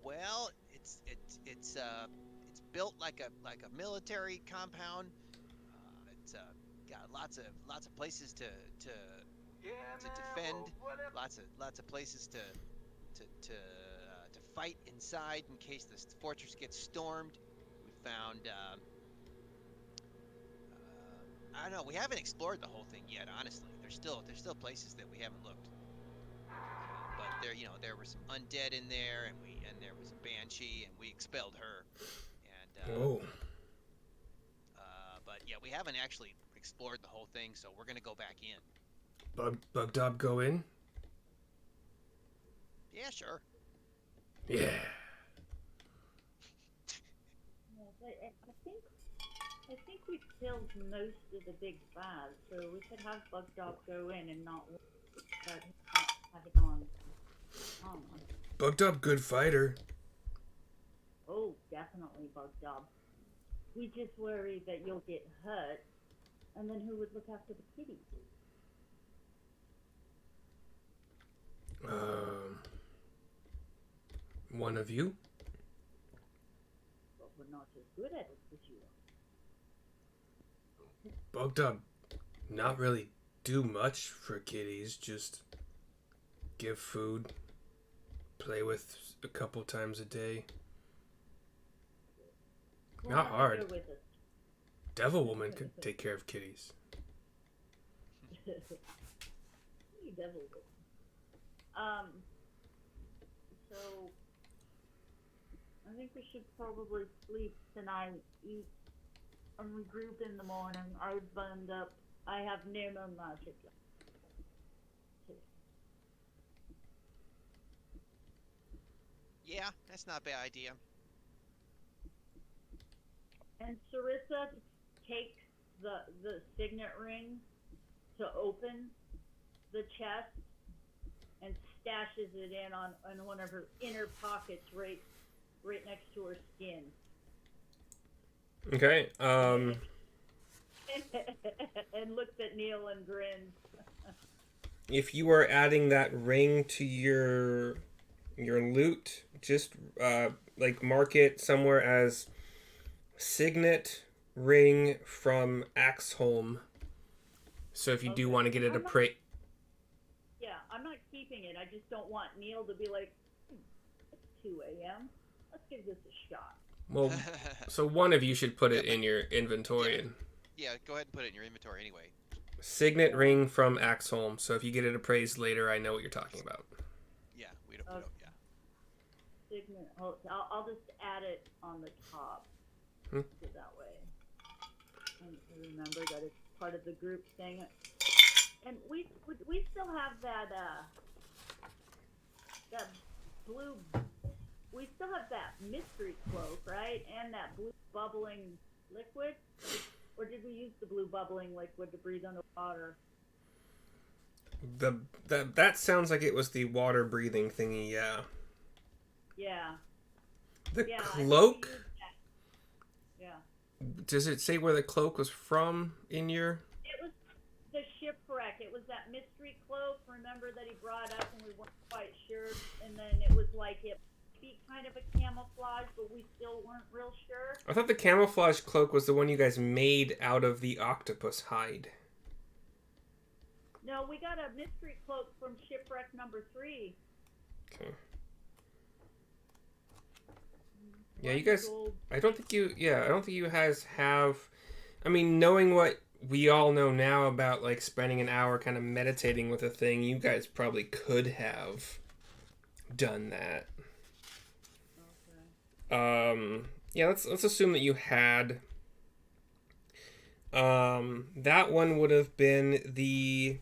Well, it's built like a military compound. It's got lots of places to defend. Lots of places to fight inside in case the fortress gets stormed. We found I don't know. We haven't explored the whole thing yet. Honestly, there's still places that we haven't looked. But there were some undead in there, and there was a banshee, and we expelled her. And but yeah, we haven't actually explored the whole thing, so we're gonna go back in. Bug Dog, go in. Yeah, sure. Yeah. I think we killed most of the big bad, so we could have Bug Dog go in and not have it on. Bug Dog, good fighter. Oh, definitely Bug Dog. We just worry that you'll get hurt, and then who would look after the kitties? One of you? But we're not as good at it as you are. Bug Dog, not really do much for kitties, just give food, play with a couple times a day. We'll Not have to hard. go with us. Devil Woman could take care of kitties. You devil. So I think we should probably sleep tonight, eat, and regroup in the morning. I've burned up. I have no more magic left. Yeah, that's not a bad idea. And Sarissa takes the signet ring to open the chest and stashes it in on one of her inner pockets, right next to her skin. Okay. And looks at Neil and grins. If you are adding that ring to your loot, just mark it somewhere as signet ring from Axeholm. So if you do want to get it Yeah, I'm not keeping it. I just don't want Neil to be like, it's 2 a.m. give this a shot. Well, so one of you should put it in your inventory. Yeah, go ahead and put it in your inventory anyway. Signet ring from Axeholm. So if you get it appraised later, I know what you're talking about. Yeah, we don't yeah. Signet. I'll just add it on the top. Hmm. So that way. And remember that it's part of the group thing. And we still have that blue. We still have that mystery cloak, right? And that blue bubbling liquid. Or did we use the blue bubbling liquid to breathe underwater? That sounds like it was the water breathing thingy. Yeah. Yeah. The Yeah, cloak. Yeah. Does it say where the cloak was from in your? It was the shipwreck. It was that mystery cloak. Remember that he brought up and we weren't quite sure. And then it was like it be kind of a camouflage, but we still weren't real sure. I thought the camouflage cloak was the one you guys made out of the octopus hide. No, we got a mystery cloak from shipwreck number 3. Okay. Yeah, you guys. I don't think you guys have. I mean, knowing what we all know now about like spending an hour kind of meditating with a thing, you guys probably could have done that. Yeah, let's assume that you had. That one would have been the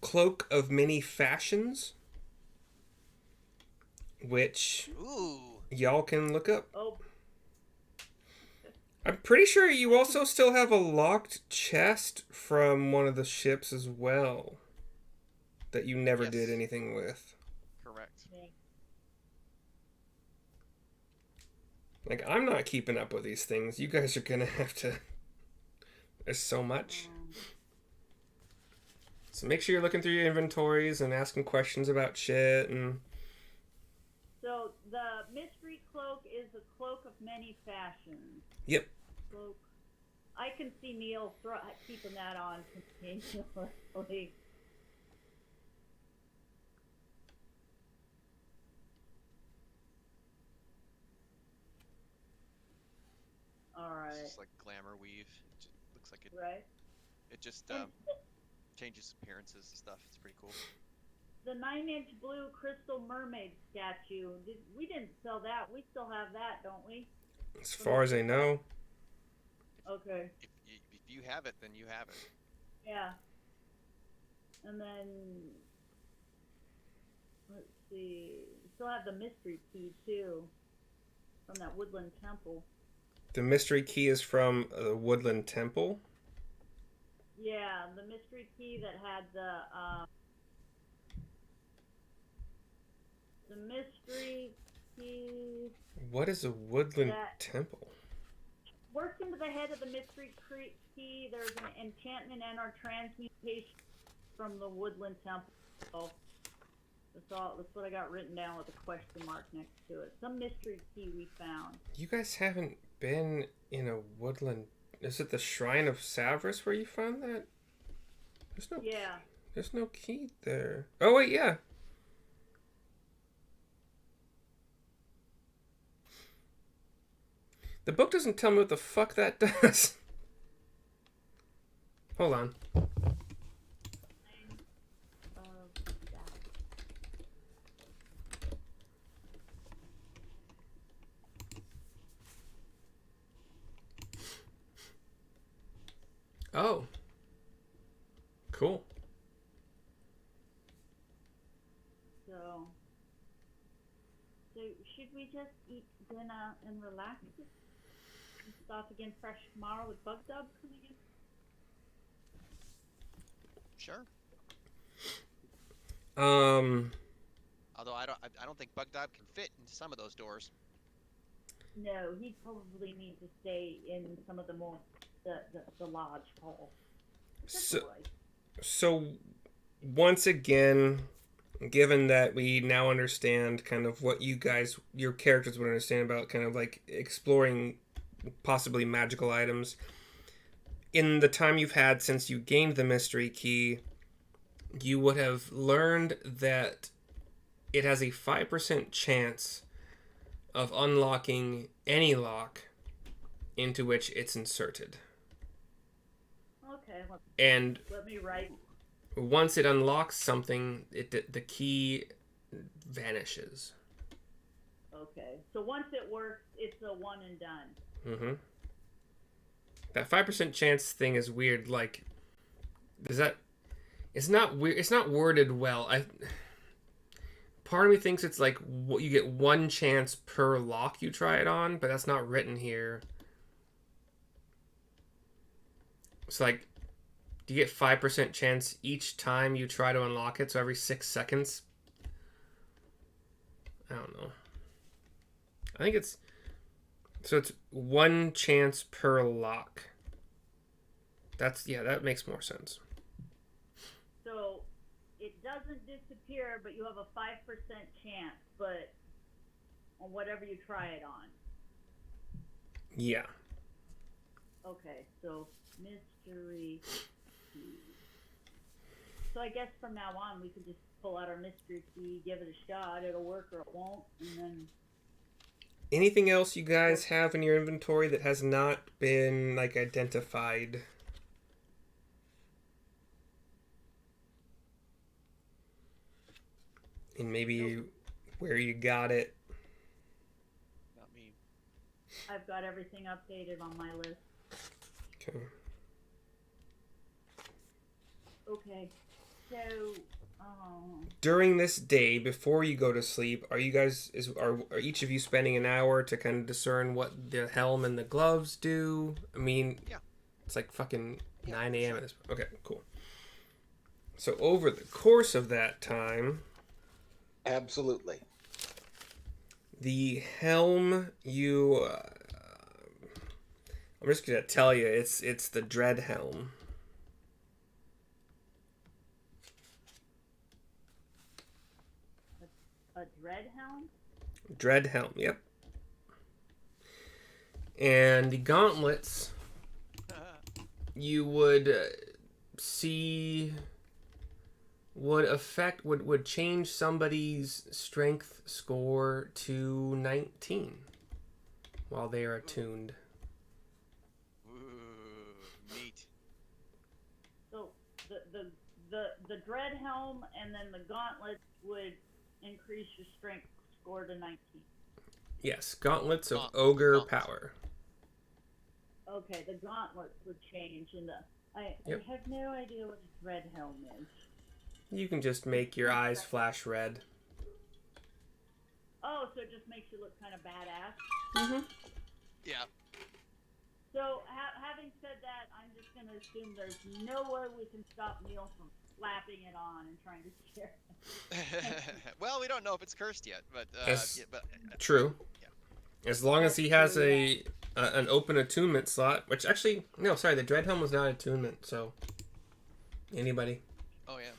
Cloak of Many Fashions, which y'all can look up. Oh. I'm pretty sure you also still have a locked chest from one of the ships as well that you never did anything with. Correct. Like, I'm not keeping up with these things. You guys are gonna have to. There's so much. So make sure you're looking through your inventories and asking questions about shit and. So the mystery cloak is a cloak of many fashions. Yep. Cloak. I can see Neil keeping that on continuously. All right. It's just like glamour weave. It just looks like it. Right. It just changes appearances and stuff. It's pretty cool. The 9-inch blue crystal mermaid statue. We didn't sell that. We still have that, don't we? As far as I know. Okay. If you have it, then you have it. Yeah. And then let's see. We still have the mystery key too, from that woodland temple. The mystery key is from the Woodland Temple? Yeah, the mystery key that had the mystery key. What is a Woodland Temple? Worked into the head of the mystery key. There's an enchantment and our transmutation from the Woodland Temple. So that's what I got written down with a question mark next to it. Some mystery key we found. You guys haven't been in a woodland. Is it the Shrine of Savras where you found that? There's no key there. Oh wait, yeah. The book doesn't tell me what the fuck that does. Hold on. Oh. Cool. So should we just eat dinner and relax? And start again fresh tomorrow with Bug Dub coming in? Sure. Although I don't think Bug Dub can fit into some of those doors. No, he'd probably need to stay in some of the more the lodge hall. So once again, given that we now understand kind of what your characters would understand about kind of like exploring possibly magical items, in the time you've had since you gained the mystery key, you would have learned that it has a 5% chance of unlocking any lock into which it's inserted. Okay, And let me write. once it unlocks something, the key vanishes. Okay, so once it works, it's a one and done. Mm-hmm. That 5% chance thing is weird. Like, does that? It's not weird. It's not worded well. Part of me thinks it's like you get one chance per lock you try it on, but that's not written here. It's like, do you get 5% chance each time you try to unlock it? So every 6 seconds. I don't know. I think it's one chance per lock. That makes more sense. So it doesn't disappear, but you have a 5% chance, but on whatever you try it on. Yeah. Okay, so mystery key. So I guess from now on we can just pull out our mystery key, give it a shot, it'll work or it won't, and then... Anything else you guys have in your inventory that has not been, like, identified? And maybe where you got it? Not me. I've got everything updated on my list. Okay. Okay, so, During this day, before you go to sleep, are each of you spending an hour to kind of discern what the helm and the gloves do? I mean, Yeah. It's like fucking Yeah, 9 a.m. sure. at this point. Okay, cool. So over the course of that time, Absolutely. the helm I'm just gonna tell you, it's the Dread Helm. a dread helm? Dread Helm, yep. And the gauntlets, you would see would change somebody's strength score to 19 while they are attuned. Ooh, neat. So the dread helm and then the gauntlets would increase your strength score to 19. Yes, gauntlets of Gauntlets. ogre power. Okay, the gauntlets would change, and I Yep. have no idea what a dread helm is. You can just make your eyes flash red. Oh, so it just makes you look kind of badass. Mm-hmm. Yeah. So, having said that, I'm just going to assume there's no way we can stop Neil from slapping it on and trying to scare him. Well, we don't know if it's cursed yet, but Yes. yeah, but True. Yeah. As long as he has an open attunement slot, which actually, no, sorry, the Dread Helm was not attunement, so anybody. Oh yeah.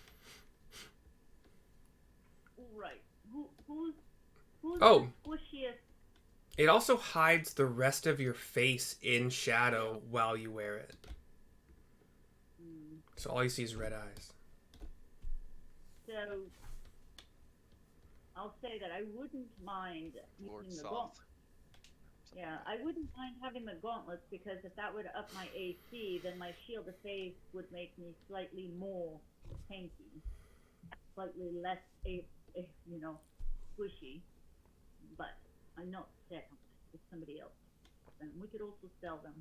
Right. Who's Oh. the squishiest? It also hides the rest of your face in shadow while you wear it. So all you see is red eyes. So, I'll say that I wouldn't mind Lord using the Soft. gauntlet. Yeah, I wouldn't mind having the gauntlets because if that would up my AC, then my shield of faith would make me slightly more tanky, slightly less, squishy. But I'm not set on that. It's somebody else, and we could also sell them.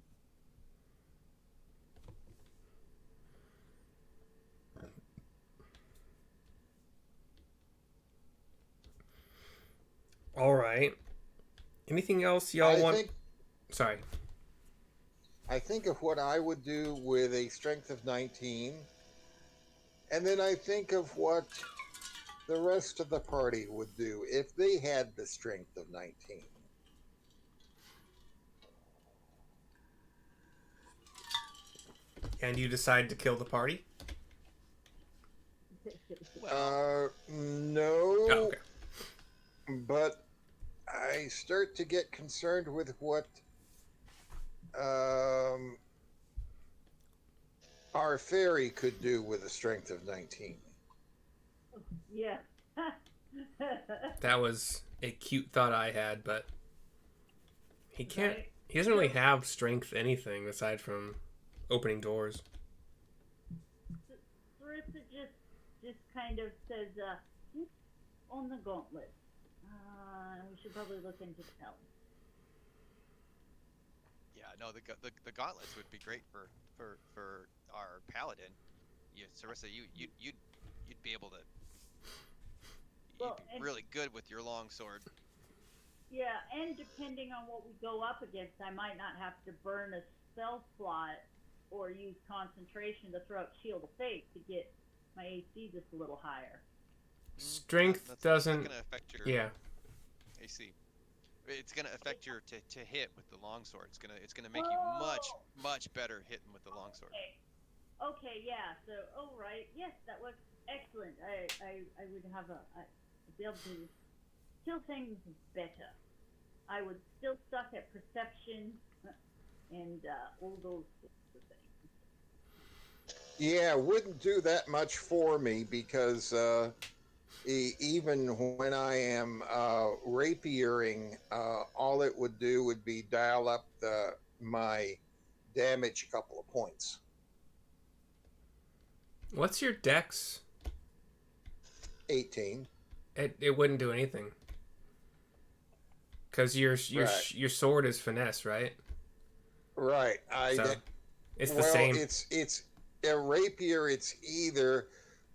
All right. Anything else y'all want? think Sorry. I think of what I would do with a strength of 19, and then I think of what the rest of the party would do if they had the strength of 19. And you decide to kill the party? No. Oh, okay. But I start to get concerned with what our fairy could do with a strength of 19. Yeah. That was a cute thought I had, but He can't. Right. He doesn't really have strength anything aside from opening doors. Sarissa just kind of says, on the gauntlet. We should probably look into the pellet. Yeah, no, the gauntlets would be great for our paladin. Sarissa, you'd be able to. Well, you'd be really good with your longsword. Yeah, and depending on what we go up against, I might not have to burn a spell slot or use concentration to throw out Shield of Fate to get my AC just a little higher. Strength That's doesn't. going to affect your Yeah. AC. It's going to affect your to hit with the longsword. It's gonna make you much better hitting with the longsword. Okay, yeah. So, right, yes, that was excellent. I would have I'd be able to kill things better. I would still suck at perception and all those sorts of things. Yeah, wouldn't do that much for me because even when I am rapiering, all it would do would be dial up my damage a couple of points. What's your dex? 18. It wouldn't do anything. Because your sword is finesse, right? Right. It's the same. It's a rapier. It's either,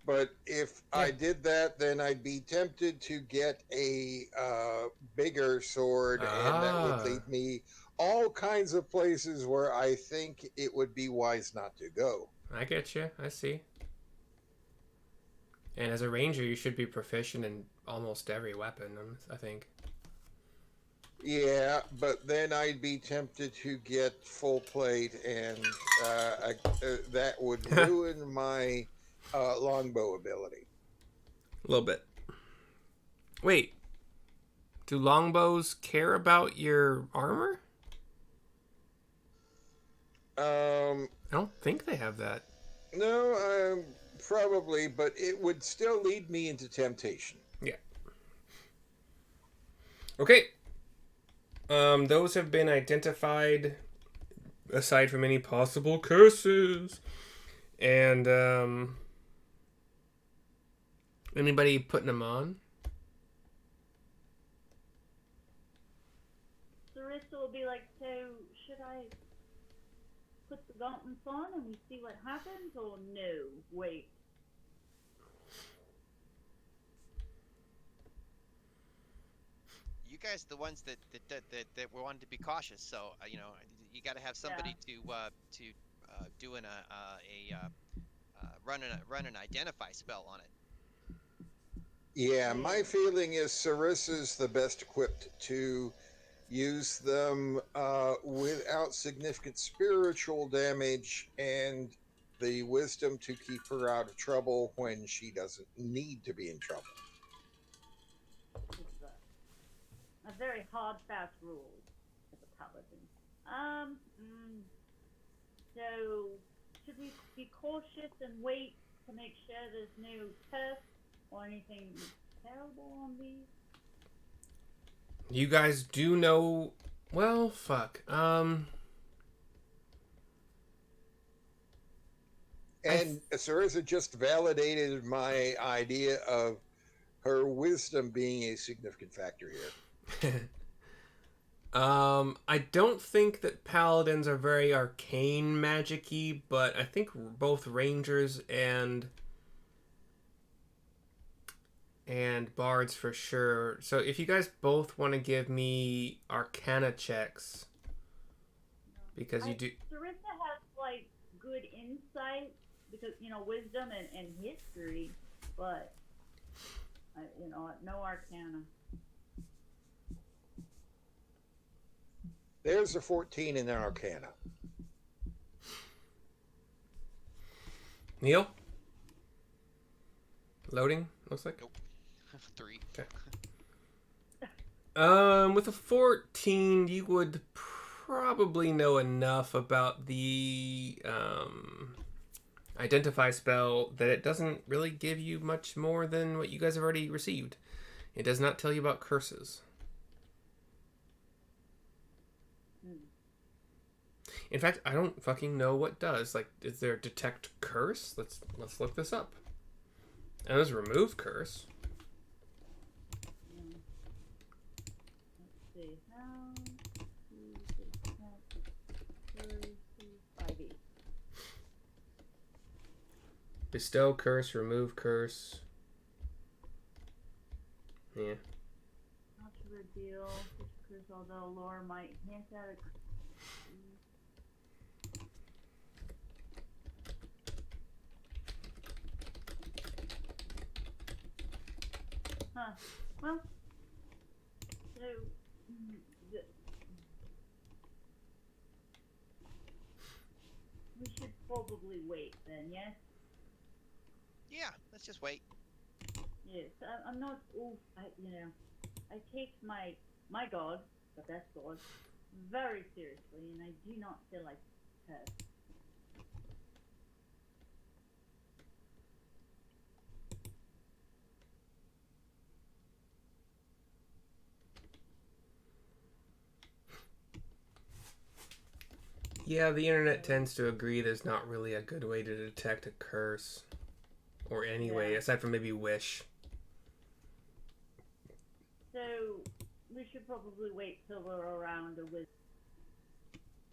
but if I did that, then I'd be tempted to get a bigger sword, and that would lead me all kinds of places where I think it would be wise not to go. I get you. I see. And as a ranger, you should be proficient in almost every weapon, I think. Yeah, but then I'd be tempted to get full plate, and that would ruin my longbow ability. A little bit. Wait. Do longbows care about your armor? I don't think they have that. No, probably, but it would still lead me into temptation. Yeah. Okay. Those have been identified aside from any possible curses. And, anybody putting them on? Sarissa will be like, so should I put the gauntlets on and we see what happens, or no? Wait. You guys are the ones that wanted to be cautious, so you got to have somebody to do run an identify spell on it. Yeah, my feeling is Sarissa's the best equipped to use them without significant spiritual damage and the wisdom to keep her out of trouble when she doesn't need to be in trouble. It's a very hard, fast rule as a paladin. So should we be cautious and wait to make sure there's no curse or anything terrible on these? You guys do know... Well, fuck. And Sarissa just validated my idea of her wisdom being a significant factor here. I don't think that paladins are very arcane magic-y, but I think both rangers and bards for sure. So if you guys both want to give me arcana checks, because you do... Sarissa has, like, good insight, because, wisdom and history, but, no arcana. There's a 14 in their arcana. Neil? Loading, looks like? Nope. 3. Okay. With a 14, you would probably know enough about the identify spell that it doesn't really give you much more than what you guys have already received. It does not tell you about curses. In fact, I don't fucking know what does. Like, is there detect curse? Let's look this up. And there's remove curse. Let's see. How to detect curses. 5e. Bestow curse, remove curse. Yeah. Not to reveal which curse, although lore might hint at a. Huh. Well, so the, we should probably wait then, yes? Yeah, let's just wait. Yes, I'm not. I take my god, the best god, very seriously, and I do not feel like test. Yeah, the internet tends to agree there's not really a good way to detect a curse. Or any way, Yeah. aside from maybe wish. So we should probably wait till we're around with.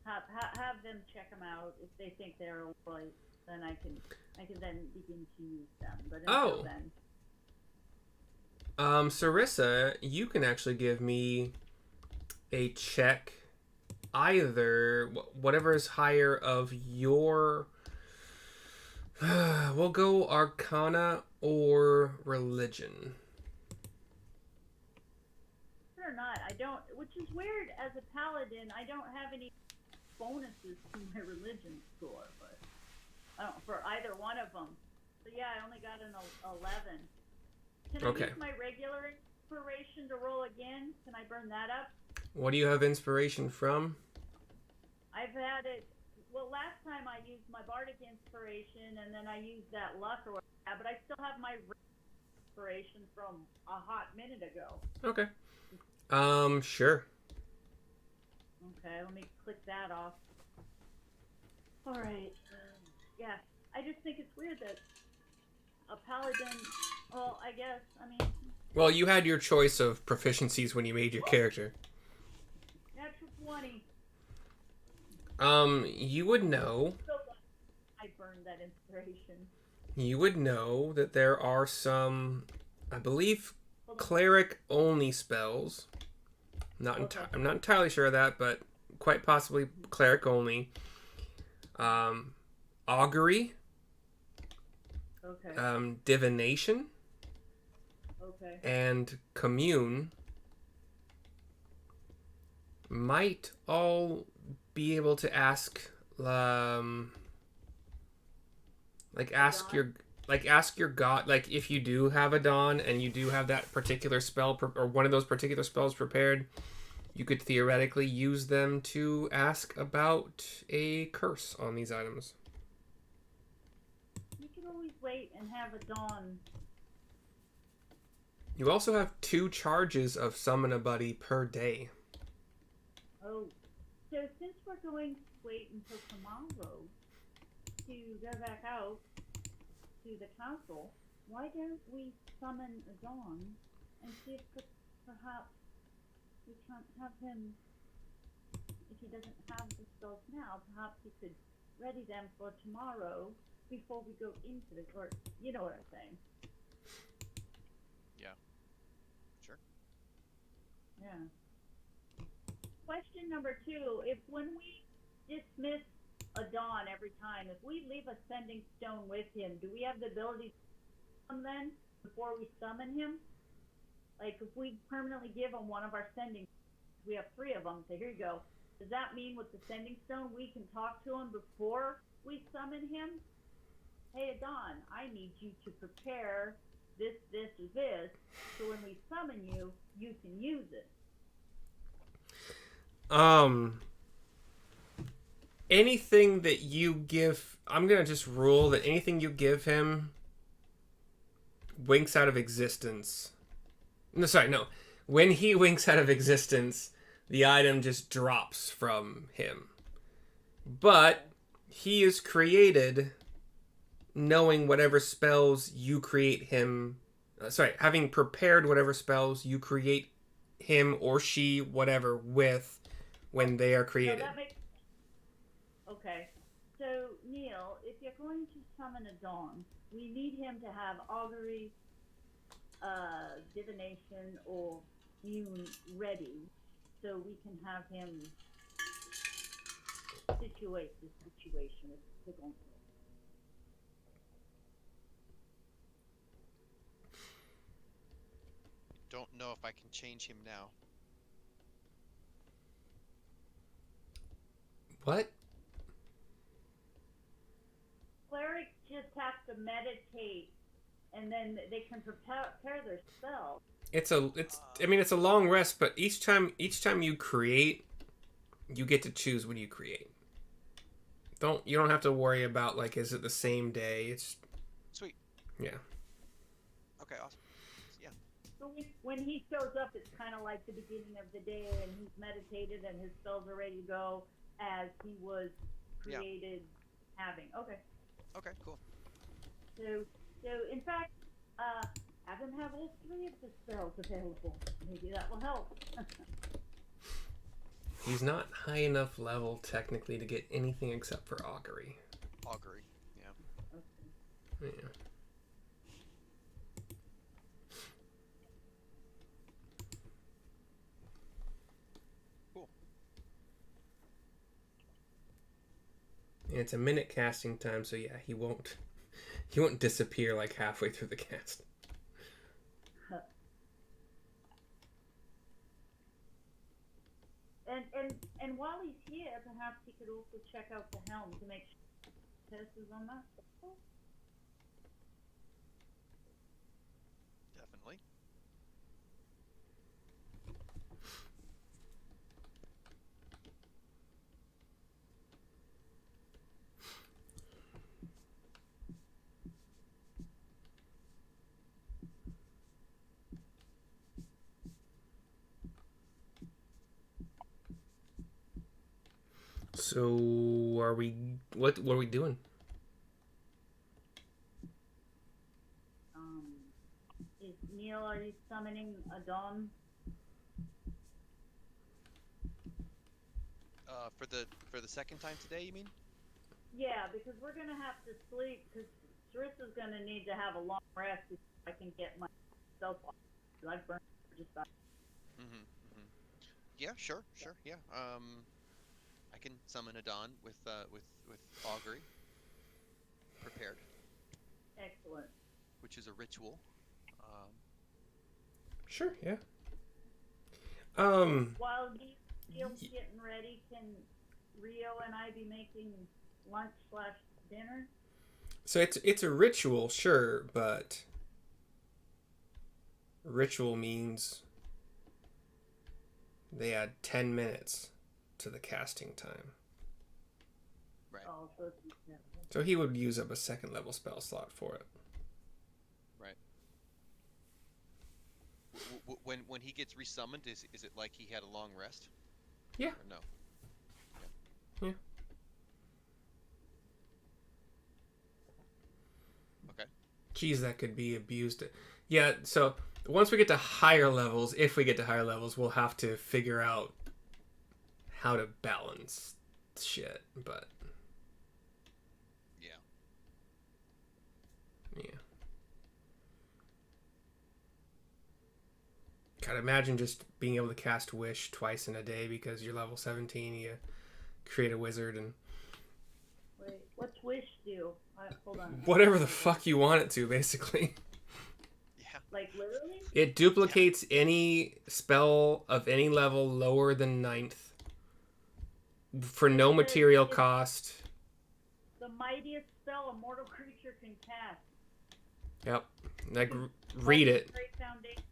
Have them check them out. If they think they're alright, then I can then begin to use them. But until then. Sarissa, you can actually give me a check. Either whatever is higher of your. We'll go Arcana or Religion. Or not, I don't. Which is weird. As a paladin, I don't have any bonuses to my religion score, but I don't for either one of them. So yeah, I only got an 11. Can I Okay. use my regular inspiration to roll again? Can I burn that up? What do you have inspiration from? I've had it. Well, last time I used my bardic inspiration, and then I used that luck or whatever. But I still have my inspiration from a hot minute ago. Okay. Sure. Okay, let me click that off. All right. Yeah, I just think it's weird that a paladin. Well, I guess. I mean. Well, you had your choice of proficiencies when you made your character. Natural 20. You would know. So I burned that inspiration. You would know that there are some, I believe, cleric-only spells. I'm not entirely sure of that, but quite possibly cleric-only. Augury. Okay. Divination. Okay. And commune might all be able to ask ask your god, like if you do have a dawn and you do have that particular spell or one of those particular spells prepared, you could theoretically use them to ask about a curse on these items. You can always wait and have a dawn. You also have 2 charges of summon a buddy per day. Oh, so since we're going to wait until tomorrow to go back out to the council, why don't we summon a dawn and see if perhaps we can't have him, if he doesn't have the spells now, perhaps he could ready them for tomorrow before we go into the court. You know what I'm saying? Yeah. Sure. Yeah. Question number 2, if when we dismiss a dawn every time, if we leave a sending stone with him, do we have the ability to summon then before we summon him? Like if we permanently give him one of our sending, we have 3 of them, so here you go. Does that mean with the sending stone we can talk to him before we summon him? Hey Adon, I need you to prepare this, this, or this, so when we summon you, you can use it. Anything that you give, I'm gonna just rule that anything you give him winks out of existence. No. When he winks out of existence, the item just drops from him. But he is created knowing whatever spells you create him. Having prepared whatever spells you create him or she, whatever, with when they are So created. that makes. Okay. So Neil, if you're going to summon a Dawn, we need him to have Augury, divination, or immune ready, so we can have him situate the situation. If we're going to. Don't know if I can change him now. What? Clerics just have to meditate, and then they can prepare their spell. It's a long rest, but each time you create, you get to choose when you create. You don't have to worry about like, is it the same day? It's Sweet. Yeah. Okay, awesome. Yeah. So when he shows up, it's kind of like the beginning of the day, and he's meditated, and his spells are ready to go as he was created having. Okay. Okay, cool. So in fact, have him have all three of the spells available. Maybe that will help. He's not high enough level technically to get anything except for Augury. Augury, yeah. Okay. Yeah. Cool. And it's a minute casting time, so yeah, he won't disappear like halfway through the cast. And while he's here, perhaps he could also check out the helm to make sure Tess is on that. Definitely. So what are we doing? Neil, are you summoning a Dawn? For the second time today, you mean? Yeah, because we're gonna have to sleep. Because Sarissa's gonna need to have a long rest before I can get myself off. I've burned just about. Yeah, sure, yeah. I can summon a Dawn with Augury prepared, Excellent. which is a ritual. Sure, yeah. While Neil's getting ready, can Rio and I be making lunch/dinner? So it's a ritual, sure, but ritual means they add 10 minutes to the casting time. Right. Oh, so it's, yeah. So he would use up a second level spell slot for it. Right. When he gets resummoned, is it like he had a long rest? Yeah. Or no. Yeah. Okay. Geez, that could be abused. Yeah, so once we get to higher levels, if we get to higher levels, we'll have to figure out how to balance shit, but Yeah. yeah. God, imagine just being able to cast Wish twice in a day because you're level 17, you create a wizard and Wait, what's Wish do? Hold on. whatever the fuck you want it to, basically. Yeah. Like literally? It duplicates any spell of any level lower than 9th for no material cost. The mightiest spell a mortal creature can cast. Yep. Like, read it. Great foundation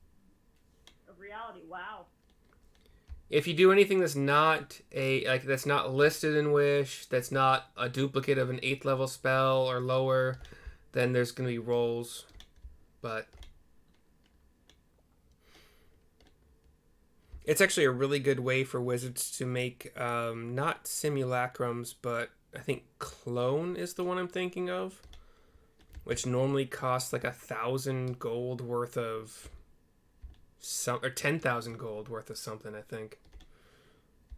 of reality. Wow. If you do anything that's not that's not listed in Wish, that's not a duplicate of an 8th level spell or lower, then there's gonna be rolls. But It's actually a really good way for wizards to make not simulacrums, but I think clone is the one I'm thinking of, which normally costs like 1,000 gold worth of some, or 10,000 gold worth of something. I think.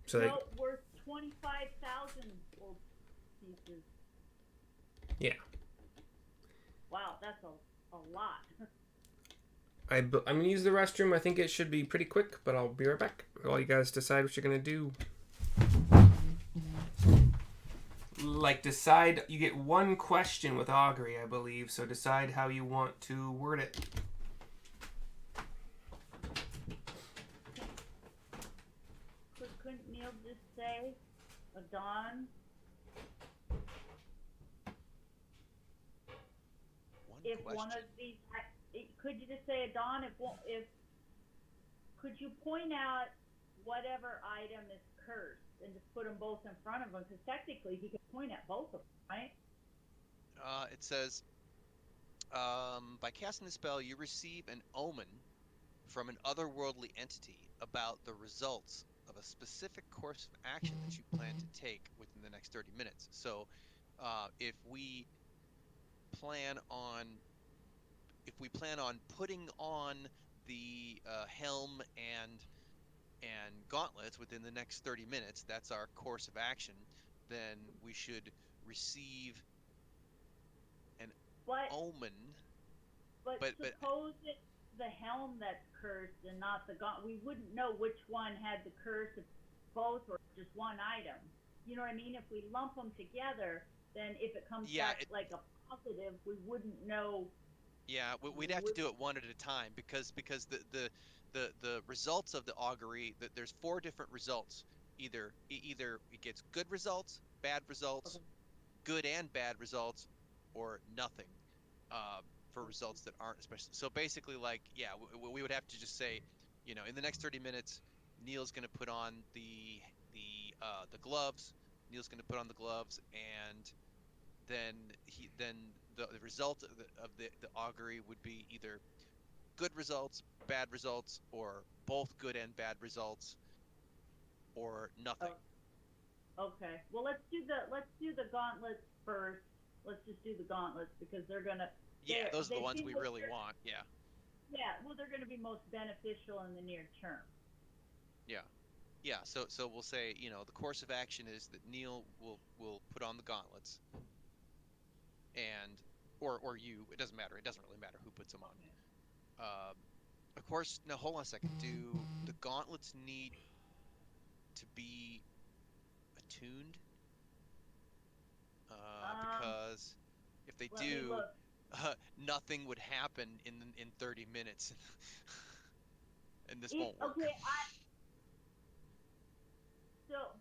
So No, worth 25,000 gold pieces. yeah, Wow, that's a lot. I'm gonna use the restroom. I think it should be pretty quick, but I'll be right back while you guys decide what you're gonna do. Like decide, you get one question with Augury, I believe. So decide how you want to word it. Couldn't Neil just say a dawn? If one of these, could you just say a dawn? If could you point out whatever item is cursed and just put them both in front of him? Because technically he could point at both of them, right? It says, by casting the spell, you receive an omen from an otherworldly entity about the results of a specific course of action that you plan to take within the next 30 minutes. So, if we plan on putting on the helm and gauntlets within the next 30 minutes, that's our course of action, then we should receive an omen. But suppose it's the helm that's cursed and not the gauntlet. We wouldn't know which one had the curse, if both or just one item. You know what I mean? If we lump them together, then if it comes back like a positive, we wouldn't know. Yeah, we'd have to do it one at a time because the results of the augury, there's 4 different results. Either it gets good results, bad results, good and bad results, or nothing for results that aren't especially. So basically, like, yeah, we would have to just say, in the next 30 minutes, Neil's going to put on the gloves. Neil's going to put on the gloves, and then the result of the augury would be either good results, bad results, or both good and bad results, or nothing. Okay. Well, let's do the gauntlets first. Let's just do the gauntlets because they're gonna. Yeah, those are the ones we really want. Yeah. Yeah. Well, they're gonna be most beneficial in the near term. Yeah. Yeah. So we'll say, the course of action is that Neil will put on the gauntlets, and or you. It doesn't matter. It doesn't really matter who puts them on. Of course. Now, hold on a second. Do the gauntlets need to be attuned? Because if they do, nothing would happen in 30 minutes, and this won't work. Okay.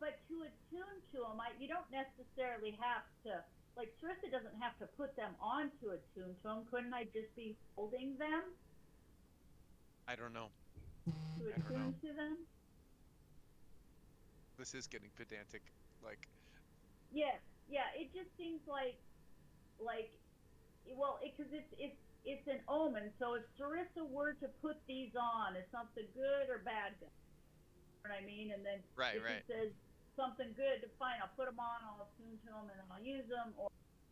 But to attune to them, you don't necessarily have to. Like, Sarissa doesn't have to put them on to attune to them. Couldn't I just be holding them? I don't know. To attune to them? This is getting pedantic. Like. Yeah. It just seems like, well, because it's an omen. So if Sarissa were to put these on, is something good or bad? You know what I mean? And then if it says something good, fine, I'll put them on, I'll attune to them, and then I'll use them, or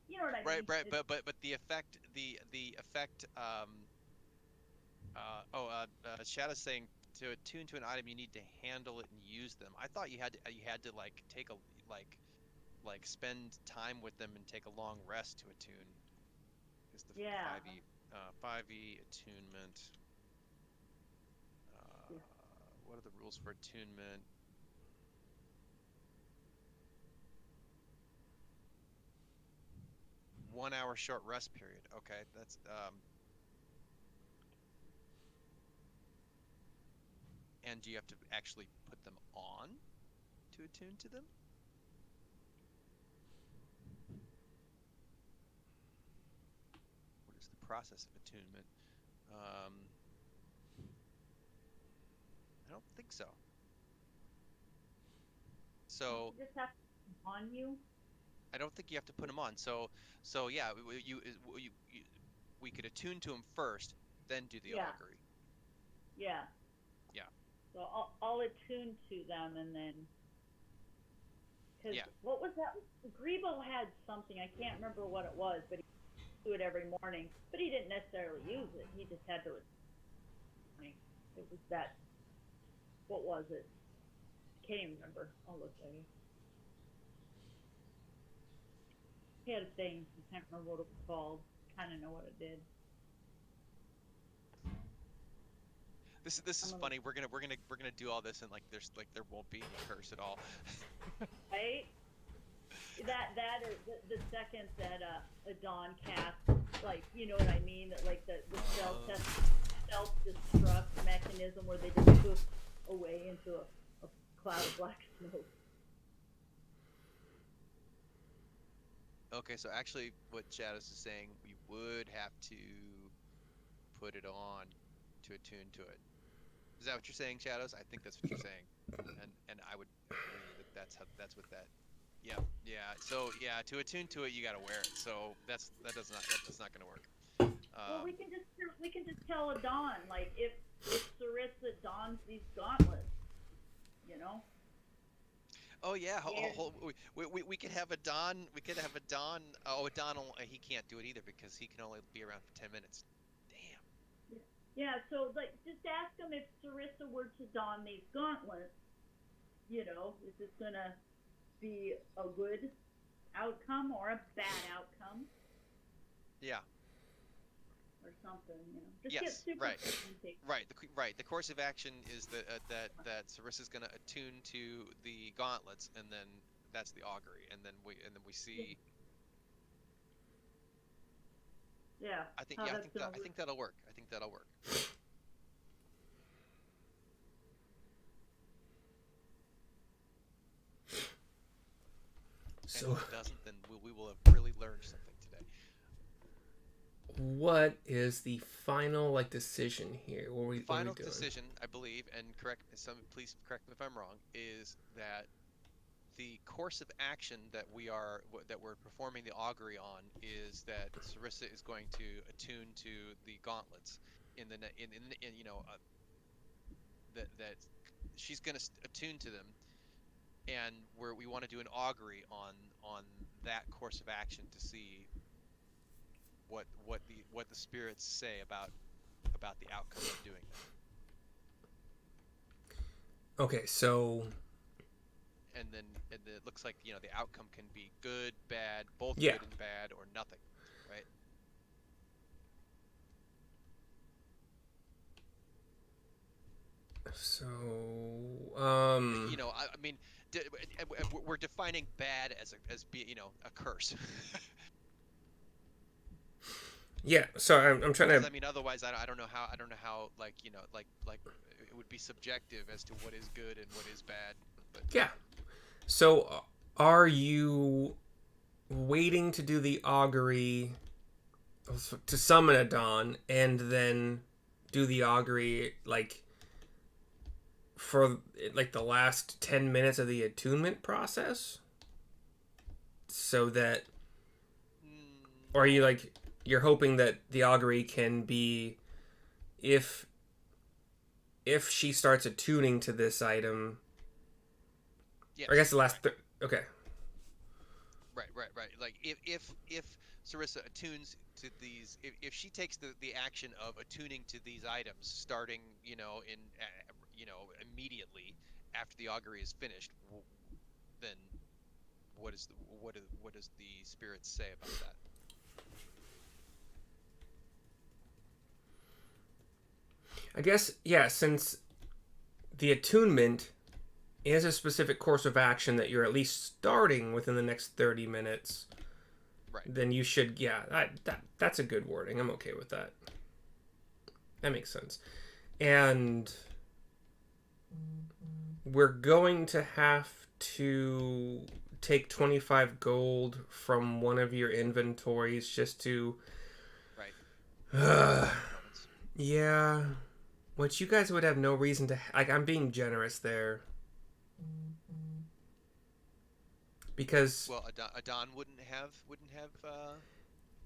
you know what I mean? Right. But the effect. Shadow's saying to attune to an item, you need to handle it and use them. I thought you had to like take a like spend time with them and take a long rest to attune. Is the 5e attunement? What are the rules for attunement? One hour short rest period. Okay, that's and do you have to actually put them on to attune to them? What is the process of attunement? I don't think so. So you just have to put them on you. I don't think you have to put them on. So yeah, we could attune to them first, then do the augury. Yeah. Yeah. So I'll attune to them and then. Because Yeah. what was that? Grebo had something, I can't remember what it was, but he would do it every morning. But he didn't necessarily use it. He just had to. It was that. What was it? Can't even remember. I'll look at it. He had a thing. I can't remember what it was called. Kind of know what it did. This is funny. We're gonna do all this and like there won't be any curse at all. Right? That or the second that a Dawn cast, like, you know what I mean? That like the self-destruct mechanism where they just poof away into a cloud of black smoke. Okay, so actually, what Shadows is saying, we would have to put it on to attune to it. Is that what you're saying, Shadows? I think that's what you're saying, and I would agree that that's what that. Yeah. So yeah, to attune to it, you gotta wear it. So that's not gonna work. Well, we can just tell a Dawn, like, if Sarissa dons these gauntlets, you know. Oh yeah, we could have a Don. We could have a Don. Oh, a Don. He can't do it either because he can only be around for 10 minutes. Damn. Yeah. So like, just ask him if Sarissa were to don these gauntlets. You know, is this gonna be a good outcome or a bad outcome? Yeah. Or something, you know. Just Yes, get super right. specific. Right. The course of action is that Sarissa's gonna attune to the gauntlets, and then that's the augury, and then we see. Yeah. I think that'll work. I think that'll work. So and if it doesn't, then we will have really learned something today. what is the final decision here? What are we Final doing? decision, I believe, and please correct me if I'm wrong, is that the course of action that we're performing the augury on is that Sarissa is going to attune to the gauntlets that she's going to attune to them, and we want to do an augury on that course of action to see what the spirits say about the outcome of doing that. Okay, so. And then it looks like the outcome can be good, bad, both Yeah. good and bad, or nothing, right? So I mean, we're defining bad as being a curse. Yeah, so I'm trying to. I mean, otherwise I don't know how like it would be subjective as to what is good and what is bad. But Yeah. So are you waiting to do the augury to summon a Dawn and then do the augury for the last 10 minutes of the attunement process? So that, or are you you're hoping that the augury can be, if she starts attuning to this item. yes, I guess the last right. Okay. Right. Like if Sarissa attunes to these, if she takes the action of attuning to these items, starting immediately after the augury is finished, then what does the spirits say about that? I guess, yeah, since the attunement is a specific course of action that you're at least starting within the next 30 minutes, right? Then you should, yeah, that's a good wording. I'm okay with that. That makes sense. And we're going to have to take 25 gold from one of your inventories just to... Right. Yeah. Which you guys would have no reason to... I'm being generous there. Because... Well, Adon wouldn't have...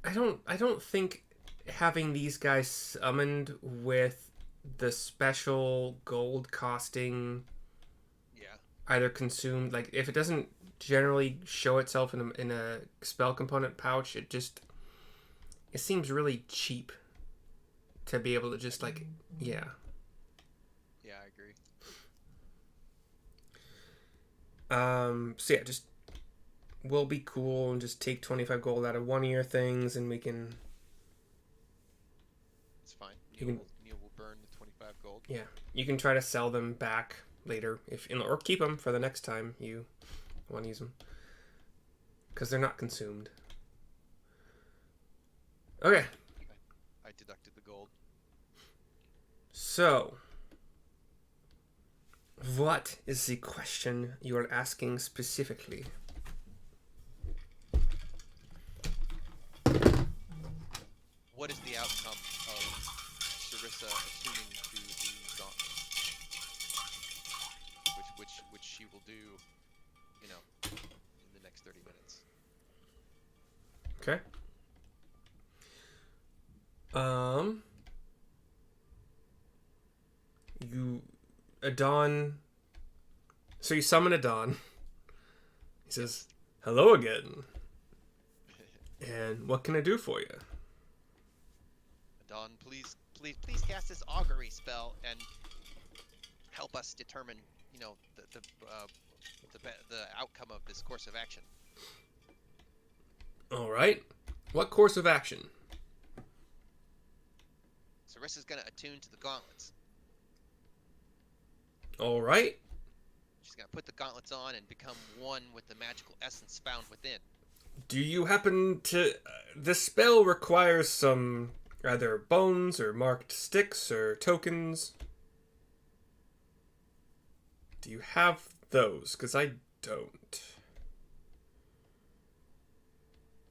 I don't think having these guys summoned with the special gold costing Yeah. either consumed, like if it doesn't generally show itself in a spell component pouch, it seems really cheap to be able to just like, yeah. Yeah, I agree. So yeah, just we'll be cool and just take 25 gold out of one of your things, and we can. It's fine. You Neil will burn the 25 gold. Yeah, you can try to sell them back later or keep them for the next time you want to use them, because they're not consumed. Okay. I deducted the gold. So, what is the question you are asking specifically? What is the outcome of Sarissa attuning to the gauntlets? Which she will do, in the next 30 minutes. Okay. Adon. So you summon Adon. He says, "Hello again. And what can I do for you?" Dawn, please cast this Augury spell and help us determine, the outcome of this course of action. All right. What course of action? Sarissa's gonna attune to the gauntlets. All right. She's gonna put the gauntlets on and become one with the magical essence found within. Do you happen to... the spell requires some either bones or marked sticks or tokens. Do you have those? Because I don't.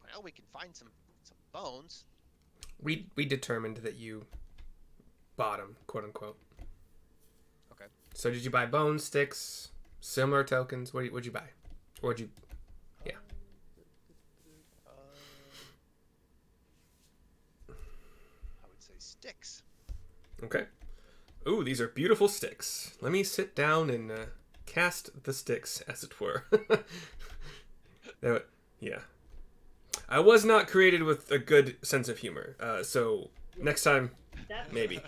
Well, we can find some bones. We determined that you bought them, quote unquote. Okay. So did you buy bones, sticks, similar tokens? What'd you buy? Or would you... Yeah. I would say sticks. Okay. Ooh, these are beautiful sticks. Let me sit down and cast the sticks, as it were. Yeah. I was not created with a good sense of humor, so next time, maybe.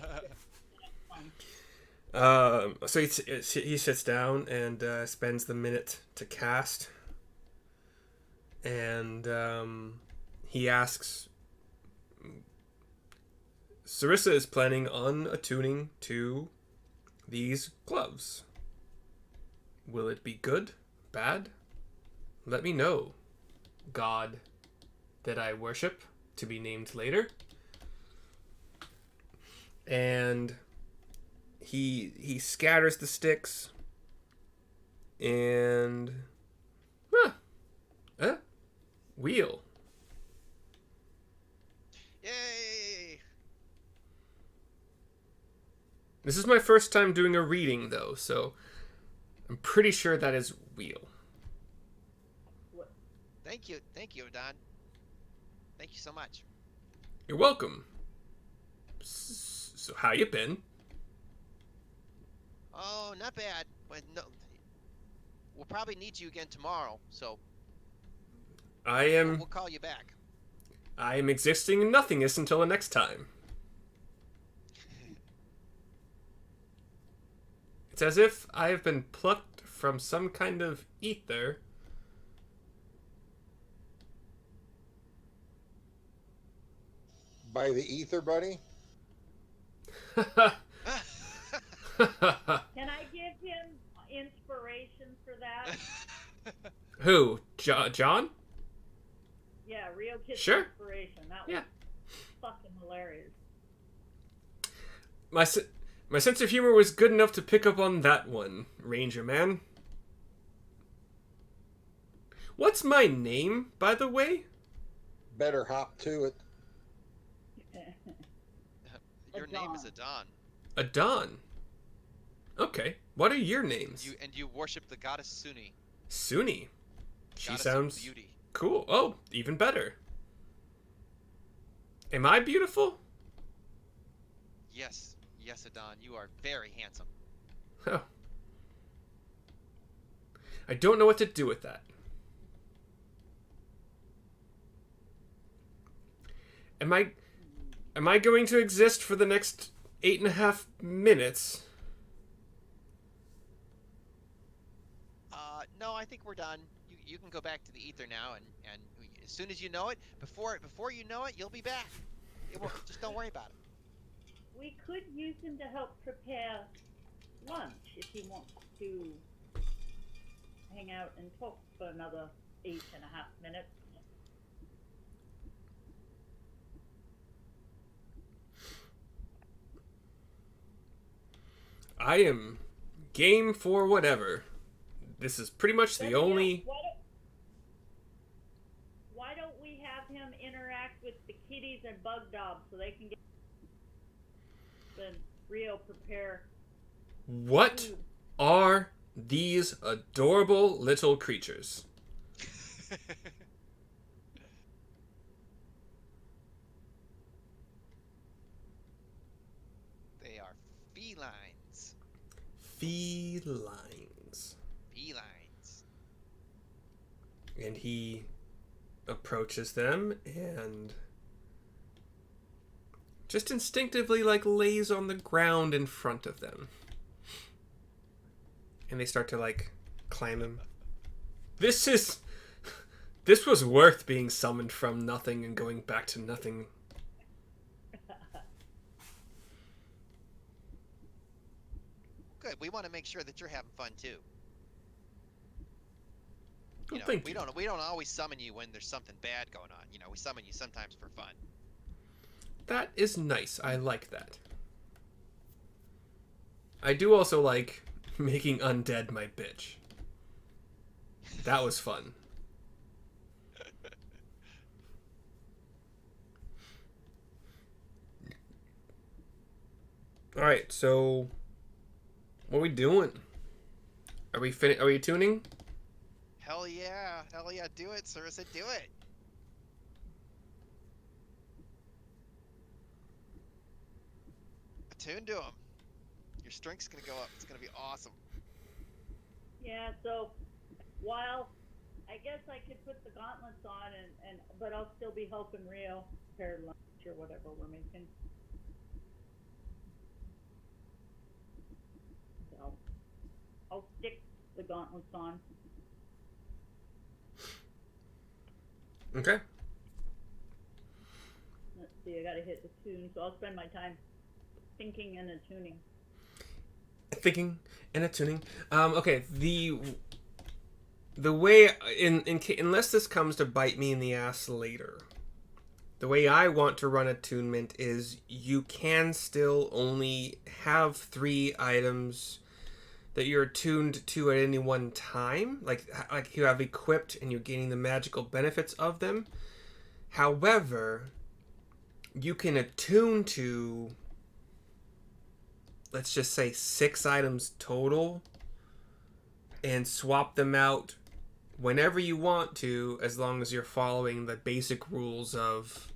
So he sits down and spends the minute to cast, and he asks, Sarissa is planning on attuning to these gloves. Will it be good? Bad? Let me know, God that I worship, to be named later. And he scatters the sticks, and wheel. Yay! This is my first time doing a reading, though, so I'm pretty sure that is wheel. Thank you, Don. Thank you so much. You're welcome. So how you been? Oh, not bad. But no, we'll probably need you again tomorrow, so we'll call you back. I am existing in nothingness until the next time. It's as if I have been plucked from some kind of ether. By the ether, buddy? Can I give him inspiration for that? Who? John? Yeah, Rio Kid's Sure. inspiration. That was fucking hilarious. My sense of humor was good enough to pick up on that one, Ranger Man. What's my name, by the way? Better hop to it. Your name is Adon. Adon. Okay. What are your names? You worship the goddess Suni. Suni. She Goddess sounds of beauty. cool. Oh, even better. Am I beautiful? Yes, yes, Adon, you are very handsome. Oh. I don't know what to do with that. Am I going to exist for the next 8.5 minutes? No, I think we're done. You can go back to the ether now, and as soon as you know it, before you know it, you'll be back. Just don't worry about it. We could use him to help prepare lunch if he wants to hang out and talk for another 8.5 minutes. I am game for whatever. This is pretty much the only... Why don't we have him interact with the kitties and bug dogs so they can get then Rio prepare What food. are these adorable little creatures? They are felines. Felines. Felines. And he approaches them and just instinctively lays on the ground in front of them. And they start to climb him. This was worth being summoned from nothing and going back to nothing. Good. We want to make sure that you're having fun too. Well, thank you. We don't always summon you when there's something bad going on. We summon you sometimes for fun. That is nice. I like that. I do also like making undead my bitch. That was fun. Alright, so... what are we doing? Are we tuning? Hell yeah, do it, Sarissa, do it. Attune to him. Your strength's gonna go up. It's gonna be awesome. Yeah, so while I guess I could put the gauntlets on but I'll still be helping Rio prepare lunch or whatever we're making. So I'll stick the gauntlets on. Okay. Let's see, I gotta hit the tune, so I'll spend my time thinking and attuning. Thinking and attuning. Okay, the way unless this comes to bite me in the ass later, the way I want to run attunement is you can still only have 3 items that you're attuned to at any one time, like you have equipped and you're gaining the magical benefits of them. However, you can attune to, let's just say, 6 items total and swap them out whenever you want to, as long as you're following the basic rules of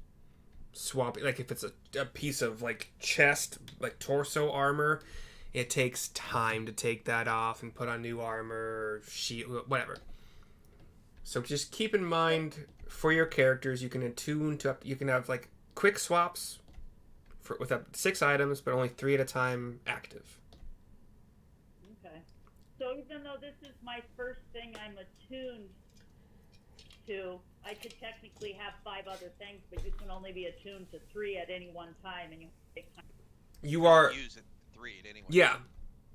swapping. Like if it's a piece of chest, torso armor, it takes time to take that off and put on new armor or shield, whatever. So just keep in mind, for your characters, you can attune to you can have quick swaps with up to 6 items, but only 3 at a time active. Okay. So even though this is my first thing I'm attuned to, I could technically have 5 other things, but you can only be attuned to 3 at any one time, and you take time. You are Use it 3 at any one. Yeah.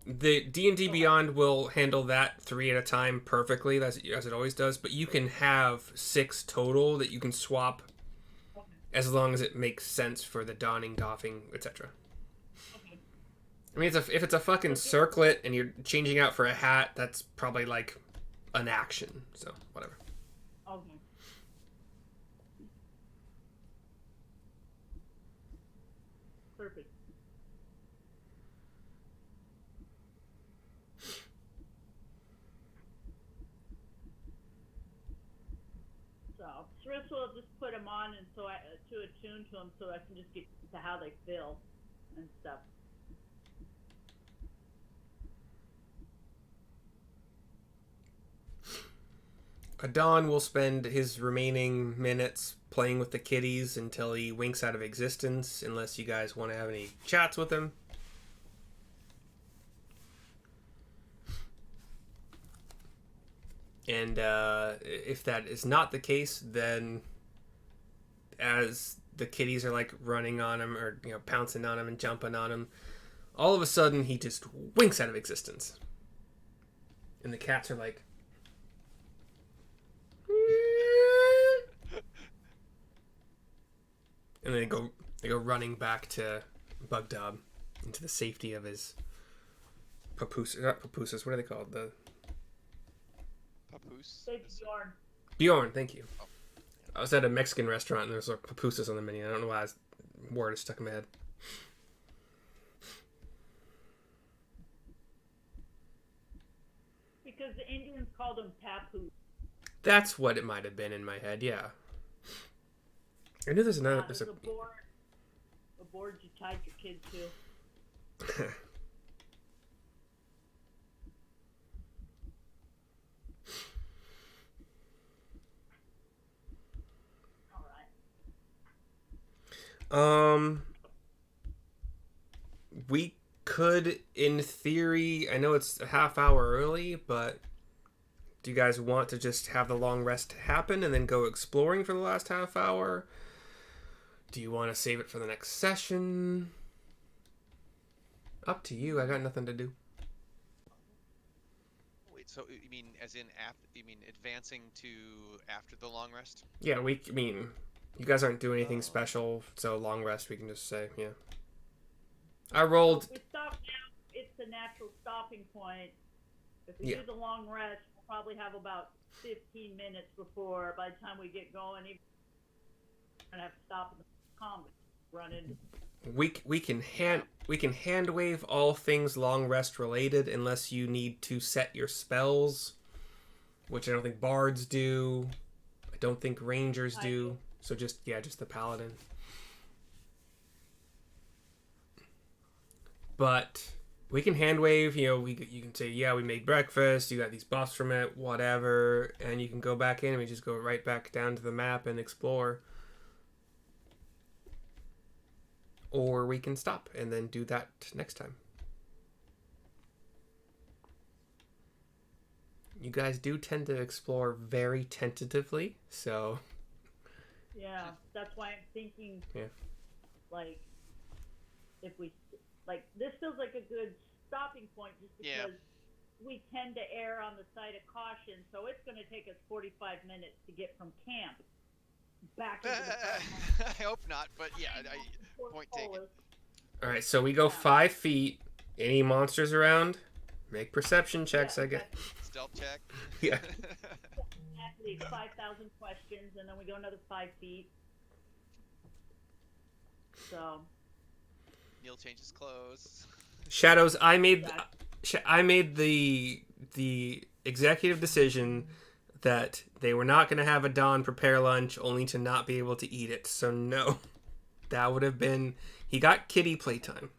The D&D Beyond will handle that 3 at a time perfectly, as it always does, but you can have 6 total that you can swap as long as it makes sense for the donning, doffing, etc. Okay. I mean, if it's a fucking circlet and you're changing out for a hat, that's probably an action, so whatever. Okay. Perfect. So Sarissa will just put them on, and to attune to them, so I can just get to how they feel and stuff. Adon will spend his remaining minutes playing with the kitties until he winks out of existence, unless you guys want to have any chats with him. And if that is not the case, then as the kitties are like running on him or pouncing on him and jumping on him, all of a sudden he just winks out of existence. And the cats are like, and they go running back to Bugdob into the safety of his papoose. Not papooses. What are they called? The Papoose. Baby Bjorn. Bjorn. Thank you. I was at a Mexican restaurant and there's like papooses on the menu. I don't know why word is stuck in my head. Because the Indians called them papoose. That's what it might have been in my head. Yeah. I knew there's another. There's a board you tied your kid to. We could, in theory, I know it's a half hour early, but do you guys want to just have the long rest happen and then go exploring for the last half hour? Do you want to save it for the next session? Up to you. I got nothing to do. Wait, so you mean as in advancing to after the long rest? Yeah, you guys aren't doing anything special, so long rest we can just say, yeah. I rolled. If we stop now, it's the natural stopping point. If we Yeah. do the long rest, we'll probably have about 15 minutes before, by the time we get going, we're gonna have to stop in the combat, run into. We can hand wave all things long rest related unless you need to set your spells, which I don't think bards do. I don't think rangers do. So just the paladin. But we can hand wave, you can say, yeah, we made breakfast, you got these buffs from it, whatever, and you can go back in and we just go right back down to the map and explore. Or we can stop and then do that next time. You guys do tend to explore very tentatively, so... Yeah, that's why I'm thinking, like, if we, this feels like a good stopping point just because we tend to err on the side of caution, so it's going to take us 45 minutes to get from camp back into the farm. I hope not, but yeah, point taken. All right, so we go 5 feet. Any monsters around? Make perception checks, I guess. Stealth check. Yeah. Exactly, 5,000 questions, and then we go another 5 feet. So. Neil changes clothes. Shadows, I made the executive decision that they were not going to have a Dawn prepare lunch only to not be able to eat it. So no, that would have been, he got kitty playtime.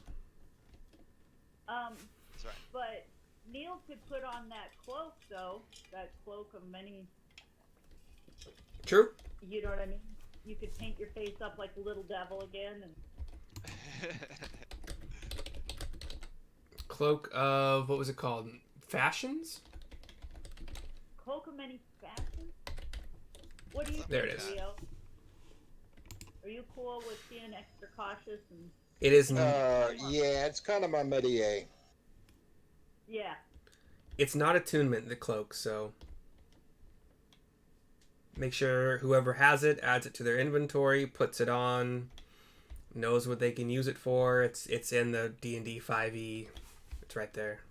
That's right. But Neil could put on that cloak though, that cloak of many. True. You know what I mean? You could paint your face up like a little devil again and. Cloak of, what was it called? Fashions? Cloak of many fashions? What do you There think, it is. Leo? Are you cool with being extra cautious and? It is. Yeah, it's kind of my métier. Yeah. It's not attunement, the cloak, so make sure whoever has it adds it to their inventory, puts it on, knows what they can use it for. It's in the D&D 5e. It's right there.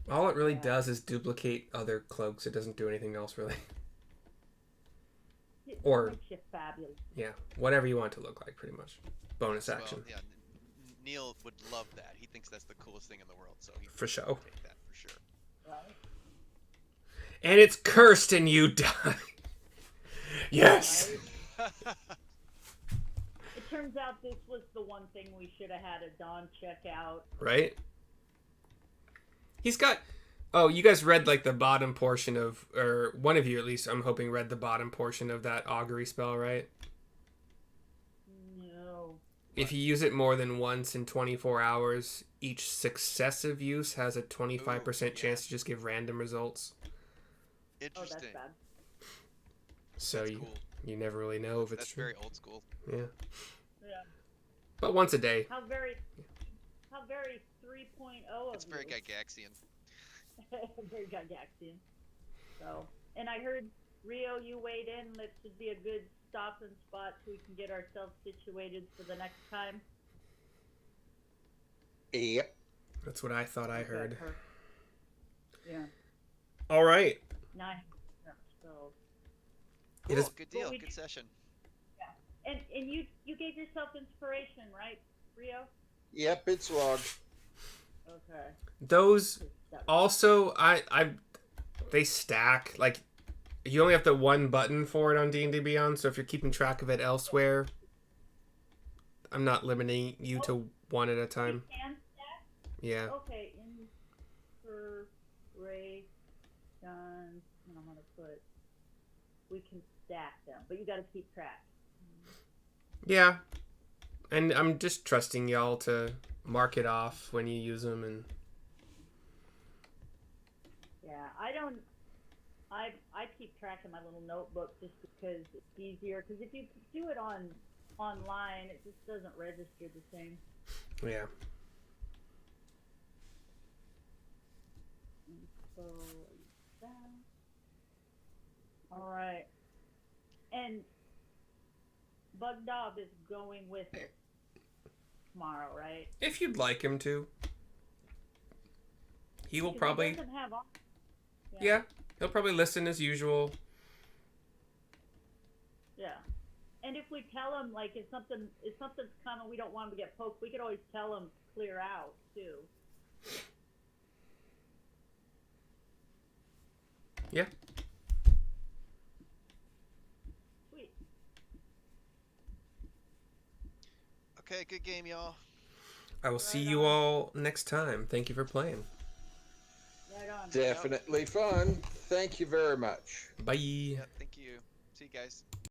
All it really does is duplicate other cloaks. It doesn't do anything else really. It Or- makes you fabulous. Yeah, whatever you want it to look like, pretty much. Bonus Well, action. yeah, Neil would love that. He thinks that's the coolest thing in the world, so he For sure. would take that for sure. Right? And it's cursed and you die. Yes! It turns out this was the one thing we should have had a Dawn check out. Right? He's got. Oh, you guys read like the bottom portion of, or one of you at least, I'm hoping read the bottom portion of that augury spell, right? No. If you use it more than once in 24 hours, each successive use has a 25% chance to just give random results. Oh, that's Interesting. bad. So That's you, cool. you never really know if it's That's true. very old school. Yeah. Yeah. But once a day. How very 3.0 of It's very you. Gygaxian. Very Gygaxian. So, and I heard Rio, you weighed in. That should be a good stopping spot so we can get ourselves situated for the next time. Yep. That's what I thought I heard. Yeah. All right. 9 spells. It Cool. is- Good deal. we Good session. And you gave yourself inspiration, right, Rio? Yep, it's logged. Okay. Those also, they stack. Like, you only have the one button for it on D&D Beyond, so if you're keeping track of it elsewhere, I'm not limiting you to one at a time. You can stack? Yeah. Okay, inspiration. And I'm gonna put. We can stack them, but you got to keep track. Yeah. And I'm just trusting y'all to mark it off when you use them. And Yeah, I don't. I keep track in my little notebook just because it's easier. Because if you do it online, it just doesn't register the same. yeah. So that. All right. And Bugdog is going with it tomorrow, right? If you'd like him to. He will Because probably... He doesn't have all. Yeah. He'll probably listen as usual. Yeah. And if we tell him, like, if something's coming, we don't want him to get poked, we could always tell him clear out, too. Yeah. Sweet. Okay. Good game, y'all. I will see you all next time. Thank you for playing. Right on. Definitely fun. Thank you very much. Bye. Yeah. Thank you. See you guys.